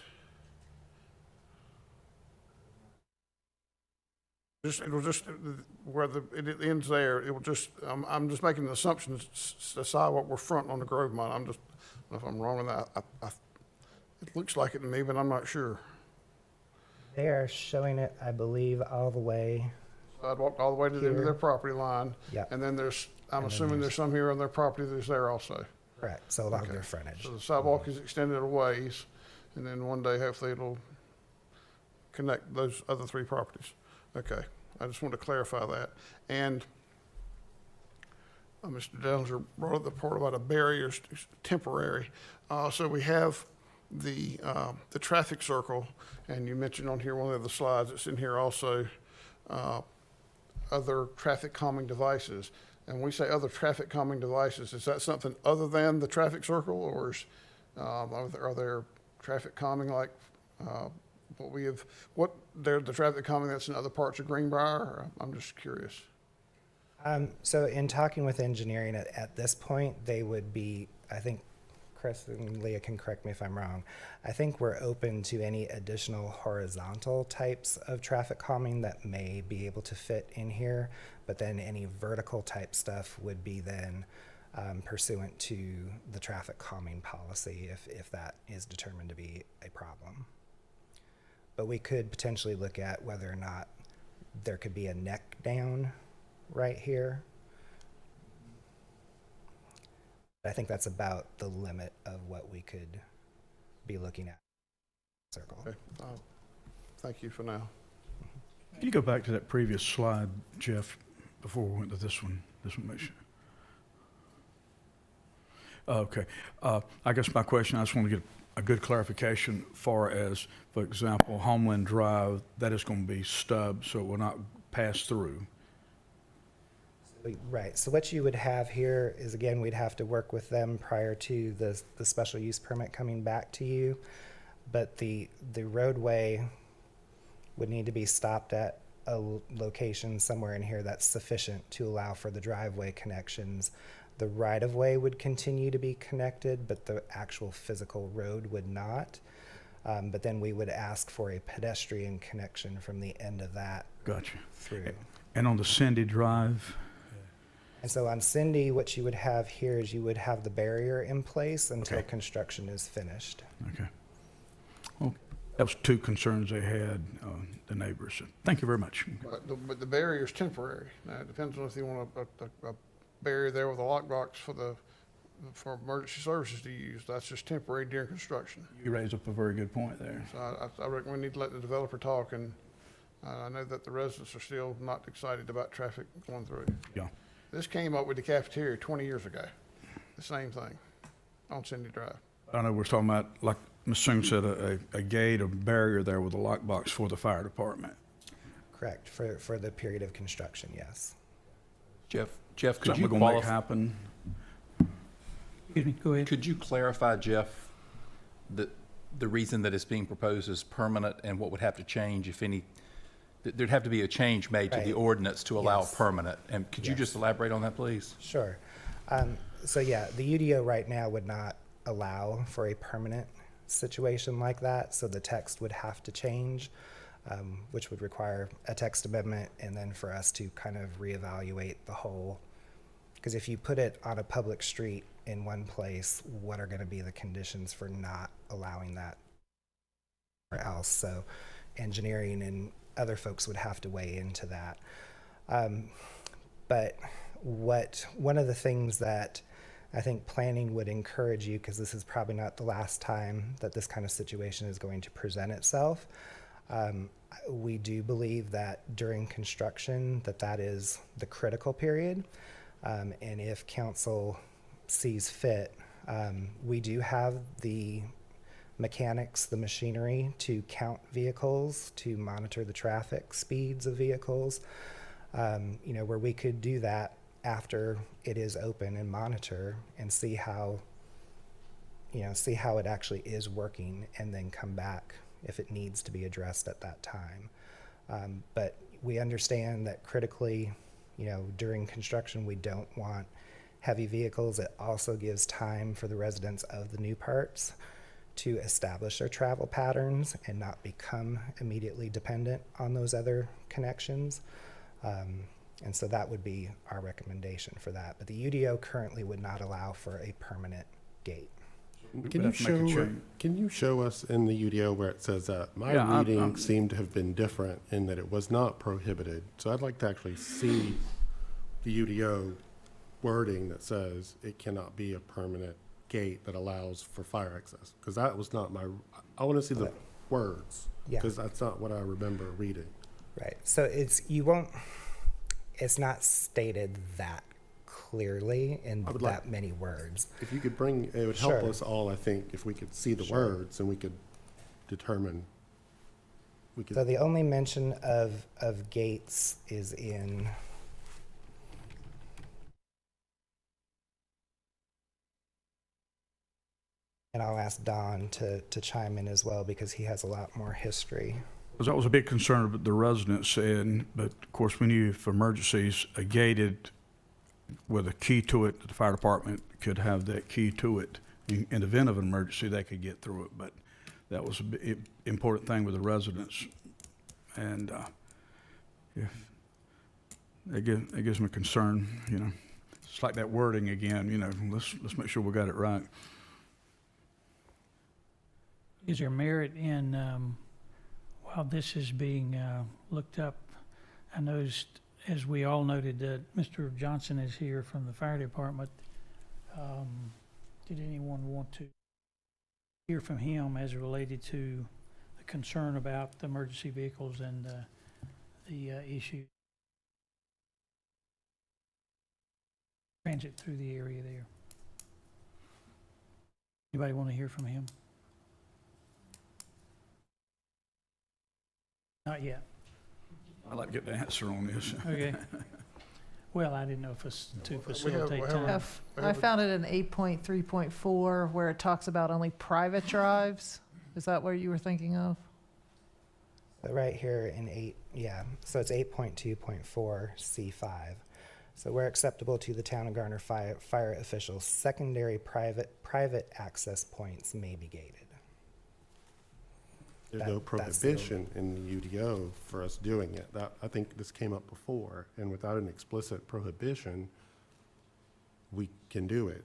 Speaker 2: It'll just, where it ends there, it will just, I'm just making an assumption the sidewalk will front on the Grovemont. I don't know if I'm wrong with that. It looks like it to me, but I'm not sure.
Speaker 11: they are showing it, I believe, all the way.
Speaker 2: Sidewalk all the way to the end of their property line.
Speaker 11: Yep.
Speaker 2: And then I'm assuming there's some here on their property that's there also.
Speaker 11: Correct, so along their frontage.
Speaker 2: So the sidewalk is extended a ways, and then one day hopefully it'll connect those other 3 properties. Okay, I just want to clarify that. And Mr. Dellinger brought up the part about a barrier temporary. So we have the traffic circle, and you mentioned on here one of the slides that's in here also, other traffic calming devices. And when we say other traffic calming devices, is that something other than the traffic circle, or are there traffic calming like the traffic calming that's in other parts of Greenbrier? I'm just curious.
Speaker 11: So in talking with engineering at this point, they would be, I think Chris and Leah can correct me if I'm wrong, I think we're open to any additional horizontal types of traffic calming that may be able to fit in here, but then any vertical type stuff would be then pursuant to the traffic calming policy if that is determined to be a problem. But we could potentially look at whether or not there could be a neck down right here. I think that's about the limit of what we could be looking at. Circle.
Speaker 2: Okay. Thank you for now.
Speaker 8: Can you go back to that previous slide, Jeff, before we went to this one? This one, make sure. Okay. I guess my question, I just want to get a good clarification far as, for example, Homeland Drive, that is going to be stubbed, so it will not pass through.
Speaker 11: Right. So what you would have here is, again, we'd have to work with them prior to the special use permit coming back to you. But the roadway would need to be stopped at a location somewhere in here that's sufficient to allow for the driveway connections. The right-of-way would continue to be connected, but the actual physical road would not. But then we would ask for a pedestrian connection from the end of that
Speaker 8: Gotcha.
Speaker 11: through.
Speaker 8: And on the Cindy Drive?
Speaker 11: And so on Cindy, what you would have here is you would have the barrier in place until construction is finished.
Speaker 8: Okay. Well, that was two concerns they had, the neighbors. So thank you very much.
Speaker 2: But the barrier is temporary. Now, it depends on if you want a barrier there with a lockbox for emergency services to use. That's just temporary during construction.
Speaker 8: You raised up a very good point there.
Speaker 2: So I reckon we need to let the developer talk, and I know that the residents are still not excited about traffic going through.
Speaker 8: Yeah.
Speaker 2: This came up with the cafeteria 20 years ago. The same thing on Cindy Drive.
Speaker 8: I know we're talking about, like Ms. Soon said, a gate, a barrier there with a lockbox for the fire department.
Speaker 11: Correct, for the period of construction, yes.
Speaker 5: Jeff, could
Speaker 8: Something
Speaker 5: you
Speaker 8: we're gonna make
Speaker 5: qualify?
Speaker 8: happen.
Speaker 1: Excuse me, go ahead.
Speaker 5: Could you clarify, Jeff, the reason that it's being proposed is permanent and what would have to change, if any? There'd have to be a change made to the ordinance to allow
Speaker 11: Yes.
Speaker 5: permanent. And could you just elaborate on that, please?
Speaker 11: Sure. So yeah, the UDO right now would not allow for a permanent situation like that, so the text would have to change, which would require a text amendment, and then for us to kind of reevaluate the whole. Because if you put it on a public street in one place, what are going to be the conditions for not allowing that or else? So engineering and other folks would have to weigh into that. But one of the things that I think planning would encourage you, because this is probably not the last time that this kind of situation is going to present itself, we do believe that during construction that is the critical period. And if council sees fit, we do have the mechanics, the machinery to count vehicles, to monitor the traffic speeds of vehicles, where we could do that after it is open and monitor and see how it actually is working, and then come back if it needs to be addressed at that time. But we understand that critically, during construction, we don't want heavy vehicles. It also gives time for the residents of the new parts to establish their travel patterns and not become immediately dependent on those other connections. And so that would be our recommendation for that. But the UDO currently would not allow for a permanent gate.
Speaker 10: Can you show us in the UDO where it says that? My reading seemed to have been different in that it was not prohibited. So I'd like to actually see the UDO wording that says it cannot be a permanent gate that allows for fire access. Because that was not I want to see the words, because that's not what I remember reading.
Speaker 11: Right. So it's not stated that clearly in that many words.
Speaker 10: If you could it would help us all, I think, if we could see the words and we could determine.
Speaker 11: So the only mention of gates is in and I'll ask Don to chime in as well, because he has a lot more history.
Speaker 8: Because that was a big concern of the residents, but of course we knew for emergencies, a gated with a key to it, the fire department could have that key to it. In the event of an emergency, they could get through it, but that was an important thing with the residents. And it gives me concern, It's like that wording again, let's make sure we got it right.
Speaker 1: Is there merit in, while this is being looked up, I noticed, as we all noted, that Mr. Johnson is here from the fire department. Did anyone want to hear from him as related to the concern about the emergency vehicles and the issue? Transit through the area there. Anybody want to hear from him? Not yet.
Speaker 8: I'd like to get the answer on this.
Speaker 1: Okay. Well, I didn't know if it's to facilitate time.
Speaker 13: I found it in 8.3.4 where it talks about only private drives. Is that what you were thinking of?
Speaker 11: Right here in 8, yeah, so it's 8.2.4 C5. So where acceptable to the town of Garner fire officials, secondary private access points may be gated.
Speaker 10: There's no prohibition in the UDO for us doing it. I think this came up before, and without an explicit prohibition, we can do it.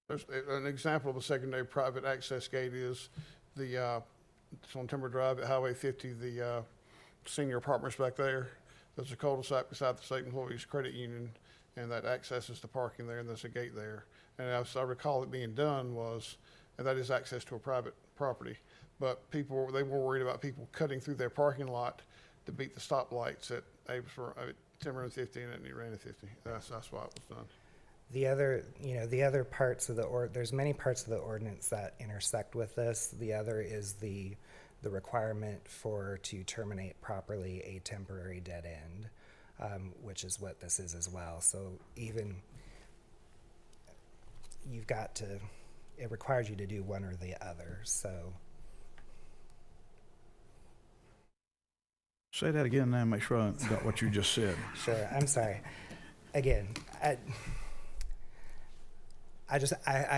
Speaker 2: There's an example of a secondary private access gate is it's on Timber Drive at Highway 50, the senior apartments back there. There's a cul-de-sac beside the State Employees Credit Union, and that accesses the parking there, and there's a gate there. And as I recall it being done and that is access to a private property. But they were worried about people cutting through their parking lot to beat the stoplights at Timber and 50 and at New 50. That's why it was done.
Speaker 11: The other parts of there's many parts of the ordinance that intersect with this. The other is the requirement to terminate properly a temporary dead end, which is what this is as well. So even it requires you to do one or the other, so.
Speaker 8: Say that again now, make sure I got what you just said.
Speaker 11: Sure, I'm sorry. Again, I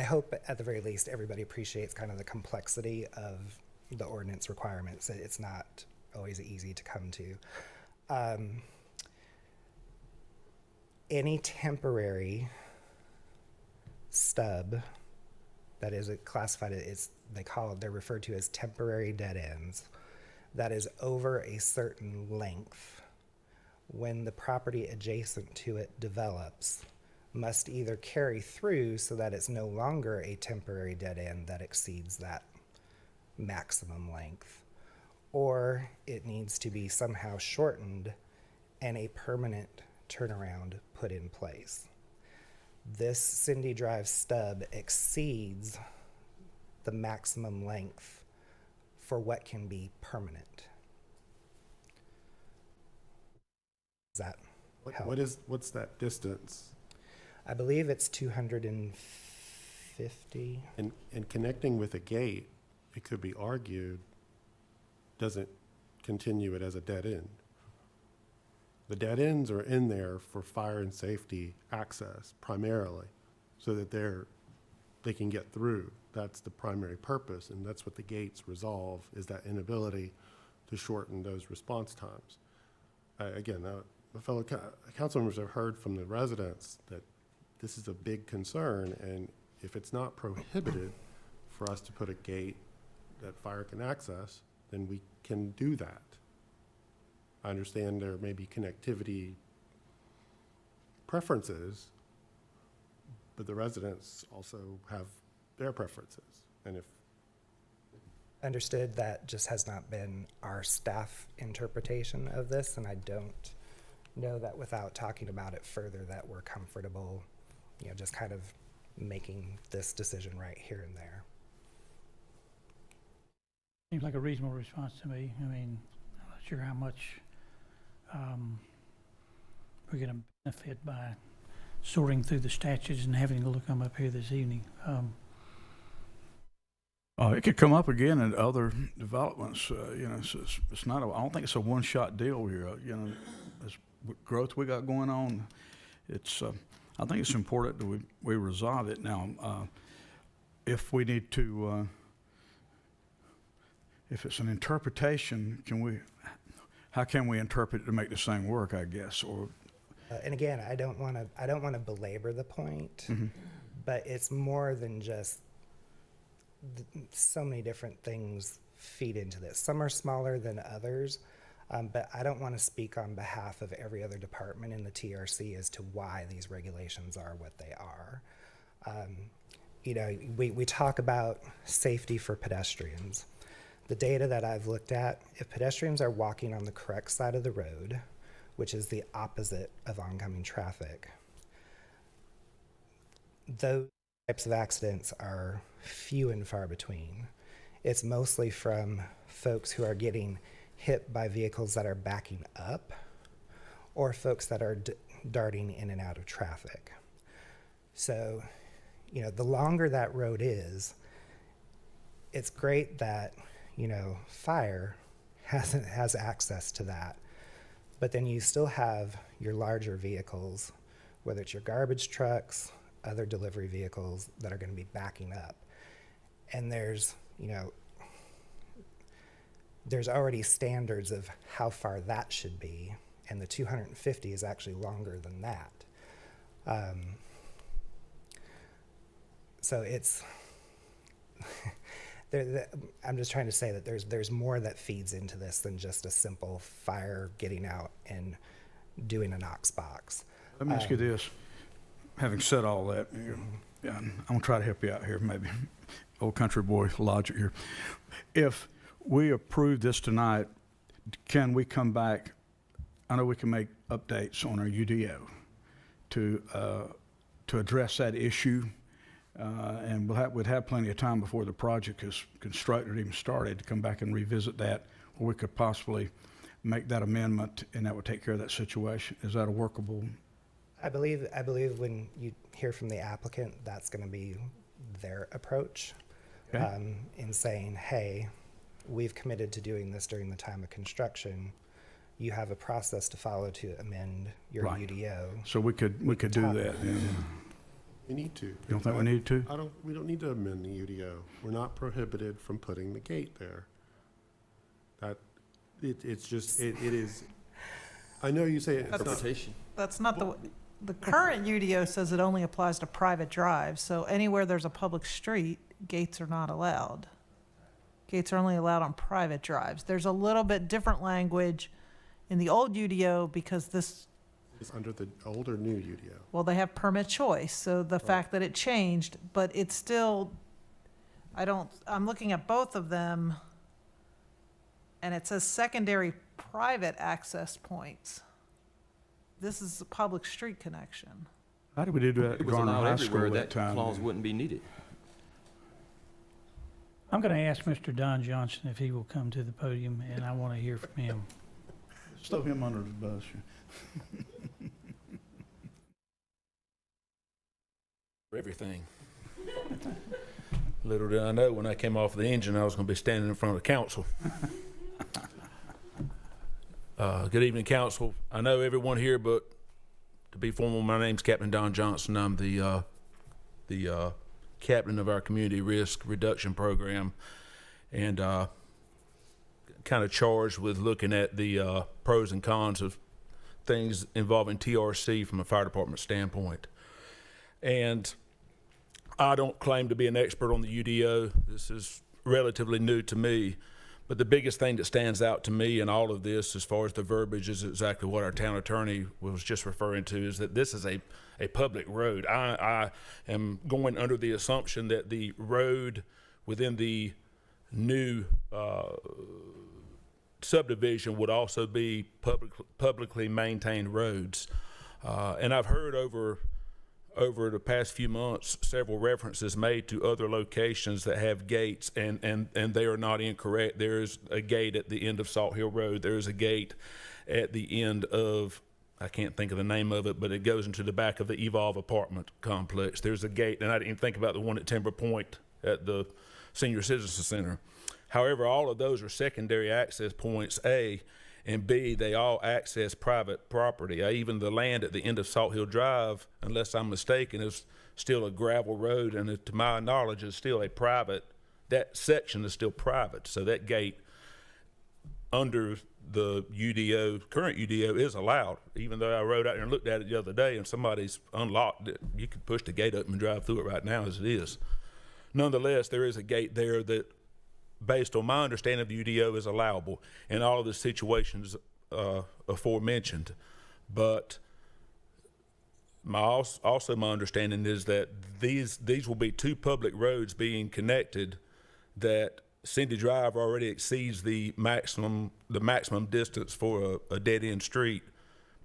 Speaker 11: hope at the very least everybody appreciates kind of the complexity of the ordinance requirements. It's not always easy to come to. Any temporary stub that is classified as, they're referred to as temporary dead ends, that is over a certain length, when the property adjacent to it develops, must either carry through so that it's no longer a temporary dead end that exceeds that maximum length, or it needs to be somehow shortened and a permanent turnaround put in place. This Cindy Drive stub exceeds the maximum length for what can be permanent. Does that help?
Speaker 10: What's that distance?
Speaker 11: I believe it's 250.
Speaker 10: And connecting with a gate, it could be argued, doesn't continue it as a dead end. The dead ends are in there for fire and safety access primarily, so that they can get through. That's the primary purpose, and that's what the gates resolve, is that inability to shorten those response times. Again, my fellow council members have heard from the residents that this is a big concern, and if it's not prohibited for us to put a gate that fire can access, then we can do that. I understand there may be connectivity preferences, but the residents also have their preferences. And if
Speaker 11: Understood, that just has not been our staff interpretation of this, and I don't know that without talking about it further that we're comfortable, just kind of making this decision right here and there.
Speaker 1: Seems like a reasonable response to me. I mean, I'm not sure how much we're going to benefit by sorting through the statutes and having to look them up here this evening.
Speaker 8: It could come up again in other developments. It's not. I don't think it's a one-shot deal here. This growth we got going on, it's. I think it's important that we resolve it now. If we need to, if it's an interpretation, how can we interpret it to make this thing work? I guess, or.
Speaker 11: And again, I don't want to belabor the point, but it's more than just so many different things feed into this. Some are smaller than others, but I don't want to speak on behalf of every other department in the TRC as to why these regulations are what they are. You know, we talk about safety for pedestrians. The data that I've looked at, if pedestrians are walking on the correct side of the road, which is the opposite of oncoming traffic, those types of accidents are few and far between. It's mostly from folks who are getting hit by vehicles that are backing up or folks that are darting in and out of traffic. So, you know, the longer that road is, it's great that, you know, fire has access to that. But then you still have your larger vehicles, whether it's your garbage trucks, other delivery vehicles that are going to be backing up. And there's, you know, there's already standards of how far that should be, and the 250 is actually longer than that. So it's, I'm just trying to say that there's more that feeds into this than just a simple fire getting out and doing a Knox box.
Speaker 8: Let me ask you this. Having said all that, yeah, I'm gonna try to help you out here, maybe. Old country boy logic here. If we approve this tonight, can we come back? I know we can make updates on our UDO to address that issue, and we'd have plenty of time before the project is constructed or even started to come back and revisit that, or we could possibly make that amendment, and that would take care of that situation. Is that a workable?
Speaker 11: I believe when you hear from the applicant, that's going to be their approach,
Speaker 8: Okay.
Speaker 11: In saying, hey, we've committed to doing this during the time of construction. You have a process to follow to amend your
Speaker 8: Right.
Speaker 11: UDO.
Speaker 8: So we could do that. Yeah.
Speaker 10: We need to.
Speaker 8: You don't think we need to?
Speaker 10: We don't need to amend the UDO. We're not prohibited from putting the gate there. It's just, it is, I know you say it's not.
Speaker 3: Interpretation.
Speaker 13: That's not the current UDO says it only applies to private drives, so anywhere there's a public street, gates are not allowed. Gates are only allowed on private drives. There's a little bit different language in the old UDO because this,
Speaker 10: It's under the old or new UDO.
Speaker 13: well, they have permit choice, so the fact that it changed, but it's still, I'm looking at both of them, and it says secondary private access points. This is a public street connection.
Speaker 8: How did we do that at
Speaker 3: It was
Speaker 8: Garner
Speaker 3: allowed
Speaker 8: High School
Speaker 3: everywhere,
Speaker 8: that
Speaker 3: that
Speaker 8: time?
Speaker 3: clause wouldn't be needed.
Speaker 1: I'm going to ask Mr. Don Johnson if he will come to the podium, and I want to hear from him.
Speaker 8: Throw him under the bus.
Speaker 7: For everything. Little did I know when I came off the engine, I was going to be standing in front of the council. Good evening, council. I know everyone here, but to be formal, my name's Captain Don Johnson. I'm the captain of our community risk reduction program, and kind of charged with looking at the pros and cons of things involving TRC from a fire department standpoint. And I don't claim to be an expert on the UDO. This is relatively new to me. But the biggest thing that stands out to me in all of this, as far as the verbiage, is exactly what our town attorney was just referring to, is that this is a public road. I am going under the assumption that the road within the new subdivision would also be publicly maintained roads. And I've heard over the past few months several references made to other locations that have gates, and they are not incorrect. There is a gate at the end of Salt Hill Road. There is a gate at the end of, I can't think of the name of it, but it goes into the back of the Evolve apartment complex. There's a gate, and I didn't even think about the one at Timber Point at the Senior Citizen Center. However, all of those are secondary access points, A, and B, they all access private property. Even the land at the end of Salt Hill Drive, unless I'm mistaken, is still a gravel road, and to my knowledge is still a private, that section is still private. So that gate under the UDO, current UDO, is allowed. Even though I rode out there and looked at it the other day and somebody's unlocked it, you could push the gate up and drive through it right now as it is. Nonetheless, there is a gate there that based on my understanding of the UDO, is allowable in all of the situations aforementioned. But also my understanding is that these will be two public roads being connected, that Cindy Drive already exceeds the maximum distance for a dead-end street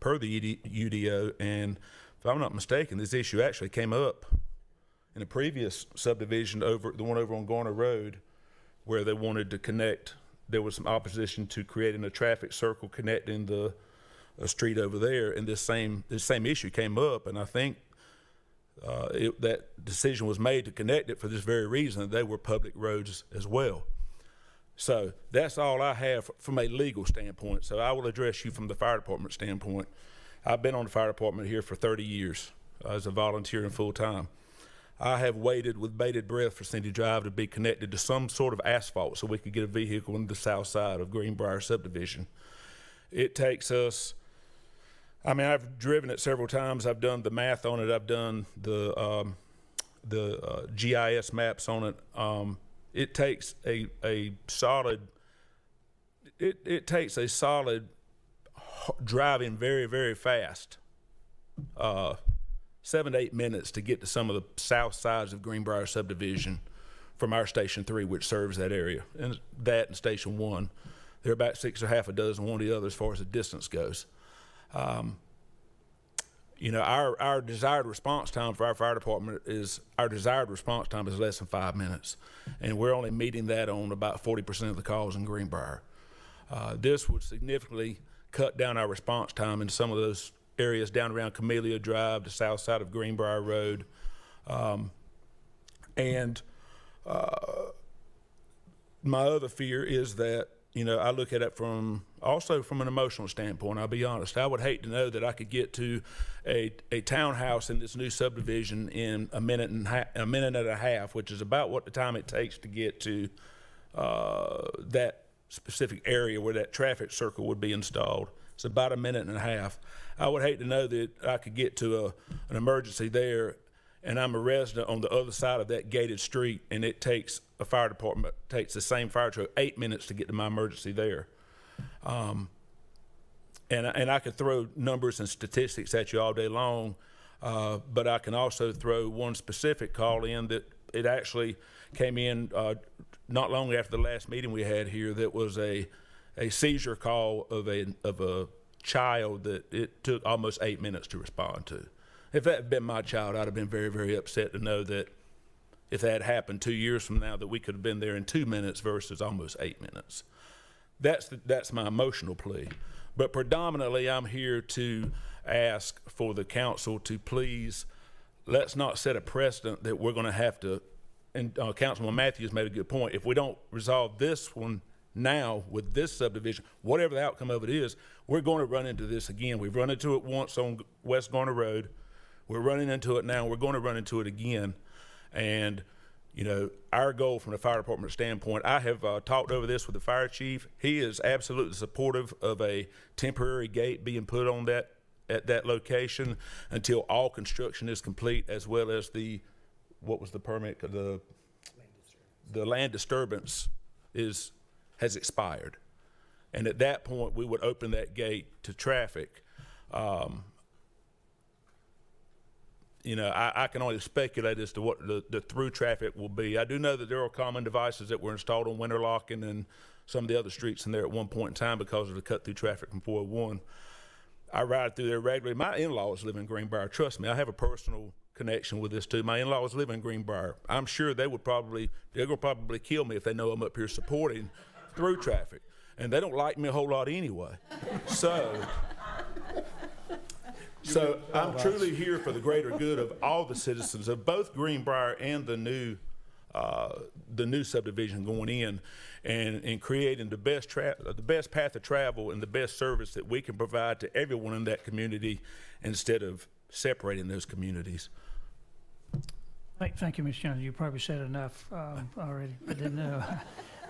Speaker 7: per the UDO. And if I'm not mistaken, this issue actually came up in a previous subdivision, the one over on Garner Road, where they wanted to connect. There was some opposition to creating a traffic circle connecting a street over there, and this same issue came up, and I think that decision was made to connect it for this very reason, that they were public roads as well. So that's all I have from a legal standpoint. So I will address you from the fire department standpoint. I've been on the fire department here for 30 years as a volunteer and full-time. I have waited with bated breath for Cindy Drive to be connected to some sort of asphalt so we could get a vehicle into the south side of Greenbrier subdivision. It takes us, I mean, I've driven it several times. I've done the math on it. I've done the GIS maps on it. It takes a solid driving very, very fast, 7 to 8 minutes to get to some of the south sides of Greenbrier subdivision from our Station 3, which serves that area. And that and Station 1. They're about 6 or half a dozen, one or the other, as far as the distance goes. You know, our desired response time for our fire department is less than 5 minutes. And we're only meeting that on about 40% of the calls in Greenbrier. This would significantly cut down our response time in some of those areas down around Camellia Drive, the south side of Greenbrier Road. My other fear is that, you know, I look at it also from an emotional standpoint. I'll be honest. I would hate to know that I could get to a townhouse in this new subdivision in a minute and a half, which is about what the time it takes to get to that specific area where that traffic circle would be installed. It's about a minute and a half. I would hate to know that I could get to an emergency there, and I'm a resident on the other side of that gated street, and it takes the same fire truck 8 minutes to get to my emergency there. And I could throw numbers and statistics at you all day long, but I can also throw one specific call in that it actually came in not long after the last meeting we had here. That was a seizure call of a child that it took almost 8 minutes to respond to. If that had been my child, I'd have been very, very upset to know that if that had happened 2 years from now, that we could have been there in 2 minutes versus almost 8 minutes. That's my emotional plea. But predominantly, I'm here to ask for the council to please, let's not set a precedent that we're going to have to, and Councilman Matthews made a good point, if we don't resolve this one now with this subdivision, whatever the outcome of it is, we're going to run into this again. We've run into it once on West Garner Road. We're running into it now. We're going to run into it again. And, you know, our goal from the fire department standpoint, I have talked over this with the fire chief. He is absolutely supportive of a temporary gate being put on at that location until all construction is complete, as well as what was the permit? The land disturbance has expired. And at that point, we would open that gate to traffic. You know, I can only speculate as to what the through traffic will be. I do know that there are common devices that were installed on Winterlocken and some of the other streets in there at one point in time because of the cut through traffic from 401. I ride through there regularly. My in-laws live in Greenbrier. Trust me, I have a personal connection with this too. My in-laws live in Greenbrier. I'm sure they're gonna probably kill me if they know I'm up here supporting through traffic. And they don't like me a whole lot anyway. So I'm truly here for the greater good of all the citizens of both Greenbrier and the new subdivision going in, and creating the best path of travel and the best service that we can provide to everyone in that community instead of separating those communities.
Speaker 1: Thank you, Mr. Jones. You probably said enough already. I didn't know.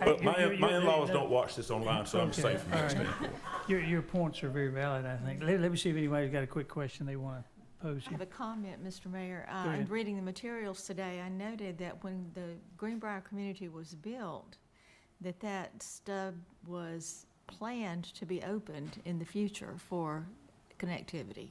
Speaker 7: But my in-laws don't watch this online, so I'm safe from that standpoint.
Speaker 1: Your points are very valid, I think. Let me see if anybody's got a quick question they want to pose
Speaker 9: I
Speaker 1: here.
Speaker 9: have a comment, Mr. Mayor.
Speaker 1: Go ahead.
Speaker 9: In reading the materials today, I noted that when the Greenbrier community was built, that that stub was planned to be opened in the future for connectivity.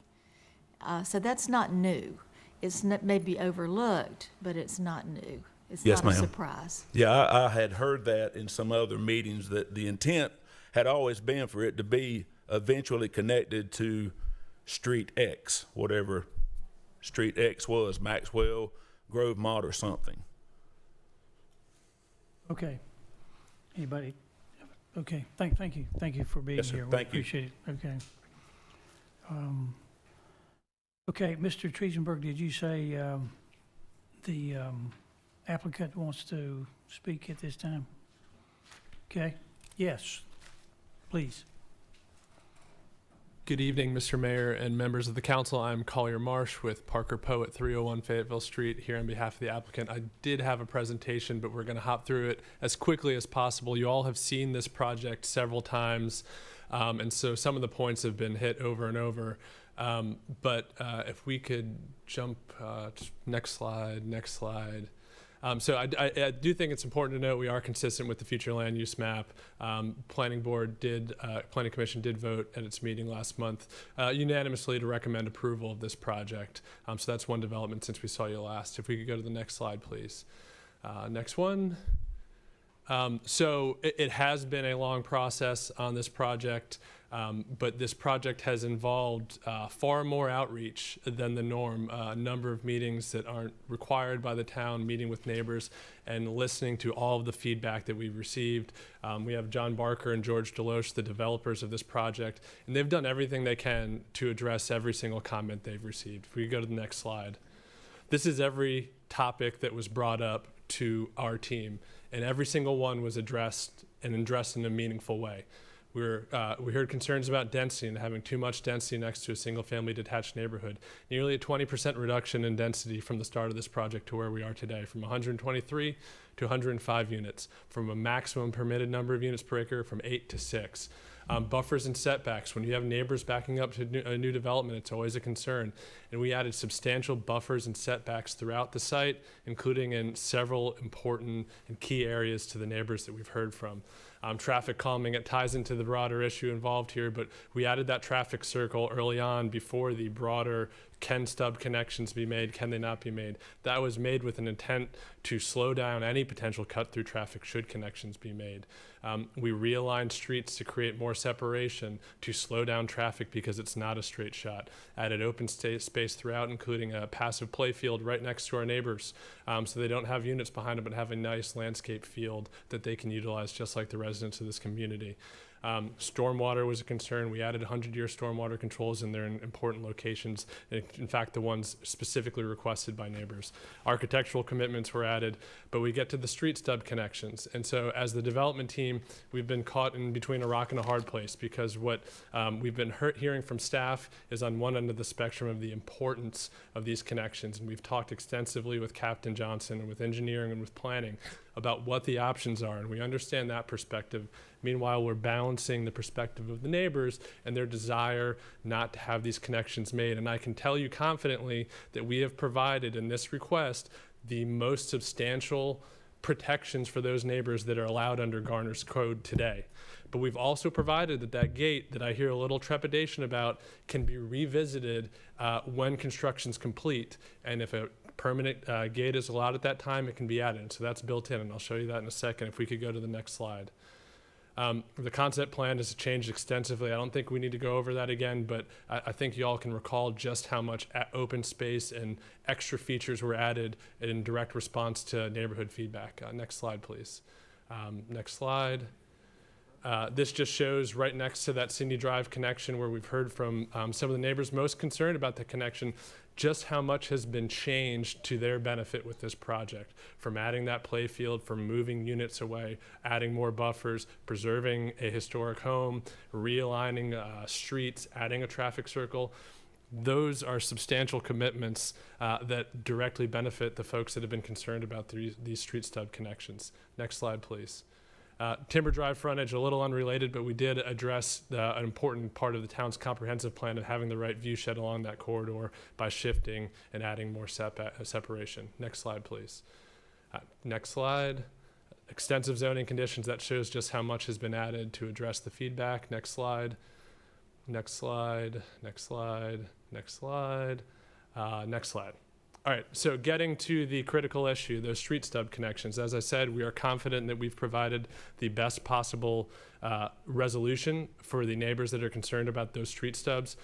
Speaker 9: So that's not new. It's not, maybe overlooked, but it's not new. It's
Speaker 7: Yes,
Speaker 9: not a
Speaker 7: ma'am.
Speaker 9: surprise.
Speaker 7: Yeah, I had heard that in some other meetings, that the intent had always been for it to be eventually connected to Street X, whatever Street X was, Maxwell, Grove Mott, or something.
Speaker 1: Okay. Anybody? Okay, thank you. Thank you for being
Speaker 7: Yes, sir.
Speaker 1: here. We
Speaker 7: Thank you.
Speaker 1: appreciate it. Okay. Okay, Mr. Triesenberg, did you say the applicant wants to speak at this time? Okay, yes, please.
Speaker 6: Good evening, Mr. Mayor and members of the council. I'm Collier Marsh with Parker Poe at 301 Fayetteville Street here on behalf of the applicant. I did have a presentation, but we're going to hop through it as quickly as possible. You all have seen this project several times, and so some of the points have been hit over and over. But if we could jump, next slide. So I do think it's important to note we are consistent with the future land use map. Planning Commission did vote at its meeting last month unanimously to recommend approval of this project. So that's one development since we saw you last. If we could go to the next slide, please. Next one. So it has been a long process on this project. But this project has involved far more outreach than the norm. A number of meetings that aren't required by the town, meeting with neighbors and listening to all of the feedback that we've received. We have John Barker and George Deloche, the developers of this project, and they've done everything they can to address every single comment they've received. If we go to the next slide. This is every topic that was brought up to our team, and every single one was addressed in a meaningful way. We heard concerns about density and having too much density next to a single-family detached neighborhood. Nearly a 20% reduction in density from the start of this project to where we are today, from 123 to 105 units, from a maximum permitted number of units per acre from 8 to 6. Buffers and setbacks. When you have neighbors backing up to a new development, it's always a concern. And we added substantial buffers and setbacks throughout the site, including in several important and key areas to the neighbors that we've heard from. Traffic calming, it ties into the broader issue involved here, but we added that traffic circle early on before the broader can stub connections be made, can they not be made. That was made with an intent to slow down any potential cut through traffic should connections be made. We realigned streets to create more separation, to slow down traffic because it's not a straight shot. Added open space throughout, including a passive play field right next to our neighbors, so they don't have units behind them but have a nice landscape field that they can utilize just like the residents of this community. Stormwater was a concern. We added 100-year stormwater controls in there in important locations, in fact, the ones specifically requested by neighbors. Architectural commitments were added, but we get to the street stub connections. And so as the development team, we've been caught in between a rock and a hard place because what we've been hearing from staff is on one end of the spectrum of the importance of these connections. And we've talked extensively with Captain Johnson and with engineering and with planning about what the options are, and we understand that perspective. Meanwhile, we're balancing the perspective of the neighbors and their desire not to have these connections made. And I can tell you confidently that we have provided in this request the most substantial protections for those neighbors that are allowed under Garner's code today. But we've also provided that that gate that I hear a little trepidation about can be revisited when construction's complete. And if a permanent gate is allowed at that time, it can be added. So that's built in, and I'll show you that in a second. If we could go to the next slide. The concept plan has changed extensively. I don't think we need to go over that again, but I think you all can recall just how much open space and extra features were added in direct response to neighborhood feedback. Next slide, please. Next slide. This just shows right next to that Cindy Drive connection where we've heard from some of the neighbors most concerned about the connection, just how much has been changed to their benefit with this project, from adding that play field, from moving units away, adding more buffers, preserving a historic home, realigning streets, adding a traffic circle. Those are substantial commitments that directly benefit the folks that have been concerned about these street stub connections. Next slide, please. Timber Drive frontage, a little unrelated, but we did address an important part of the town's comprehensive plan of having the right view shed along that corridor by shifting and adding more separation. Next slide, please. Next slide. Extensive zoning conditions, that shows just how much has been added to address the feedback. Next slide. Next slide. Next slide. Next slide. Next slide. All right, so getting to the critical issue, those street stub connections. As I said, we are confident that we've provided the best possible resolution for the neighbors that are concerned about those street stubs.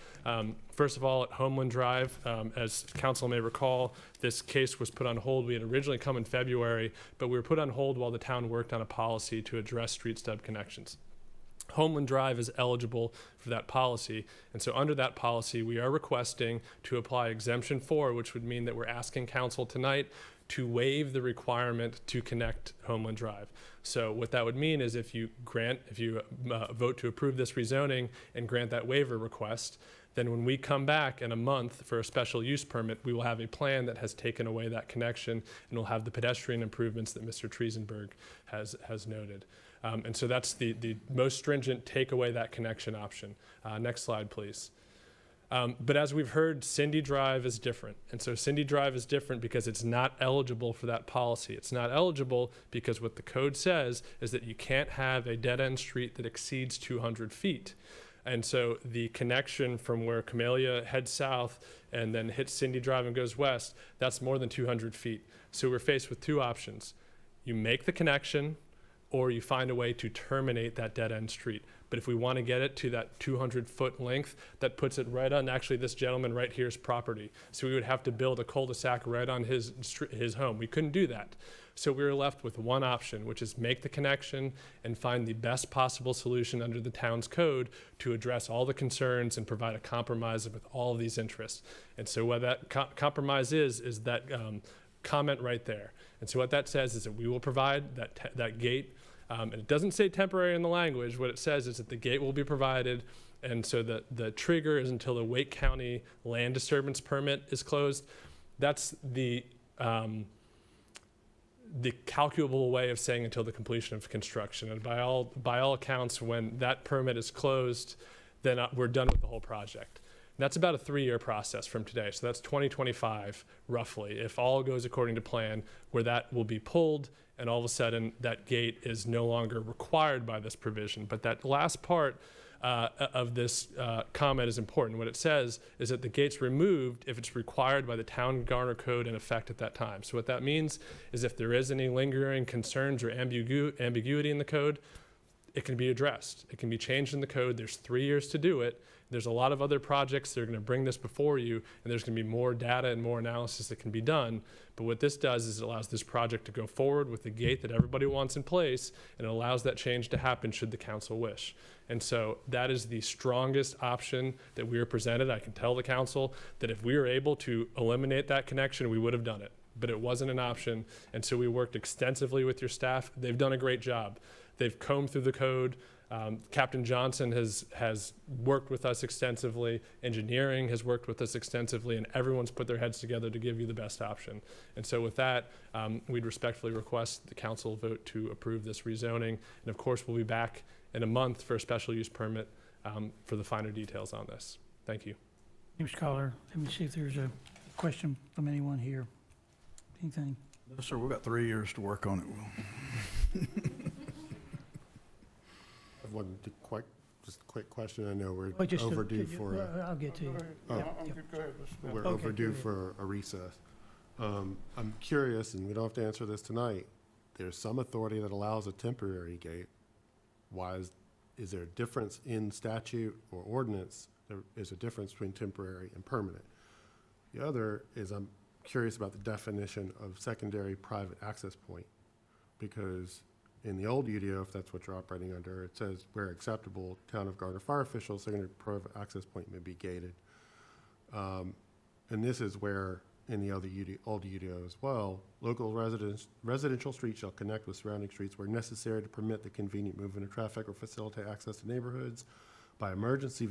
Speaker 6: First of all, at Homeland Drive, as council may recall, this case was put on hold. We had originally come in February, but we were put on hold while the town worked on a policy to address street stub connections. Homeland Drive is eligible for that policy. And so under that policy, we are requesting to apply exemption 4, which would mean that we're asking council tonight to waive the requirement to connect Homeland Drive. So what that would mean is if you vote to approve this rezoning and grant that waiver request, then when we come back in a month for a special use permit, we will have a plan that has taken away that connection, and we'll have the pedestrian improvements that Mr. Triesenberg has noted. And so that's the most stringent take away that connection option. Next slide, please. But as we've heard, Cindy Drive is different. And so Cindy Drive is different because it's not eligible for that policy. It's not eligible because what the code says is that you can't have a dead-end street that exceeds 200 feet. And so the connection from where Camellia heads south and then hits Cindy Drive and goes west, that's more than 200 feet. So we're faced with two options. You make the connection, or you find a way to terminate that dead-end street. But if we want to get it to that 200-foot length, that puts it right on actually this gentleman right here's property. So we would have to build a cul-de-sac right on his home. We couldn't do that. So we were left with one option, which is make the connection and find the best possible solution under the town's code to address all the concerns and provide a compromise with all of these interests. And so what that compromise is that comment right there. And so what that says is that we will provide that gate. And it doesn't say temporary in the language. What it says is that the gate will be provided. And so the trigger is until the Wake County land disturbance permit is closed. That's the calculable way of saying until the completion of construction. And by all accounts, when that permit is closed, then we're done with the whole project. And that's about a 3-year process from today. So that's 2025, roughly, if all goes according to plan, where that will be pulled and all of a sudden that gate is no longer required by this provision. But that last part of this comment is important. What it says is that the gate's removed if it's required by the town Garner code in effect at that time. So what that means is if there is any lingering concerns or ambiguity in the code, it can be addressed. It can be changed in the code. There's 3 years to do it. There's a lot of other projects that are going to bring this before you, and there's going to be more data and more analysis that can be done. But what this does is it allows this project to go forward with the gate that everybody wants in place, and it allows that change to happen should the council wish. And so that is the strongest option that we are presented. I can tell the council that if we were able to eliminate that connection, we would have done it. But it wasn't an option, and so we worked extensively with your staff. They've done a great job. They've combed through the code. Captain Johnson has worked with us extensively. Engineering has worked with us extensively, and everyone's put their heads together to give you the best option. And so with that, we'd respectfully request the council vote to approve this rezoning. And of course, we'll be back in a month for a special use permit for the finer details on this. Thank you.
Speaker 1: Mr. Collar, let me see if there's a question from anyone here. Anything?
Speaker 8: No, sir, we've got 3 years to work on it.
Speaker 10: Just a quick question. I know we're
Speaker 1: Just
Speaker 10: overdue for.
Speaker 1: I'll get to you.
Speaker 10: Oh.
Speaker 1: Yeah,
Speaker 2: I'm
Speaker 1: yeah.
Speaker 2: good. Go ahead, Mr. Smith.
Speaker 10: We're
Speaker 1: Okay,
Speaker 10: overdue
Speaker 1: good.
Speaker 10: for a recess. I'm curious, and we don't have to answer this tonight. There's some authority that allows a temporary gate. Why is there a difference in statute or ordinance? There is a difference between temporary and permanent. The other is I'm curious about the definition of secondary private access point, because in the old UDO, if that's what you're operating under, it says where acceptable, town of Garner fire officials, secondary private access point may be gated. And this is where in the other old UDO as well, local residential streets shall connect with surrounding streets where necessary to permit the convenient movement of traffic or facilitate access to neighborhoods by emergency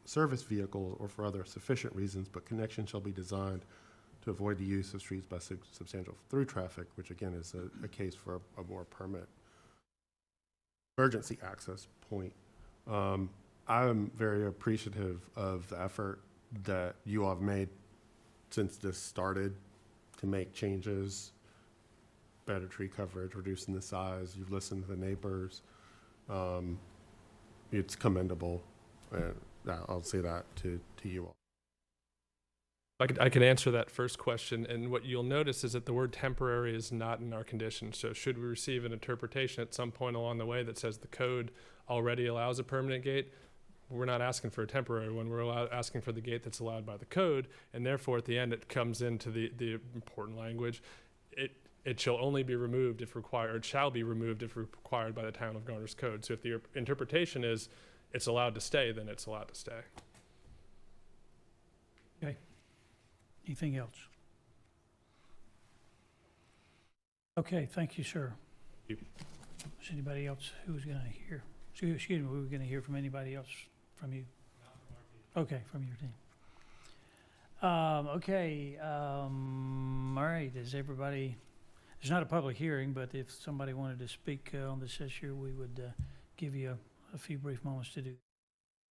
Speaker 10: service vehicles or for other sufficient reasons, but connection shall be designed to avoid the use of streets by substantial through traffic, which again is a case for a more permit emergency access point. I'm very appreciative of the effort that you all have made since this started to make changes better tree coverage, reducing the size. You've listened to the neighbors. It's commendable. And I'll say that to you all.
Speaker 6: I can answer that first question, and what you'll notice is that the word temporary is not in our condition. So should we receive an interpretation at some point along the way that says the code already allows a permanent gate, we're not asking for a temporary one. We're asking for the gate that's allowed by the code, and therefore at the end it comes into the important language. It shall only be removed if required, or it shall be removed if required by the town of Garner's code. So if the interpretation is it's allowed to stay, then it's allowed to stay.
Speaker 1: Okay. Anything else? Okay, thank you, sir.
Speaker 6: Thank you.
Speaker 1: Is anybody else who's going to hear? Excuse me, we were going to hear from anybody else from you? Okay, from your team. All right, is everybody, it's not a public hearing, but if somebody wanted to speak on this issue, we would give you a few brief moments to do.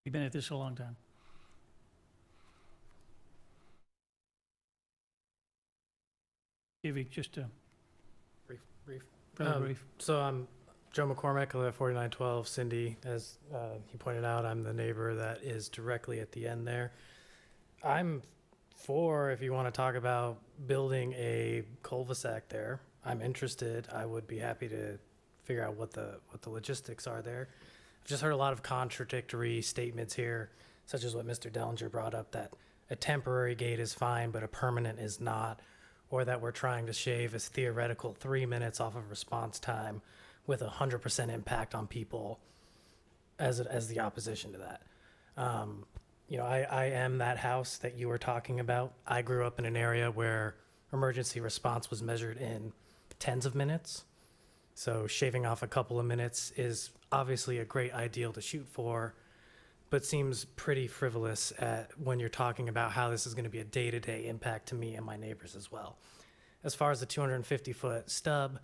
Speaker 1: You've been at this a long time. Give you just a
Speaker 12: brief.
Speaker 1: Really brief.
Speaker 12: So I'm Joe McCormick. I live at 4912 Cindy. As he pointed out, I'm the neighbor that is directly at the end there. I'm for, if you want to talk about building a cul-de-sac there, I'm interested. I would be happy to figure out what the logistics are there. I've just heard a lot of contradictory statements here, such as what Mr. Dellinger brought up, that a temporary gate is fine, but a permanent is not, or that we're trying to shave as theoretical 3 minutes off of response time with 100% impact on people as the opposition to that. I am that house that you were talking about. I grew up in an area where emergency response was measured in tens of minutes. So shaving off a couple of minutes is obviously a great ideal to shoot for, but seems pretty frivolous when you're talking about how this is going to be a day-to-day impact to me and my neighbors as well. As far as the 250-foot stub,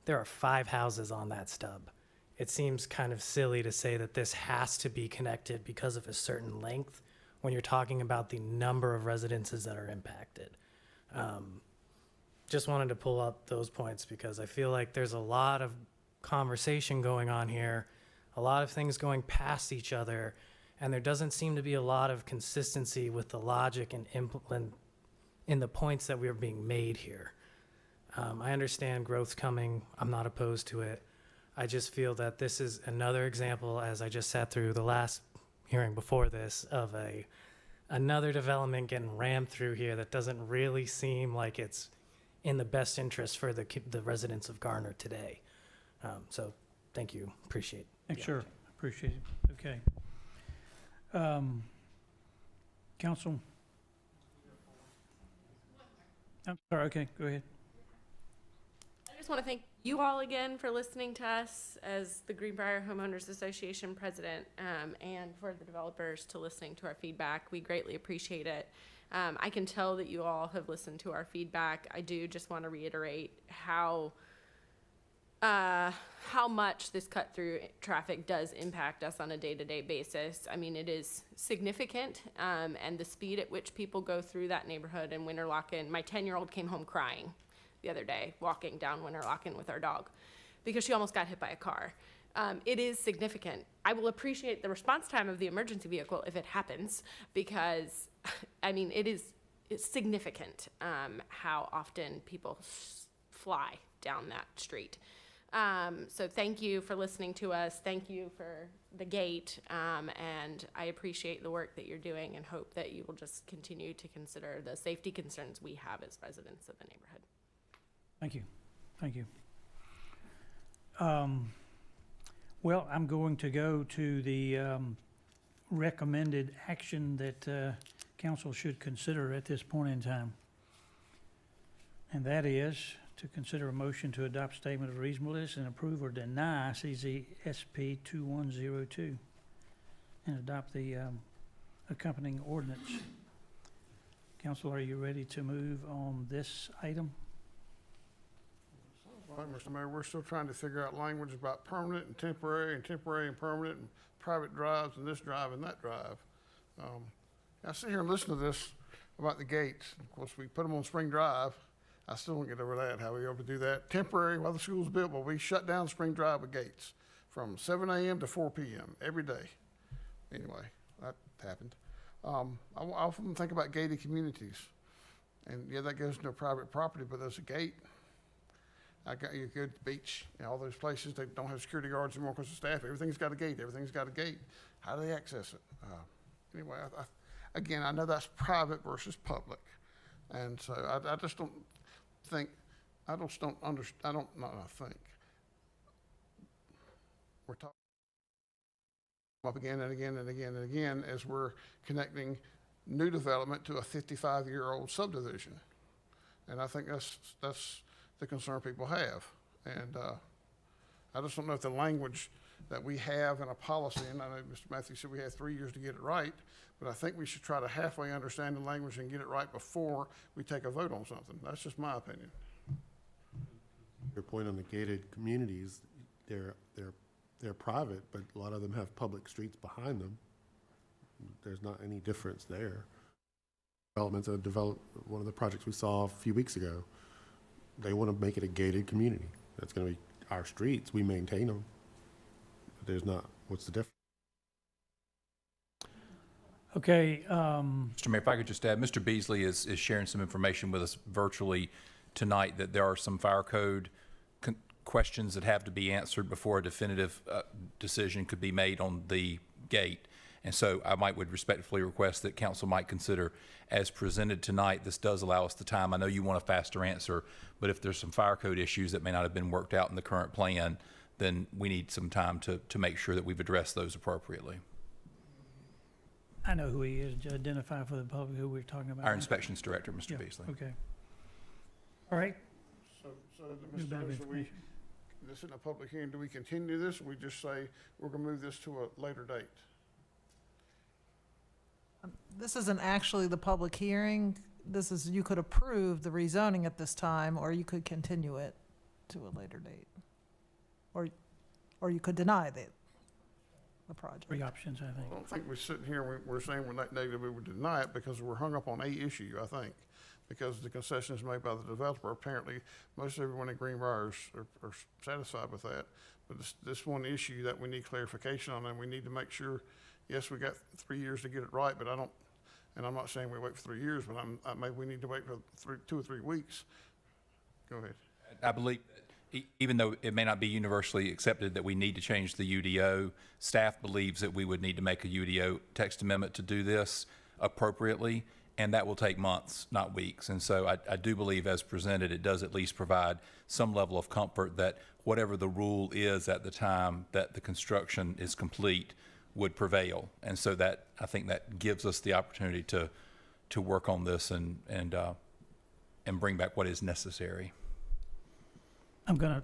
Speaker 12: there are 5 houses on that stub. It seems kind of silly to say that this has to be connected because of a certain length when you're talking about the number of residences that are impacted. Just wanted to pull up those points because I feel like there's a lot of conversation going on here, a lot of things going past each other, and there doesn't seem to be a lot of consistency with the logic and in the points that we're being made here. I understand growth's coming. I'm not opposed to it. I just feel that this is another example, as I just sat through the last hearing before this, of another development getting rammed through here that doesn't really seem like it's in the best interest for the residents of Garner today. So thank you. Appreciate it.
Speaker 1: Sure. Appreciate it. Okay. Council? I'm sorry. Okay, go ahead.
Speaker 22: I just want to thank you all again for listening to us as the Greenbrier Homeowners Association president, and for the developers to listening to our feedback. We greatly appreciate it. I can tell that you all have listened to our feedback. I do just want to reiterate how much this cut-through traffic does impact us on a day-to-day basis. I mean, it is significant, and the speed at which people go through that neighborhood in Winterlochen. My 10-year-old came home crying the other day, walking down Winterlochen with our dog, because she almost got hit by a car. It is significant. I will appreciate the response time of the emergency vehicle if it happens, because, I mean, it's significant how often people fly down that street. So thank you for listening to us. Thank you for the gate. And I appreciate the work that you're doing and hope that you will just continue to consider the safety concerns we have as residents of the neighborhood.
Speaker 1: Thank you. Thank you. Well, I'm going to go to the recommended action that council should consider at this point in time. And that is to consider a motion to adopt statement of reasonableness and approve or deny CZSP 2102 and adopt the accompanying ordinance. Council, are you ready to move on this item?
Speaker 2: All right, Mr. Mayor, we're still trying to figure out language about permanent and temporary and permanent and private drives and this drive and that drive. I sit here and listen to this about the gates. Of course, we put them on Spring Drive. I still don't get over that, how we able to do that. Temporary, while the school's built, but we shut down Spring Drive with gates from 7 a.m. to 4 p.m. every day. Anyway, that happened. I often think about gated communities. And yeah, that goes into private property, but there's a gate. You go to the beach, all those places, they don't have security guards anymore because of staff. Everything's got a gate. Everything's got a gate. How do they access it? Anyway, again, I know that's private versus public. And so I just don't think, I just don't understand, we're talking up again and again and again and again as we're connecting new development to a 55-year-old subdivision. And I think that's the concern people have. And I just don't know if the language that we have in a policy, and I know Mr. Matthews said we have 3 years to get it right, but I think we should try to halfway understand the language and get it right before we take a vote on something. That's just my opinion.
Speaker 10: Your point on the gated communities, they're private, but a lot of them have public streets behind them. There's not any difference there. Developments that developed, one of the projects we saw a few weeks ago, they want to make it a gated community. That's going to be our streets. We maintain them. There's not, what's the difference?
Speaker 1: Okay.
Speaker 5: Mr. Mayor, if I could just add, Mr. Beasley is sharing some information with us virtually tonight that there are some fire code questions that have to be answered before a definitive decision could be made on the gate. And so I would respectfully request that council might consider, as presented tonight, this does allow us the time. I know you want a faster answer, but if there's some fire code issues that may not have been worked out in the current plan, then we need some time to make sure that we've addressed those appropriately.
Speaker 1: I know who he is. Identify for the public who we're talking about.
Speaker 5: Our inspections director, Mr.
Speaker 1: Yeah,
Speaker 5: Beasley.
Speaker 1: okay. All right.
Speaker 2: So Mr. Jones, this isn't a public hearing. Do we continue this, or we just say we're going to move this to a later date?
Speaker 13: This isn't actually the public hearing. This is, you could approve the rezoning at this time, or you could continue it to a later date. Or you could deny the project.
Speaker 1: 3 options, I think.
Speaker 2: I don't think we're sitting here and we're saying we're not negative, we would deny it because we're hung up on a issue, I think. Because the concessions made by the developer, apparently most everyone in Greenbrier are satisfied with that. But this one issue that we need clarification on, and we need to make sure, yes, we got 3 years to get it right, but and I'm not saying we wait for 3 years, but maybe we need to wait for 2 or 3 weeks. Go ahead.
Speaker 5: I believe even though it may not be universally accepted that we need to change the UDO, staff believes that we would need to make a UDO text amendment to do this appropriately, and that will take months, not weeks. And so I do believe, as presented, it does at least provide some level of comfort that whatever the rule is at the time that the construction is complete would prevail. And so that, I think that gives us the opportunity to work on this and bring back what is necessary.
Speaker 1: I'm going to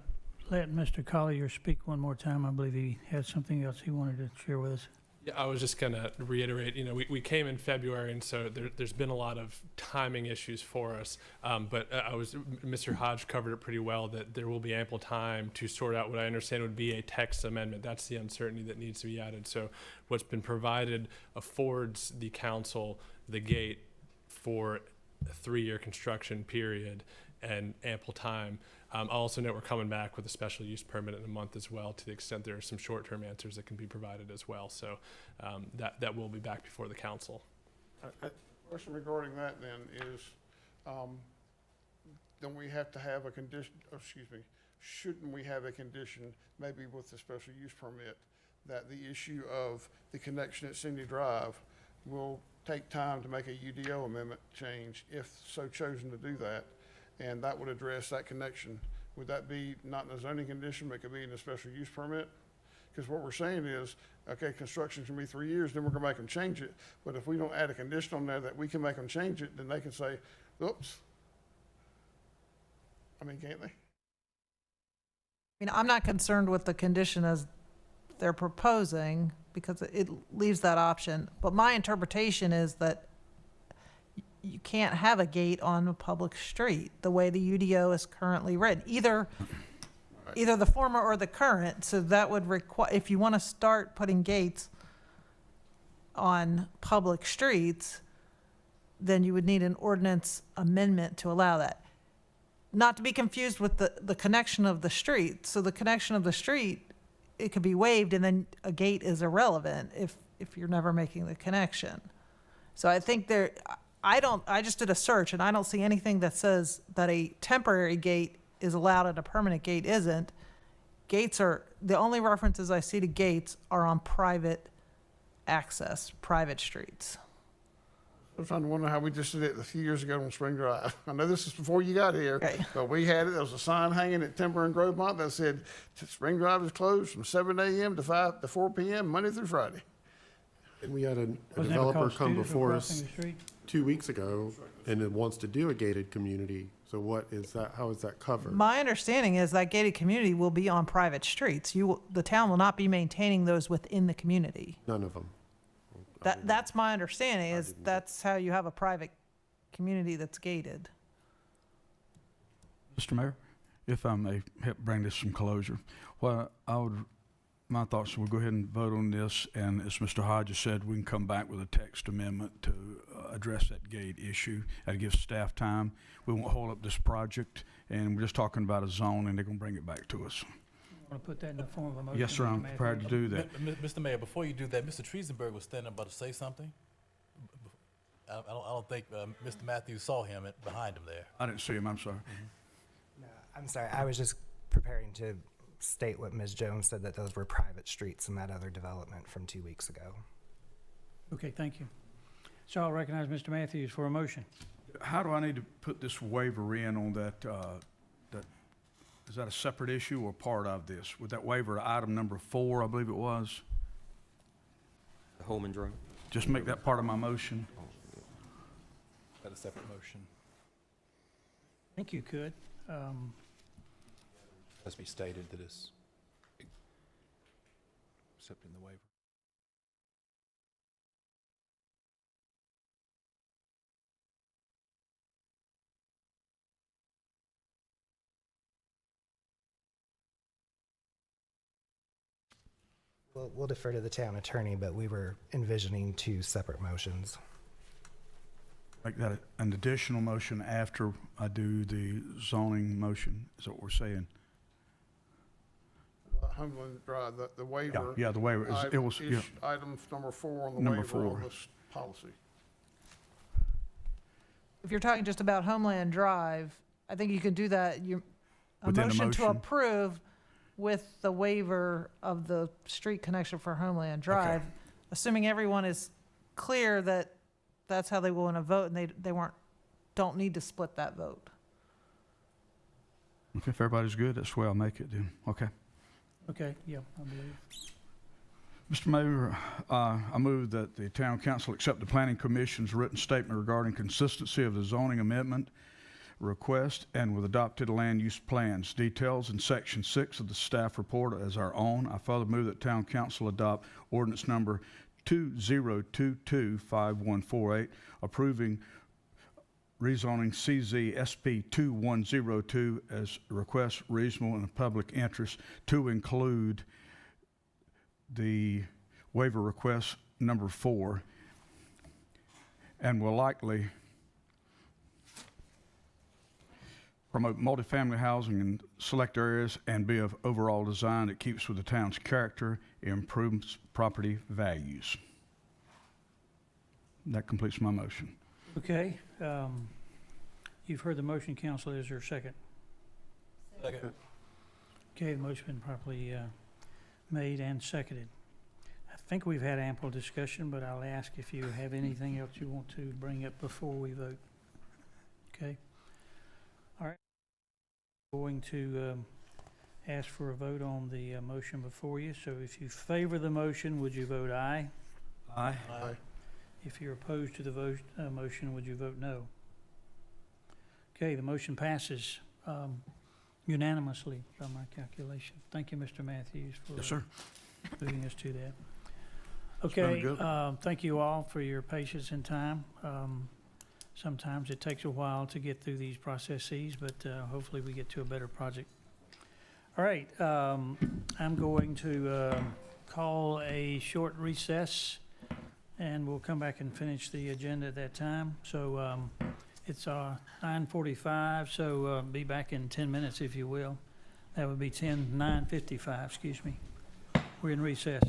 Speaker 1: let Mr. Collier speak one more time. I believe he had something else he wanted to share with us.
Speaker 6: Yeah, I was just going to reiterate, we came in February, and so there's been a lot of timing issues for us. But Mr. Hodge covered it pretty well, that there will be ample time to sort out what I understand would be a text amendment. That's the uncertainty that needs to be added. So what's been provided affords the council the gate for a 3-year construction period and ample time. I'll also note we're coming back with a special use permit in a month as well, to the extent there are some short-term answers that can be provided as well. So that will be back before the council.
Speaker 2: Question regarding that then is, then we have to have a condition, shouldn't we have a condition, maybe with the special use permit, that the issue of the connection at Cindy Drive will take time to make a UDO amendment change, if so chosen to do that, and that would address that connection? Would that be not in a zoning condition, but it could be in a special use permit? Because what we're saying is, okay, construction can be 3 years, then we're gonna make them change it. But if we don't add a condition on there that we can make them change it, then they can say, oops. Can't they?
Speaker 13: I'm not concerned with the condition as they're proposing, because it leaves that option. But my interpretation is that you can't have a gate on a public street the way the UDO is currently written, either the former or the current. So that would require, if you want to start putting gates on public streets, then you would need an ordinance amendment to allow that. not to be confused with the connection of the street. So the connection of the street, it could be waived, and then a gate is irrelevant if you're never making the connection. So I think I just did a search, and I don't see anything that says that a temporary gate is allowed and a permanent gate isn't. Gates are, the only references I see to gates are on private access, private streets.
Speaker 2: I'm trying to wonder how we just did it a few years ago on Spring Drive. I know this is before you got here, but we had it. There was a sign hanging at Timber and Grovemont that said Spring Drive is closed from 7 a.m. to 4 p.m. Monday through Friday.
Speaker 10: And we had a developer come before us 2 weeks ago and it wants to do a gated community. So what is that? How is that covered?
Speaker 13: My understanding is that gated community will be on private streets. The town will not be maintaining those within the community.
Speaker 10: None of them.
Speaker 13: That's my understanding, is that's how you have a private community that's gated.
Speaker 8: Mr. Mayor, if I may help bring this some closure, my thoughts are we'll go ahead and vote on this, and as Mr. Hodges said, we can come back with a text amendment to address that gate issue. That gives staff time. We won't hold up this project, and we're just talking about a zone, and they're going to bring it back to us.
Speaker 1: Want to put that in the form of a motion?
Speaker 8: Yes, sir, I'm prepared to do that.
Speaker 3: Mr. Mayor, before you do that, Mr. Triesenberg was standing about to say something. I don't think Mr. Matthews saw him behind him there.
Speaker 8: I didn't see him, I'm sorry.
Speaker 11: No, I'm sorry. I was just preparing to state what Ms. Jones said, that those were private streets in that other development from 2 weeks ago.
Speaker 1: Okay, thank you. So I'll recognize Mr. Matthews for a motion.
Speaker 8: How do I need to put this waiver in on that, is that a separate issue or part of this? With that waiver, item number 4, I believe it was?
Speaker 15: The Holman Drive.
Speaker 8: Just make that part of my motion.
Speaker 5: Is that a separate motion?
Speaker 1: I think you could.
Speaker 5: Has to be stated that it's accepting the waiver.
Speaker 11: We'll defer to the town attorney, but we were envisioning 2 separate motions.
Speaker 8: Make that an additional motion after I do the zoning motion, is that what we're saying?
Speaker 2: Homeland Drive, the waiver.
Speaker 8: Yeah, the waiver. It was
Speaker 2: item number 4 on the
Speaker 8: Number
Speaker 2: waiver
Speaker 8: 4.
Speaker 2: on this policy.
Speaker 13: If you're talking just about Homeland Drive, I think you can do that. A
Speaker 8: Within a
Speaker 13: motion to
Speaker 8: motion.
Speaker 13: approve with the waiver of the street connection for Homeland Drive, assuming everyone is clear that that's how they want to vote, and they don't need to split that vote.
Speaker 8: Okay, if everybody's good, that's the way I'll make it then. Okay.
Speaker 1: Okay, yeah, I believe.
Speaker 8: Mr. Mayor, I move that the town council accept the planning commission's written statement regarding consistency of the zoning amendment request and with adopted land use plans. Details in section 6 of the staff report as our own. I further move that town council adopt ordinance number 2022-5148, approving rezoning CZ SP 2102 as request reasonable in the public interest to include the waiver request number 4, and will likely promote multifamily housing in select areas and be of overall design that keeps with the town's character, improves property values. That completes my motion.
Speaker 1: Okay, you've heard the motion, council. Is there a second?
Speaker 3: Second.
Speaker 1: Okay, the motion's been properly made and seconded. I think we've had ample discussion, but I'll ask if you have anything else you want to bring up before we vote. Okay. All right. Going to ask for a vote on the motion before you. So if you favor the motion, would you vote aye?
Speaker 8: Aye.
Speaker 2: Aye.
Speaker 1: If you're opposed to the vote, motion, would you vote no? Okay, the motion passes unanimously by my calculation. Thank you, Mr. Matthews, for
Speaker 8: Yes, sir.
Speaker 1: moving us to that.
Speaker 8: been
Speaker 1: Okay,
Speaker 8: good.
Speaker 1: thank you all for your patience and time. Sometimes it takes a while to get through these processes, but hopefully we get to a better project. All right, I'm going to call a short recess, and we'll come back and finish the agenda at that time. So It's 9:45, so be back in 10 minutes if you will. That would be 9:55, excuse me. We're in recess.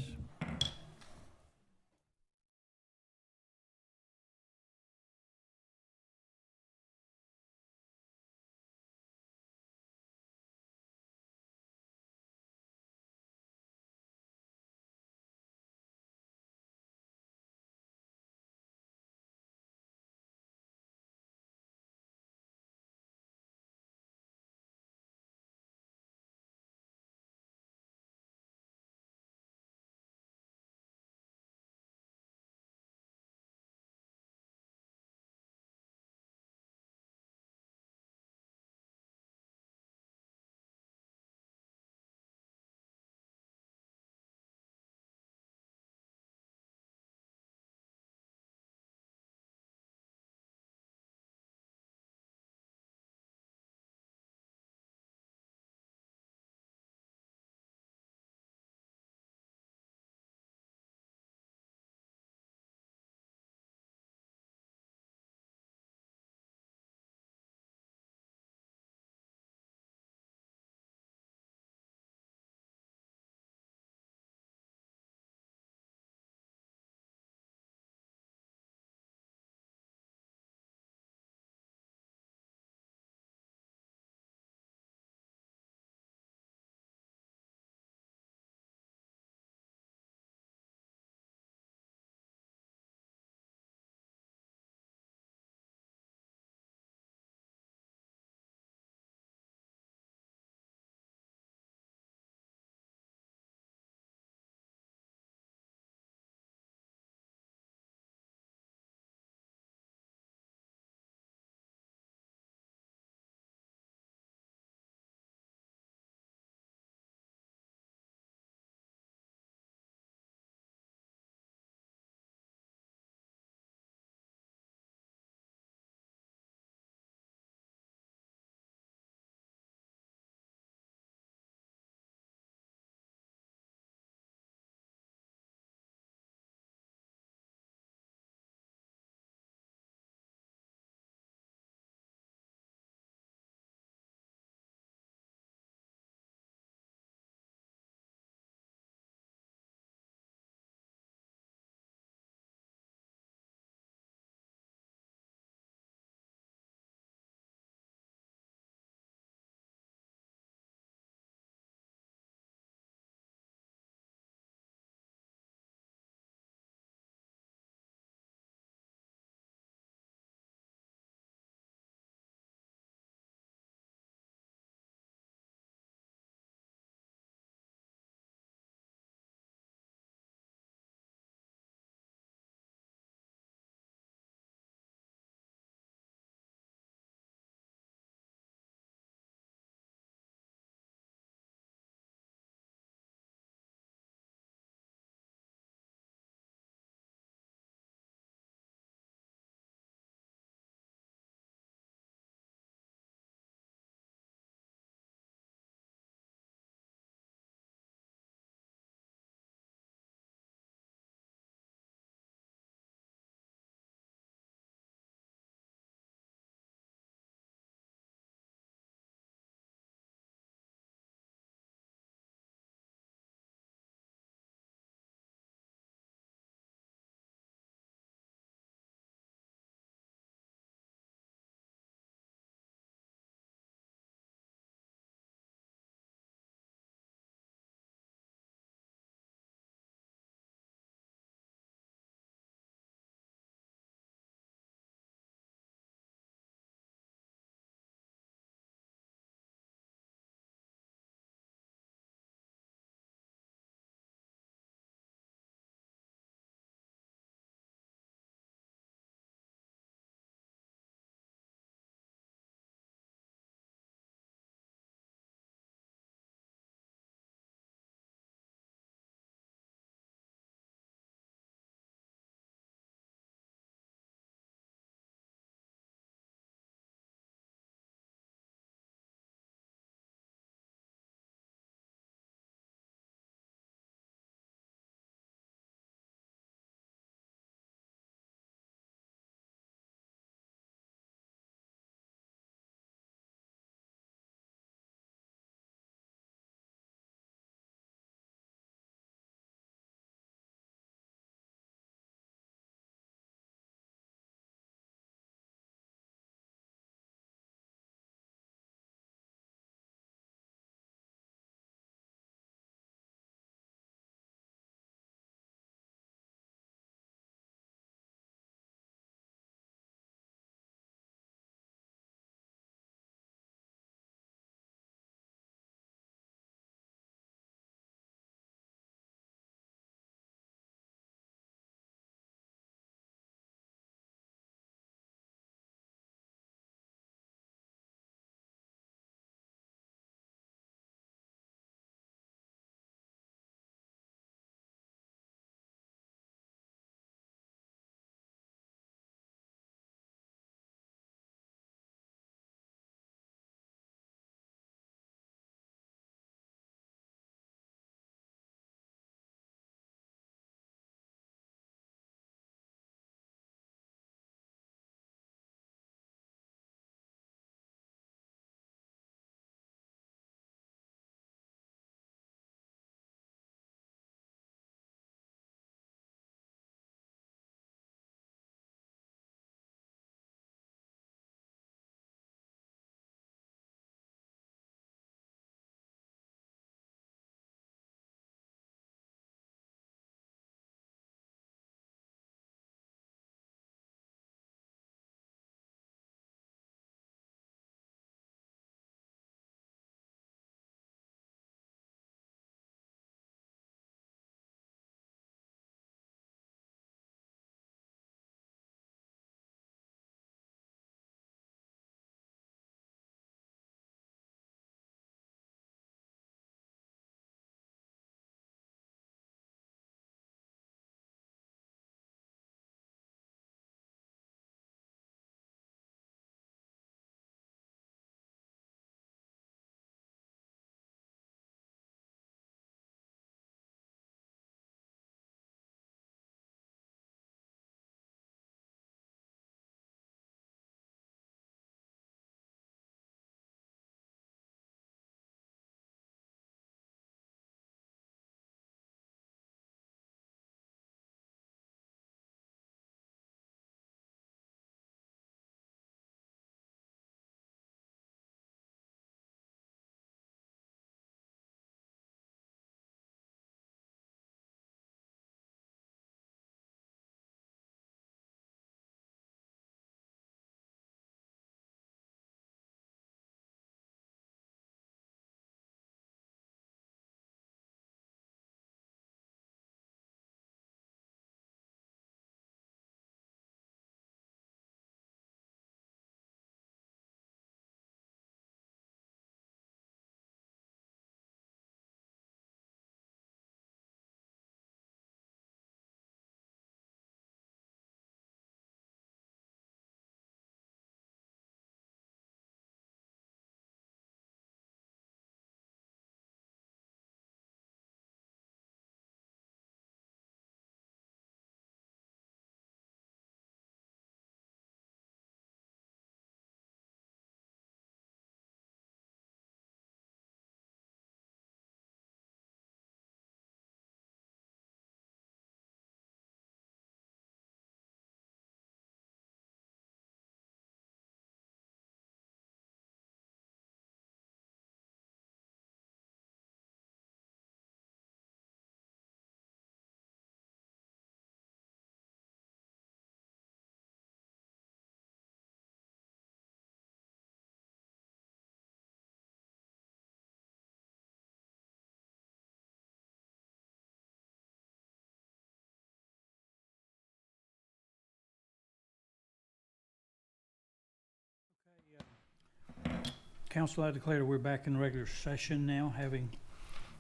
Speaker 1: Council, I declare that we're back in regular session now, having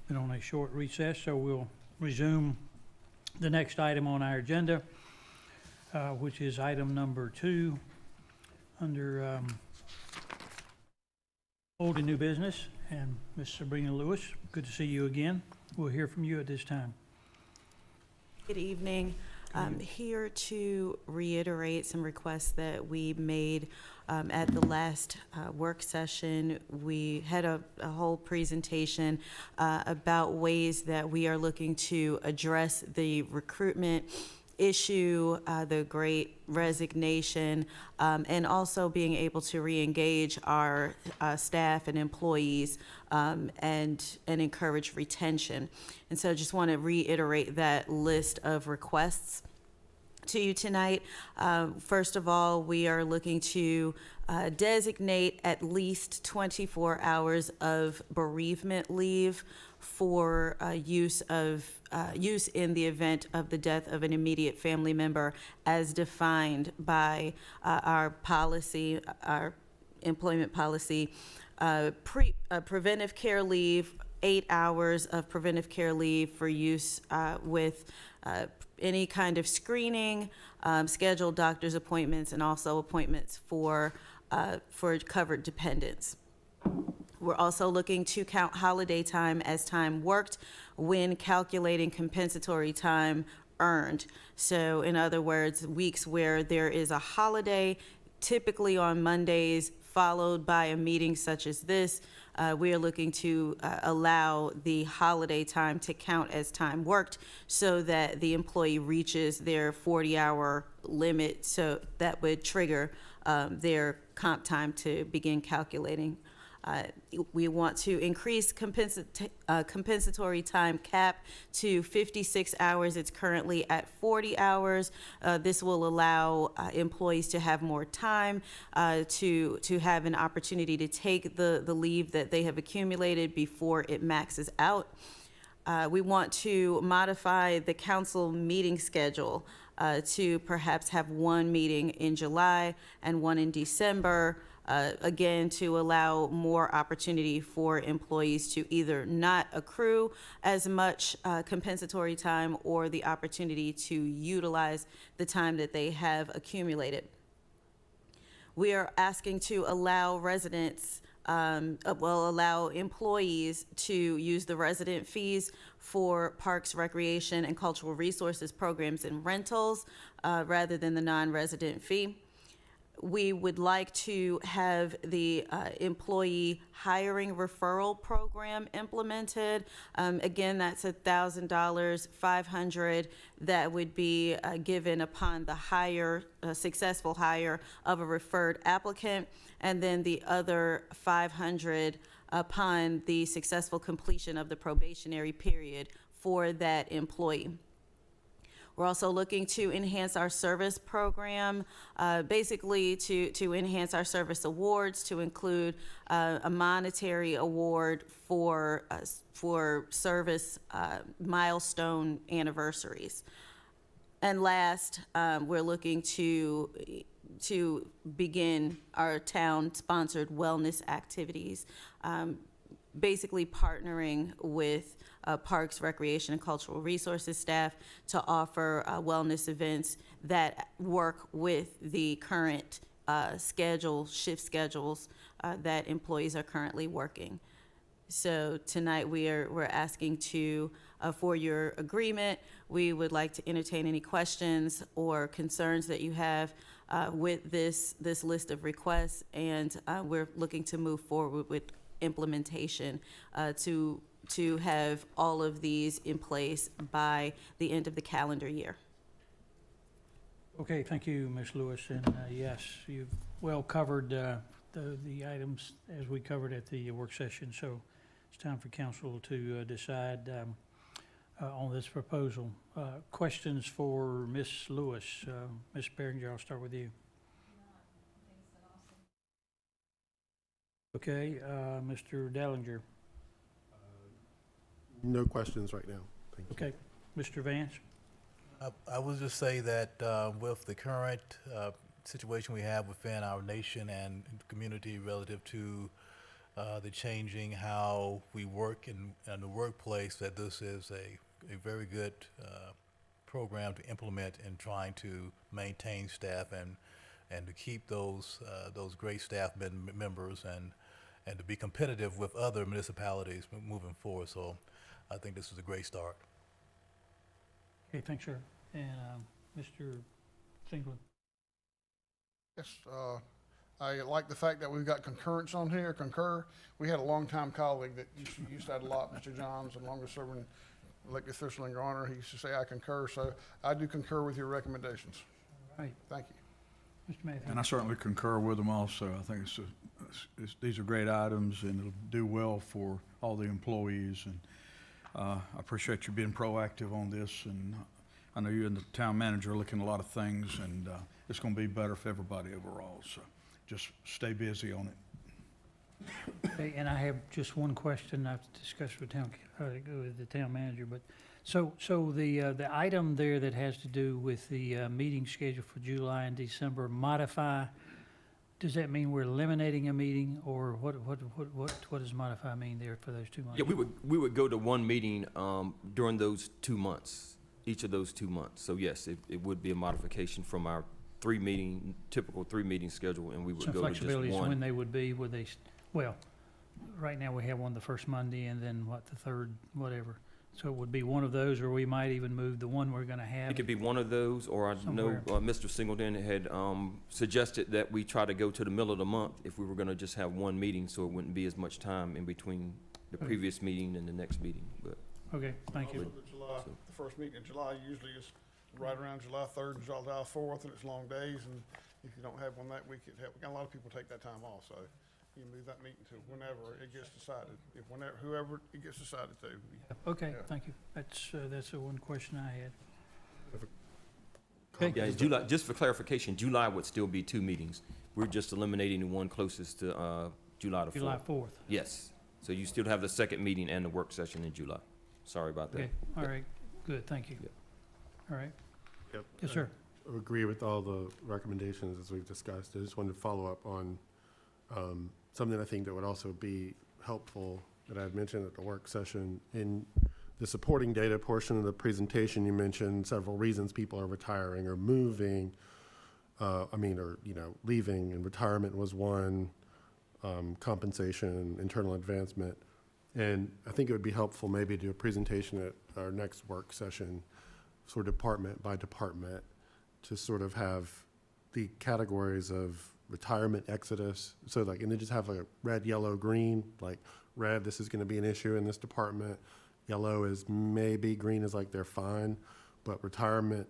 Speaker 1: been on a short recess, so we'll resume the next item on our agenda, which is item number 2 under old and new business. And Ms. Sabrina Lewis, good to see you again. We'll hear from you at this time.
Speaker 16: Good evening. I'm here to reiterate some requests that we made at the last work session. We had a whole presentation about ways that we are looking to address the recruitment issue, the great resignation, and also being able to re-engage our staff and employees and encourage retention. And so I just want to reiterate that list of requests to you tonight. First of all, we are looking to designate at least 24 hours of bereavement leave for use in the event of the death of an immediate family member, as defined by our policy, our employment policy. Preventive care leave, 8 hours of preventive care leave for use with any kind of screening, scheduled doctor's appointments, and also appointments for covered dependents. We're also looking to count holiday time as time worked when calculating compensatory time earned. So in other words, weeks where there is a holiday, typically on Mondays, followed by a meeting such as this, we are looking to allow the holiday time to count as time worked so that the employee reaches their 40-hour limit. So that would trigger their comp time to begin calculating. We want to increase compensatory time cap to 56 hours. It's currently at 40 hours. This will allow employees to have more time to have an opportunity to take the leave that they have accumulated before it maxes out. We want to modify the council meeting schedule to perhaps have one meeting in July and one in December. Again, to allow more opportunity for employees to either not accrue as much compensatory time or the opportunity to utilize the time that they have accumulated. We are asking to allow residents, allow employees to use the resident fees for parks, recreation, and cultural resources programs and rentals rather than the non-resident fee. We would like to have the employee hiring referral program implemented. Again, that's $1,000, $500 that would be given upon the successful hire of a referred applicant, and then the other $500 upon the successful completion of the probationary period for that employee. We're also looking to enhance our service program, basically to enhance our service awards, to include a monetary award for service milestone anniversaries. And last, we're looking to begin our town-sponsored wellness activities, basically partnering with Parks, Recreation, and Cultural Resources staff to offer wellness events that work with the current shift schedules that employees are currently working. So tonight we're asking for your agreement. We would like to entertain any questions or concerns that you have with this list of requests, and we're looking to move forward with implementation to have all of these in place by the end of the calendar year.
Speaker 1: Okay, thank you, Ms. Lewis. And yes, you've well covered the items as we covered at the work session. So it's time for council to decide on this proposal. Questions for Ms. Lewis? Ms. Behringer, I'll start with you. Okay, Mr. Dellinger.
Speaker 10: No questions right now. Thank you.
Speaker 1: Okay, Mr. Vance.
Speaker 3: I will just say that with the current situation we have within our nation and community relative to the changing how we work in the workplace, that this is a very good program to implement in trying to maintain staff and to keep those great staff members and to be competitive with other municipalities moving forward. So I think this is a great start.
Speaker 1: Okay, thanks, sir. And Mr. Singleton?
Speaker 2: Yes, I like the fact that we've got concurrence on here, concur. We had a longtime colleague that used to have a lot, Mr. Johns, the longest serving elected official in Garner. He used to say, I concur, so I do concur with your recommendations.
Speaker 1: All right.
Speaker 2: Thank you.
Speaker 1: Mr. Matthews?
Speaker 8: And I certainly concur with them also. I think these are great items, and it'll do well for all the employees. And I appreciate you being proactive on this. And I know you and the town manager are looking at a lot of things, and it's going to be better for everybody overall. So just stay busy on it.
Speaker 1: Okay, and I have just one question I've discussed with the town manager, but so the item there that has to do with the meeting schedule for July and December, modify, does that mean we're eliminating a meeting, or what does modify mean there for those 2 months?
Speaker 15: Yeah, we would go to one meeting during those 2 months, each of those 2 months. So yes, it would be a modification from our typical three meeting schedule, and we would
Speaker 1: Some
Speaker 15: go to just
Speaker 1: flexibility as
Speaker 15: one.
Speaker 1: when they would be, well, right now we have one the first Monday and then the third, whatever. So it would be one of those, or we might even move the one we're gonna have.
Speaker 15: It could be one of those, or I know
Speaker 1: somewhere.
Speaker 15: Mr. Singleton had suggested that we try to go to the middle of the month if we were gonna just have one meeting, so it wouldn't be as much time in between the
Speaker 1: Okay.
Speaker 15: previous meeting and the next meeting, but.
Speaker 1: Okay, thank you.
Speaker 2: Also, the first meeting in July usually is right around July 3rd and July 4th, and it's long days, and if you don't have one that week, a lot of people take that time off, so you move that meeting to whenever it gets decided, whoever it gets decided to.
Speaker 1: Okay,
Speaker 2: Yeah.
Speaker 1: thank you. That's the one question I had.
Speaker 15: Yeah, July, just for clarification, July would still be 2 meetings. We're just eliminating the one closest to July the 4th.
Speaker 1: July 4th.
Speaker 15: Yes, so you still have the second meeting and the work session in July. Sorry about that.
Speaker 1: Okay, all right, good, thank you.
Speaker 15: Yep.
Speaker 1: All right,
Speaker 10: Yep.
Speaker 1: yes, sir.
Speaker 10: I agree with all the recommendations as we've discussed. I just wanted to follow up on something I think that would also be helpful that I had mentioned at the work session. In the supporting data portion of the presentation, you mentioned several reasons people are retiring or moving, leaving, and retirement was one, compensation, internal advancement. And I think it would be helpful maybe to do a presentation at our next work session, sort of department by department, to sort of have the categories of retirement exodus. So and then just have a red, yellow, green, like red, this is going to be an issue in this department. Yellow is maybe, green is like they're fine, but retirement,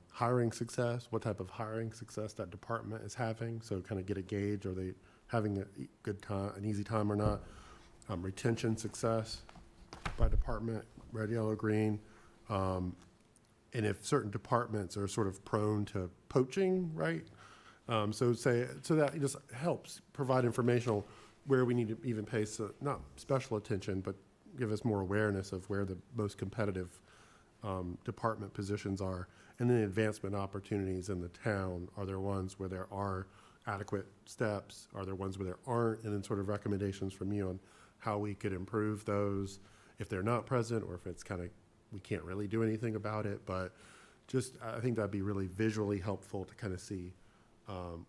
Speaker 10: hiring success, what type of hiring success that department is having. So kind of get a gauge, are they having a good time, an easy time or not? Retention success by department, red, yellow, green. And if certain departments are sort of prone to poaching, right? So that it just helps provide information where we need to even pay, not special attention, but give us more awareness of where the most competitive department positions are. And then advancement opportunities in the town. Are there ones where there are adequate steps? Are there ones where there aren't? And then sort of recommendations from you on how we could improve those if they're not present, or if it's kind of, we can't really do anything about it. But just, I think that'd be really visually helpful to kind of see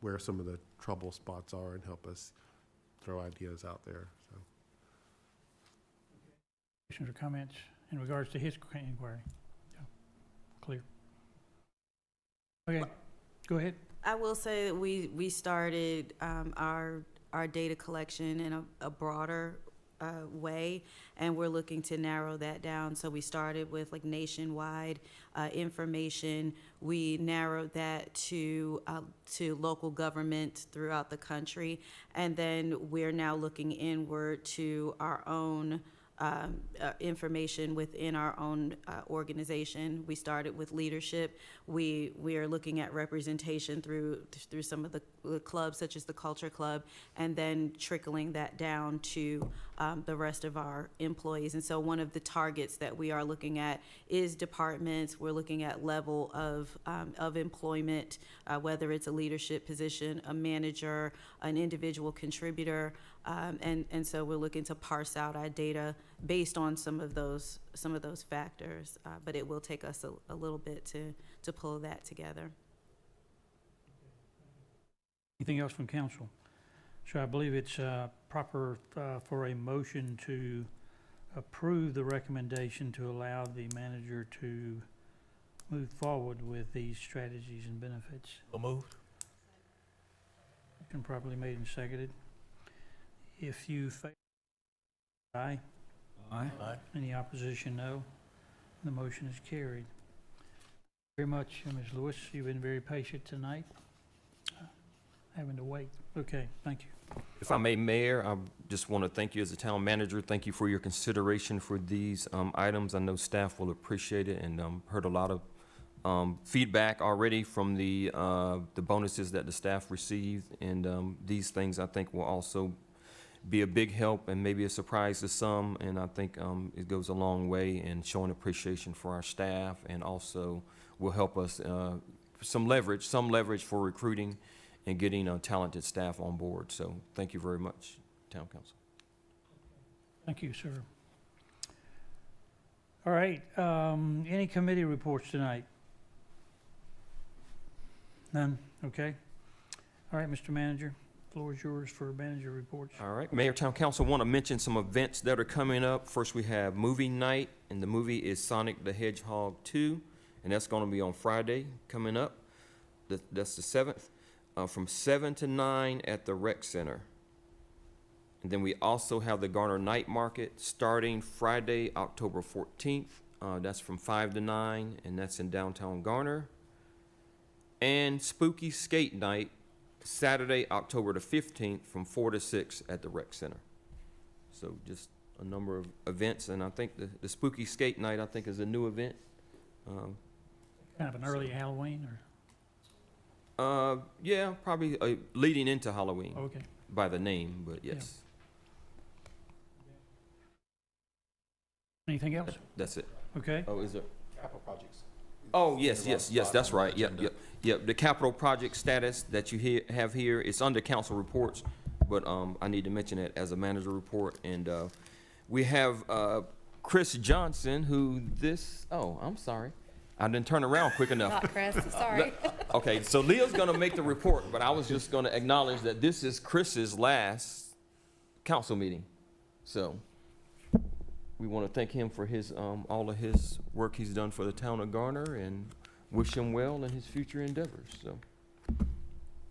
Speaker 10: where some of the trouble spots are and help us throw ideas out there. So.
Speaker 1: Questions or comments in regards to his inquiry? Yeah. Clear. Okay, go ahead.
Speaker 16: I will say that we started our data collection in a broader way, and we're looking to narrow that down. So we started with nationwide information. We narrowed that to local government throughout the country, and then we're now looking inward to our own information within our own organization. We started with leadership. We are looking at representation through some of the clubs, such as the Culture Club, and then trickling that down to the rest of our employees. And so one of the targets that we are looking at is departments. We're looking at level of employment, whether it's a leadership position, a manager, an individual contributor, And so we're looking to parse out our data based on some of those factors, but it will take us a little bit to pull that together.
Speaker 1: Anything else from council? So I believe it's proper for a motion to approve the recommendation to allow the manager to move forward with these strategies and benefits.
Speaker 3: So moved.
Speaker 1: Motion properly made and seconded. If you favor, aye.
Speaker 8: Aye.
Speaker 3: Aye.
Speaker 1: Any opposition, no. The motion is carried. Very much, Ms. Lewis. You've been very patient tonight. Having to wait. Okay, thank you.
Speaker 15: If I may, Mayor, I just want to thank you as a town manager. Thank you for your consideration for these items. I know staff will appreciate it, and heard a lot of feedback already from the bonuses that the staff received, and these things I think will also be a big help and maybe a surprise to some, and I think it goes a long way in showing appreciation for our staff, and also will help us some leverage for recruiting and getting talented staff on board. So thank you very much, Town Council.
Speaker 1: Thank you, sir. All right, any committee reports tonight? None? Okay. All right, Mr. Manager, floor is yours for manager reports.
Speaker 15: All right, Mayor, Town Council, want to mention some events that are coming up. First, we have movie night, and the movie is Sonic the Hedgehog 2, and that's going to be on Friday coming up. That's the 7th. From 7 to 9 at the Rec Center. And then we also have the Garner Night Market starting Friday, October 14th. That's from 5 to 9, and that's in downtown Garner. And Spooky Skate Night, Saturday, October the 15th, from 4 to 6 at the Rec Center. So just a number of events, and I think the Spooky Skate Night, I think, is a new event.
Speaker 1: Kind of an early Halloween, or?
Speaker 15: Yeah, probably leading into Halloween.
Speaker 1: Okay.
Speaker 15: By the name, but yes.
Speaker 1: Anything else?
Speaker 15: That's it.
Speaker 1: Okay.
Speaker 15: Oh, is there?
Speaker 3: Capital projects.
Speaker 15: Oh, yes, that's right. Yep. The capital project status that you have here, it's under council reports, but I need to mention it as a manager report. And we have Chris Johnson, who I'm sorry. I didn't turn around quick enough.
Speaker 4: Not Chris, sorry.
Speaker 15: Okay, so Leah's going to make the report, but I was just going to acknowledge that this is Chris's last council meeting. So we want to thank him for his all of his work he's done for the town of Garner, and wish him well in his future endeavors. So,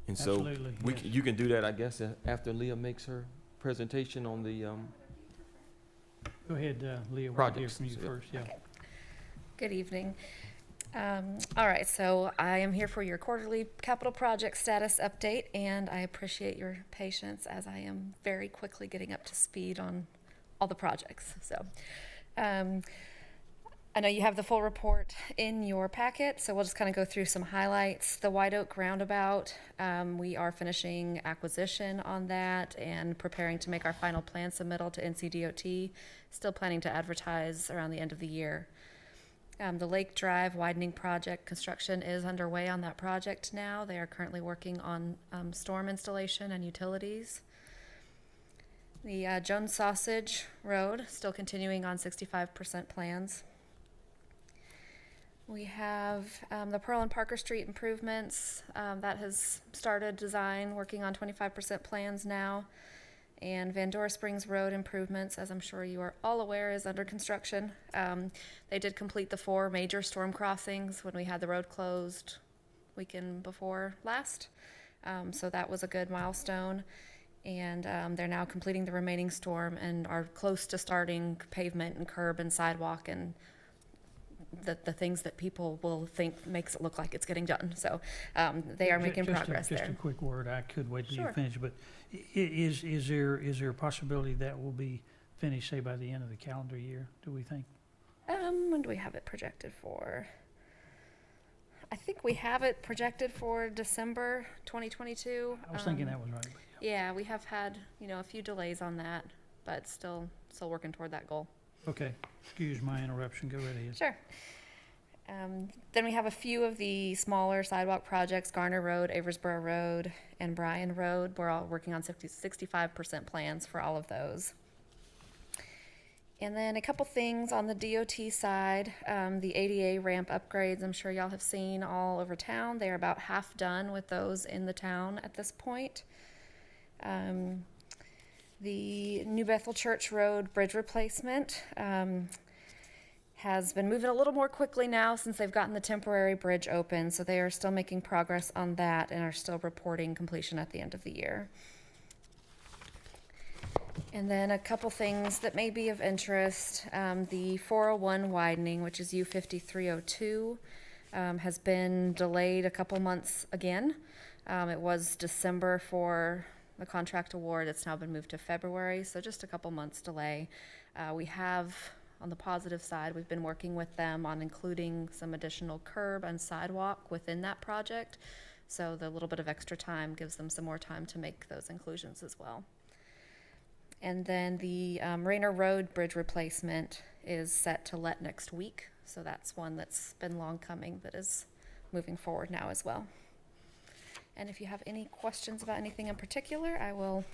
Speaker 15: and so
Speaker 1: Absolutely, yes.
Speaker 15: you can do that, I guess, after Leah makes her presentation on the
Speaker 1: Go ahead, Leah. We'll hear
Speaker 15: projects.
Speaker 1: from you
Speaker 15: So,
Speaker 1: first. Yeah.
Speaker 17: Okay. Good evening. All right, so I am here for your quarterly capital project status update, and I appreciate your patience as I am very quickly getting up to speed on all the projects. So I know you have the full report in your packet, so we'll just kind of go through some highlights. The White Oak Roundabout, we are finishing acquisition on that and preparing to make our final plan submittal to NCDOT. Still planning to advertise around the end of the year. The Lake Drive widening project, construction is underway on that project now. They are currently working on storm installation and utilities. The Jones Sausage Road, still continuing on 65% plans. We have the Pearl and Parker Street improvements. That has started design, working on 25% plans now. And Vandora Springs Road improvements, as I'm sure you are all aware, is under construction. They did complete the 4 major storm crossings when we had the road closed weekend before last. So that was a good milestone. And they're now completing the remaining storm and are close to starting pavement and curb and sidewalk and the things that people will think makes it look like it's getting done. So they are making progress there.
Speaker 1: Just a quick word. I could wait till
Speaker 17: Sure.
Speaker 1: you finish, but is there a possibility that will be finished, say, by the end of the calendar year, do we think?
Speaker 17: When do we have it projected for? I think we have it projected for December 2022.
Speaker 1: I was thinking that was right. But
Speaker 17: Yeah, we have had, a few delays on that, but still working toward that goal.
Speaker 1: okay. Excuse my interruption. Go right ahead.
Speaker 17: Sure. Then we have a few of the smaller sidewalk projects, Garner Road, Aversboro Road, and Bryan Road. We're all working on 65% plans for all of those. And then a couple things on the DOT side, the ADA ramp upgrades, I'm sure y'all have seen all over town. They're about half done with those in the town at this point. The New Bethel Church Road bridge replacement has been moving a little more quickly now since they've gotten the temporary bridge open. So they are still making progress on that and are still reporting completion at the end of the year. And then a couple things that may be of interest. The 401 widening, which is U5302, has been delayed a couple months again. It was December for the contract award. It's now been moved to February, so just a couple months delay. We have, on the positive side, we've been working with them on including some additional curb and sidewalk within that project. So the little bit of extra time gives them some more time to make those inclusions as well. And then the Rayner Road bridge replacement is set to let next week. So that's one that's been long coming that is moving forward now as well. And if you have any questions about anything in particular, I will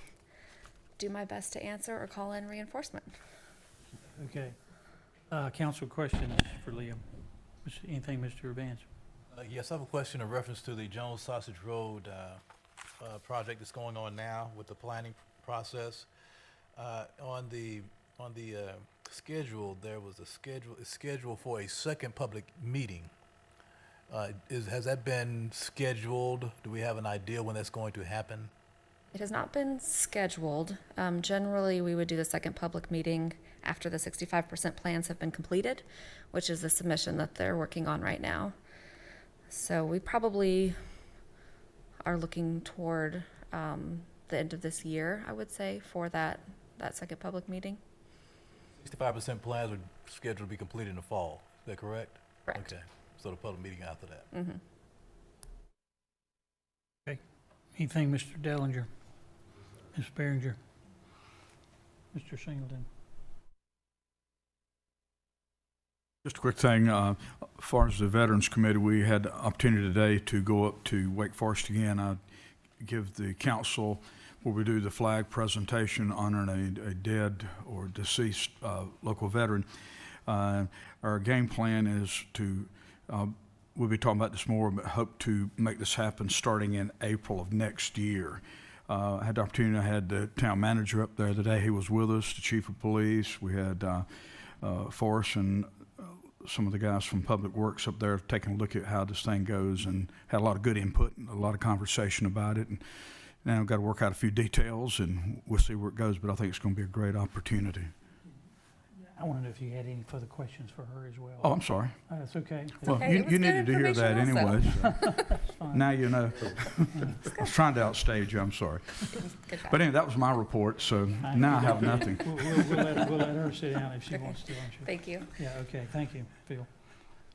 Speaker 17: do my best to answer or call in reinforcement.
Speaker 1: Okay. Council questions for Liam. Anything, Mr. Urbans?
Speaker 3: Yes, I have a question in reference to the Jones Sausage Road project that's going on now with the planning process. On the schedule, there was it's scheduled for a second public meeting. Has that been scheduled? Do we have an idea when that's going to happen?
Speaker 17: It has not been scheduled. Generally, we would do the second public meeting after the 65% plans have been completed, which is the submission that they're working on right now. So we probably are looking toward the end of this year, I would say, for that second public meeting.
Speaker 3: 65% plans are scheduled to be completed in the fall. Is that correct?
Speaker 17: Correct.
Speaker 3: Okay. So the public meeting after that.
Speaker 17: Mm-hmm.
Speaker 1: Okay. Anything, Mr. Dellinger? Ms. Behringer? Mr. Singleton?
Speaker 8: Just a quick thing, as far as the Veterans Committee, we had the opportunity today to go up to Wake Forest again. I give the council where we do the flag presentation honoring a dead or deceased local veteran. Our game plan is to, we'll be talking about this more, but hope to make this happen starting in April of next year. I had the opportunity, I had the town manager up there today. He was with us, the chief of police. We had Forrest and some of the guys from Public Works up there taking a look at how this thing goes and had a lot of good input and a lot of conversation about it. And now I've got to work out a few details and we'll see where it goes, but I think it's going to be a great opportunity.
Speaker 1: I wanted to know if you had any further questions for her as well.
Speaker 8: Oh, I'm sorry.
Speaker 1: That's okay.
Speaker 8: Well,
Speaker 17: Okay,
Speaker 8: you needed to hear that anyway. So.
Speaker 1: Fine.
Speaker 8: Now you know. I was trying to outstage you, I'm sorry.
Speaker 17: Good job.
Speaker 8: But anyway, that was my report, so now I have nothing.
Speaker 1: We'll let her sit down if she wants to, aren't you?
Speaker 17: Thank you.
Speaker 1: Yeah, okay, thank you, Phil.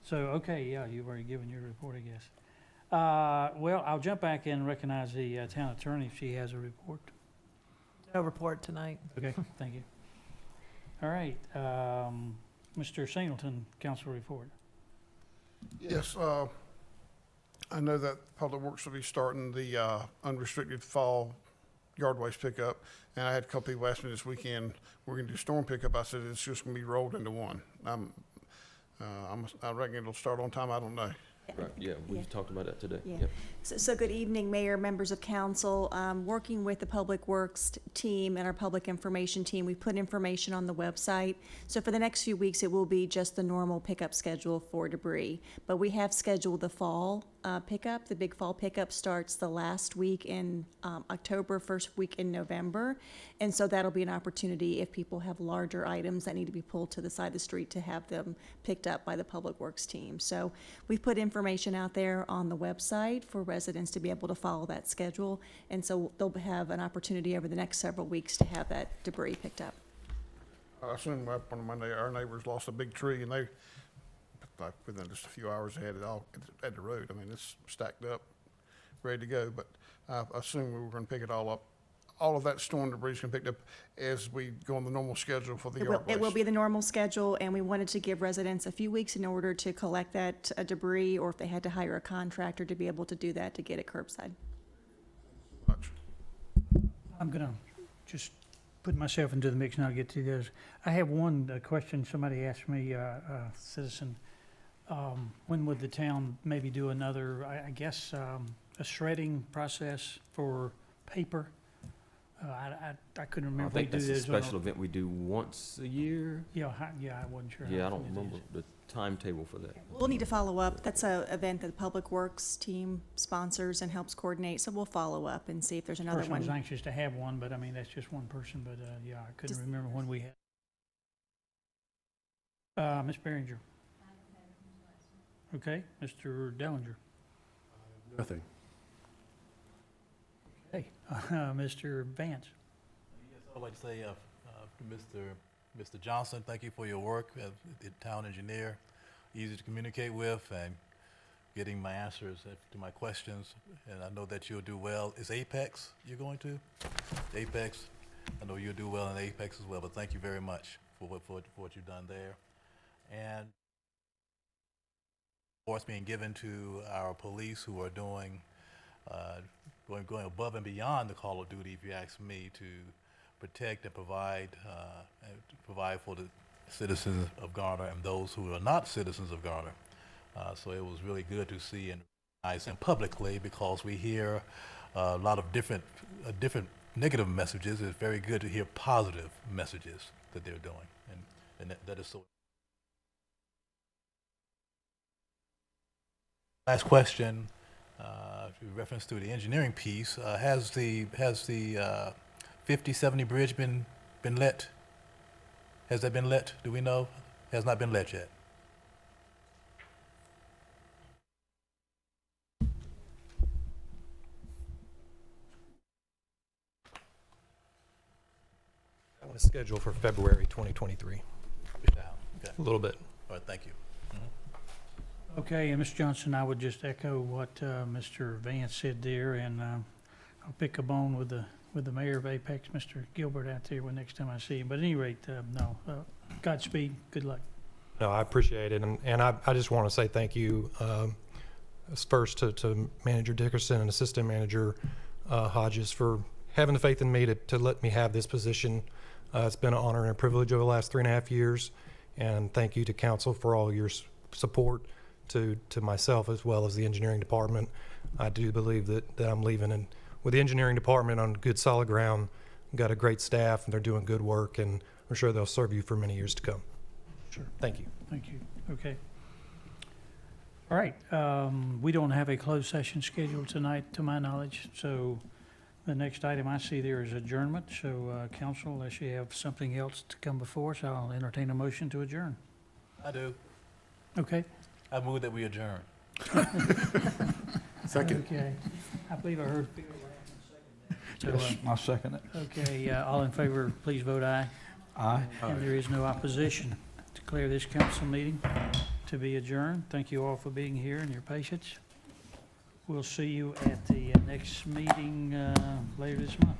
Speaker 1: So, okay, yeah, you've already given your report, I guess. Well, I'll jump back in and recognize the town attorney if she has a report.
Speaker 13: No report tonight.
Speaker 1: Okay, thank you. All right, Mr. Singleton, council report.
Speaker 2: Yes, I know that Public Works will be starting the unrestricted fall yard waste pickup. And I had a couple people ask me this weekend, we're gonna do storm pickup. I said, it's just gonna be rolled into one. I reckon it'll start on time, I don't know.
Speaker 15: Right, yeah, we talked about that today.
Speaker 18: Yeah.
Speaker 15: Yep.
Speaker 18: So good evening, Mayor, members of council. Working with the Public Works team and our public information team, we put information on the website. So for the next few weeks, it will be just the normal pickup schedule for debris. But we have scheduled the fall pickup. The big fall pickup starts the last week in October, first week in November. And so that'll be an opportunity if people have larger items that need to be pulled to the side of the street to have them picked up by the Public Works team. So we've put information out there on the website for residents to be able to follow that schedule. And so they'll have an opportunity over the next several weeks to have that debris picked up.
Speaker 2: I assume one of our neighbors lost a big tree and they, like within just a few hours, they had it all at the road. I mean, it's stacked up, ready to go, but I assume we were gonna pick it all up all of that storm debris is going to be picked up as we go on the normal schedule for the
Speaker 18: It
Speaker 2: yard
Speaker 18: will,
Speaker 2: waste.
Speaker 18: it will be the normal schedule, and we wanted to give residents a few weeks in order to collect that debris, or if they had to hire a contractor to be able to do that, to get it curbside.
Speaker 2: Much.
Speaker 1: I'm gonna just put myself into the mix and I'll get to those. I have one question somebody asked me, citizen. When would the town maybe do another, I guess, a shredding process for paper? I couldn't
Speaker 15: I
Speaker 1: remember if
Speaker 15: think
Speaker 1: they do
Speaker 15: that's a
Speaker 1: this.
Speaker 15: special event we do once a year.
Speaker 1: Yeah, I wasn't sure.
Speaker 15: Yeah,
Speaker 1: how
Speaker 15: I don't
Speaker 1: often it
Speaker 15: remember
Speaker 1: is.
Speaker 15: the timetable for that.
Speaker 18: We'll need to follow up. That's a event that the Public Works team sponsors and helps coordinate, so we'll follow up and see if there's another
Speaker 1: Person was
Speaker 18: one.
Speaker 1: anxious to have one, but I mean, that's just one person, but, yeah, I couldn't
Speaker 18: Just-
Speaker 1: remember when we had. Ms. Behringer. Okay, Mr. Dellinger.
Speaker 10: Nothing.
Speaker 1: Hey, Mr. Vance.
Speaker 3: Yes, I'd like to say, Mr. Johnson, thank you for your work as the town engineer. Easy to communicate with and getting my answers to my questions. And I know that you'll do well. Is Apex you're going to? Apex, I know you'll do well in Apex as well, but thank you very much for what you've done there. And force being given to our police who are doing, going above and beyond the call of duty, if you ask me, to protect and provide for the citizens of Garner and those who are not citizens of Garner. So it was really good to see and recognize them publicly, because we hear a lot of different negative messages. It's very good to hear positive messages that they're doing, and that is so. Last question, in reference to the engineering piece, has the 5070 bridge been let? Has that been let? Do we know? Has not been let yet.
Speaker 19: On a schedule for February 2023.
Speaker 3: Okay.
Speaker 19: A little bit.
Speaker 3: All right, thank you.
Speaker 1: Okay, and Mr. Johnson, I would just echo what Mr. Vance said there, and I'll pick a bone with the mayor of Apex, Mr. Gilbert, out there when next time I see him. But at any rate, Godspeed, good luck.
Speaker 19: No, I appreciate it. And I just want to say thank you first to Manager Dickerson and Assistant Manager Hodges for having the faith in me to let me have this position. It's been an honor and a privilege over the last 3.5 years. And thank you to council for all your support, to myself as well as the engineering department. I do believe that I'm leaving and with the engineering department on good solid ground. Got a great staff and they're doing good work, and I'm sure they'll serve you for many years to come.
Speaker 1: Sure.
Speaker 19: Thank you.
Speaker 1: Thank you. Okay. All right, we don't have a closed session scheduled tonight, to my knowledge, so the next item I see there is adjournment. So, council, unless you have something else to come before us, I'll entertain a motion to adjourn.
Speaker 3: I do.
Speaker 1: Okay.
Speaker 3: I move that we adjourn.
Speaker 10: Second.
Speaker 1: Okay. I believe I heard. So,
Speaker 8: Yes, I second it.
Speaker 1: okay, all in favor, please vote aye.
Speaker 8: Aye.
Speaker 1: And there is no opposition. Declare this council meeting to be adjourned. Thank you all for being here and your patience. We'll see you at the next meeting later this month.